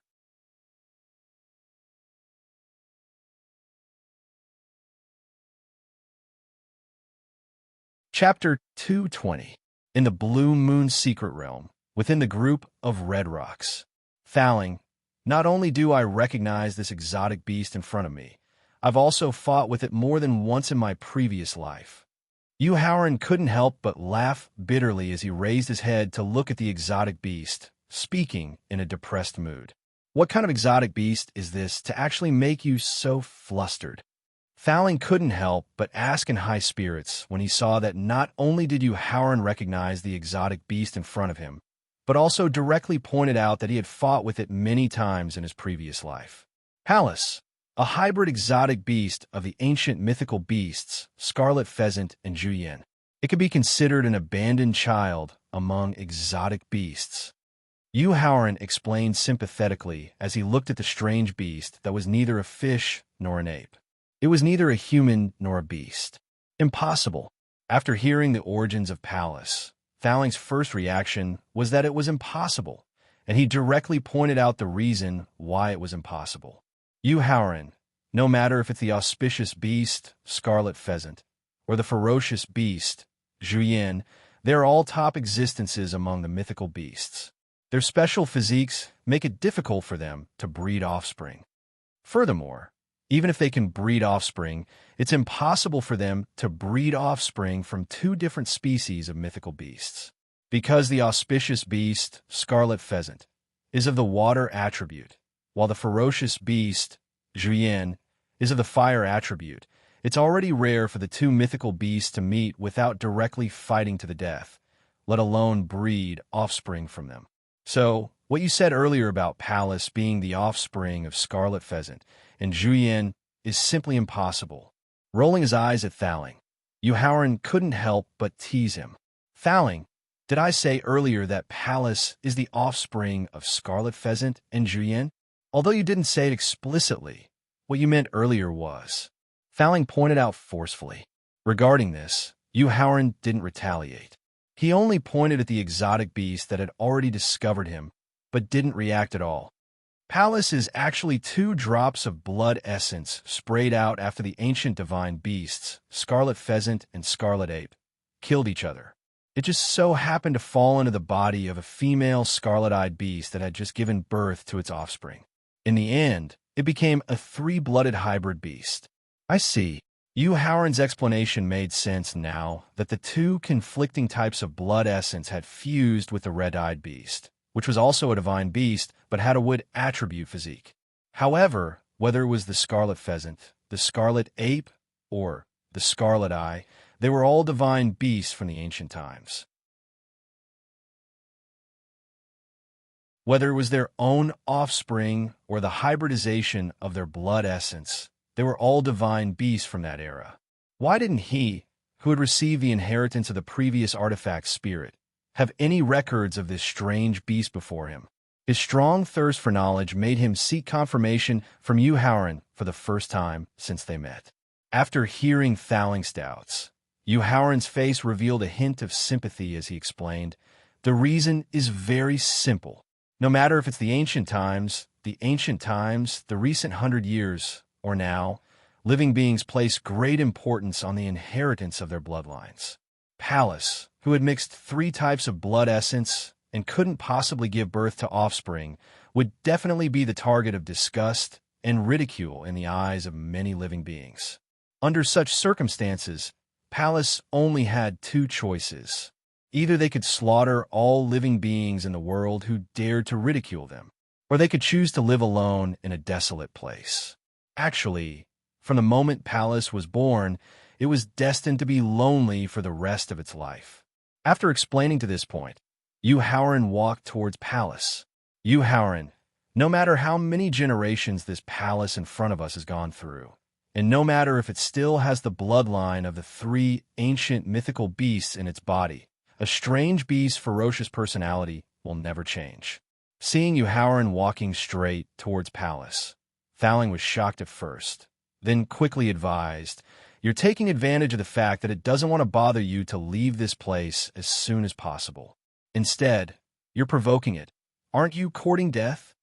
Speaker 1: Chapter 220. In the Blue Moon Secret Realm, within the group of red rocks. Thowling, not only do I recognize this exotic beast in front of me, I've also fought with it more than once in my previous life. Yu Haoran couldn't help but laugh bitterly as he raised his head to look at the exotic beast, speaking in a depressed mood. What kind of exotic beast is this to actually make you so flustered? Thowling couldn't help but ask in high spirits when he saw that not only did Yu Haoran recognize the exotic beast in front of him, but also directly pointed out that he had fought with it many times in his previous life. Pallas, a hybrid exotic beast of the ancient mythical beasts, scarlet pheasant and juyen. It could be considered an abandoned child among exotic beasts. Yu Haoran explained sympathetically as he looked at the strange beast that was neither a fish nor an ape. It was neither a human nor a beast. Impossible. After hearing the origins of Pallas, Thowling's first reaction was that it was impossible, and he directly pointed out the reason why it was impossible. Yu Haoran, no matter if it's the auspicious beast, scarlet pheasant, or the ferocious beast, juyen, they're all top existences among the mythical beasts. Their special physiques make it difficult for them to breed offspring. Furthermore, even if they can breed offspring, it's impossible for them to breed offspring from 2 different species of mythical beasts. Because the auspicious beast, scarlet pheasant, is of the water attribute, while the ferocious beast, juyen, is of the fire attribute, it's already rare for the 2 mythical beasts to meet without directly fighting to the death, let alone breed offspring from them. So, what you said earlier about Pallas being the offspring of scarlet pheasant and juyen is simply impossible. Rolling his eyes at Thowling, Yu Haoran couldn't help but tease him. Thowling, did I say earlier that Pallas is the offspring of scarlet pheasant and juyen? Although you didn't say it explicitly, what you meant earlier was. Thowling pointed out forcefully. Regarding this, Yu Haoran didn't retaliate. He only pointed at the exotic beast that had already discovered him, but didn't react at all. Pallas is actually 2 drops of blood essence sprayed out after the ancient divine beasts, scarlet pheasant and scarlet ape, killed each other. It just so happened to fall into the body of a female scarlet-eyed beast that had just given birth to its offspring. In the end, it became a 3-blooded hybrid beast. I see. Yu Haoran's explanation made sense now that the 2 conflicting types of blood essence had fused with the red-eyed beast, which was also a divine beast but had a wood attribute physique. However, whether it was the scarlet pheasant, the scarlet ape, or the scarlet eye, they were all divine beasts from the ancient times. Whether it was their own offspring or the hybridization of their blood essence, they were all divine beasts from that era. Why didn't he, who had received the inheritance of the previous artifact spirit, have any records of this strange beast before him? His strong thirst for knowledge made him seek confirmation from Yu Haoran for the first time since they met. After hearing Thowling's doubts, Yu Haoran's face revealed a hint of sympathy as he explained, "The reason is very simple. No matter if it's the ancient times, the recent 100 years, or now, living beings place great importance on the inheritance of their bloodlines. Pallas, who had mixed 3 types of blood essence and couldn't possibly give birth to offspring, would definitely be the target of disgust and ridicule in the eyes of many living beings. Under such circumstances, Pallas only had two choices. Either they could slaughter all living beings in the world who dared to ridicule them, or they could choose to live alone in a desolate place. Actually, from the moment Pallas was born, it was destined to be lonely for the rest of its life. After explaining to this point, Euhauran walked towards Pallas. Euhauran, no matter how many generations this palace in front of us has gone through, and no matter if it still has the bloodline of the three ancient mythical beasts in its body, a strange beast's ferocious personality will never change. Seeing Euhauran walking straight towards Pallas, Thaling was shocked at first, then quickly advised, "You're taking advantage of the fact that it doesn't want to bother you to leave this place as soon as possible. Instead, you're provoking it. Aren't you courting death?"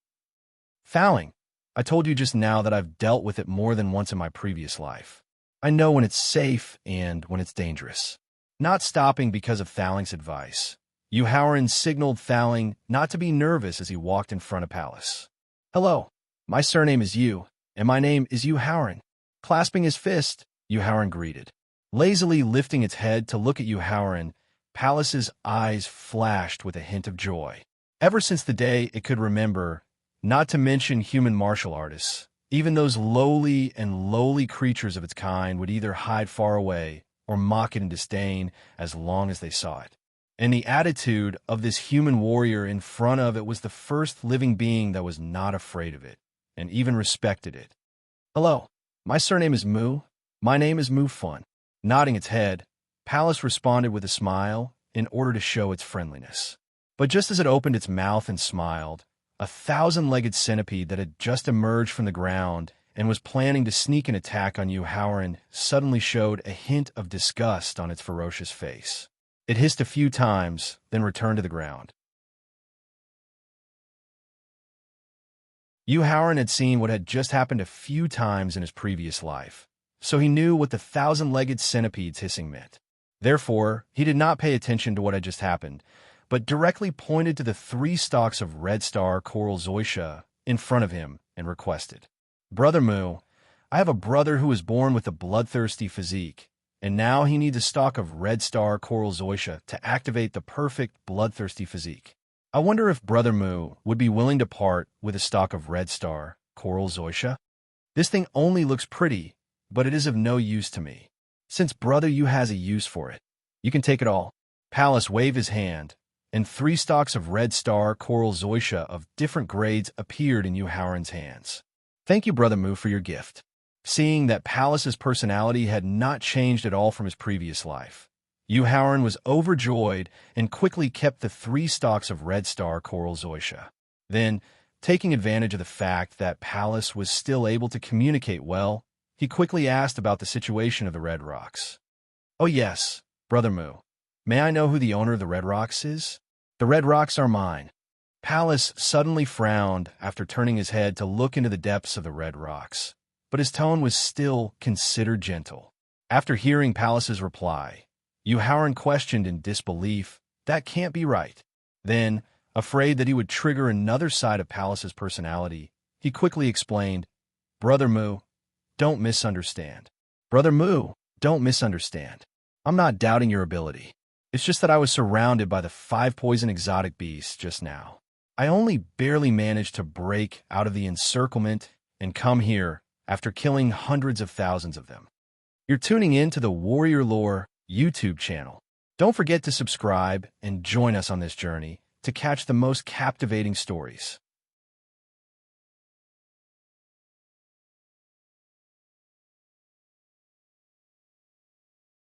Speaker 1: "Thaling, I told you just now that I've dealt with it more than once in my previous life. I know when it's safe and when it's dangerous." Not stopping because of Thaling's advice, Euhauran signaled Thaling not to be nervous as he walked in front of Pallas. "Hello, my surname is Yu, and my name is Euhauran." Clasping his fist, Euhauran greeted. Lazily lifting its head to look at Euhauran, Pallas's eyes flashed with a hint of joy. Ever since the day it could remember, not to mention human martial artists, even those lowly creatures of its kind would either hide far away or mock it in disdain as long as they saw it. And the attitude of this human warrior in front of it was the first living being that was not afraid of it, and even respected it. "Hello, my surname is Mu. My name is Mu Fun." Nodding its head, Pallas responded with a smile in order to show its friendliness. But just as it opened its mouth and smiled, a 1,000-legged centipede that had just emerged from the ground and was planning to sneak an attack on Euhauran suddenly showed a hint of disgust on its ferocious face. It hissed a few times, then returned to the ground. Euhauran had seen what had just happened a few times in his previous life, so he knew what the 1,000-legged centipede's hissing meant. Therefore, he did not pay attention to what had just happened, but directly pointed to the 3 stalks of red star coral zoysia in front of him and requested, "Brother Mu, I have a brother who was born with a bloodthirsty physique, and now he needs a stalk of red star coral zoysia to activate the perfect bloodthirsty physique. I wonder if Brother Mu would be willing to part with a stalk of red star coral zoysia? This thing only looks pretty, but it is of no use to me. Since Brother Yu has a use for it, you can take it all." Pallas waved his hand, and 3 stalks of red star coral zoysia of different grades appeared in Euhauran's hands. "Thank you, Brother Mu, for your gift." Seeing that Pallas's personality had not changed at all from his previous life, Euhauran was overjoyed and quickly kept the 3 stalks of red star coral zoysia. Then, taking advantage of the fact that Pallas was still able to communicate well, he quickly asked about the situation of the red rocks. "Oh yes, Brother Mu. May I know who the owner of the red rocks is?" "The red rocks are mine." Pallas suddenly frowned after turning his head to look into the depths of the red rocks, but his tone was still considered gentle. After hearing Pallas's reply, Euhauran questioned in disbelief, "That can't be right." Then, afraid that he would trigger another side of Pallas's personality, he quickly explained, "Brother Mu, don't misunderstand. Brother Mu, don't misunderstand. I'm not doubting your ability. It's just that I was surrounded by the 5 poison exotic beasts just now. I only barely managed to break out of the encirclement and come here after killing hundreds of thousands of them." You're tuning in to the Warrior Lore YouTube channel. Don't forget to subscribe and join us on this journey to catch the most captivating stories.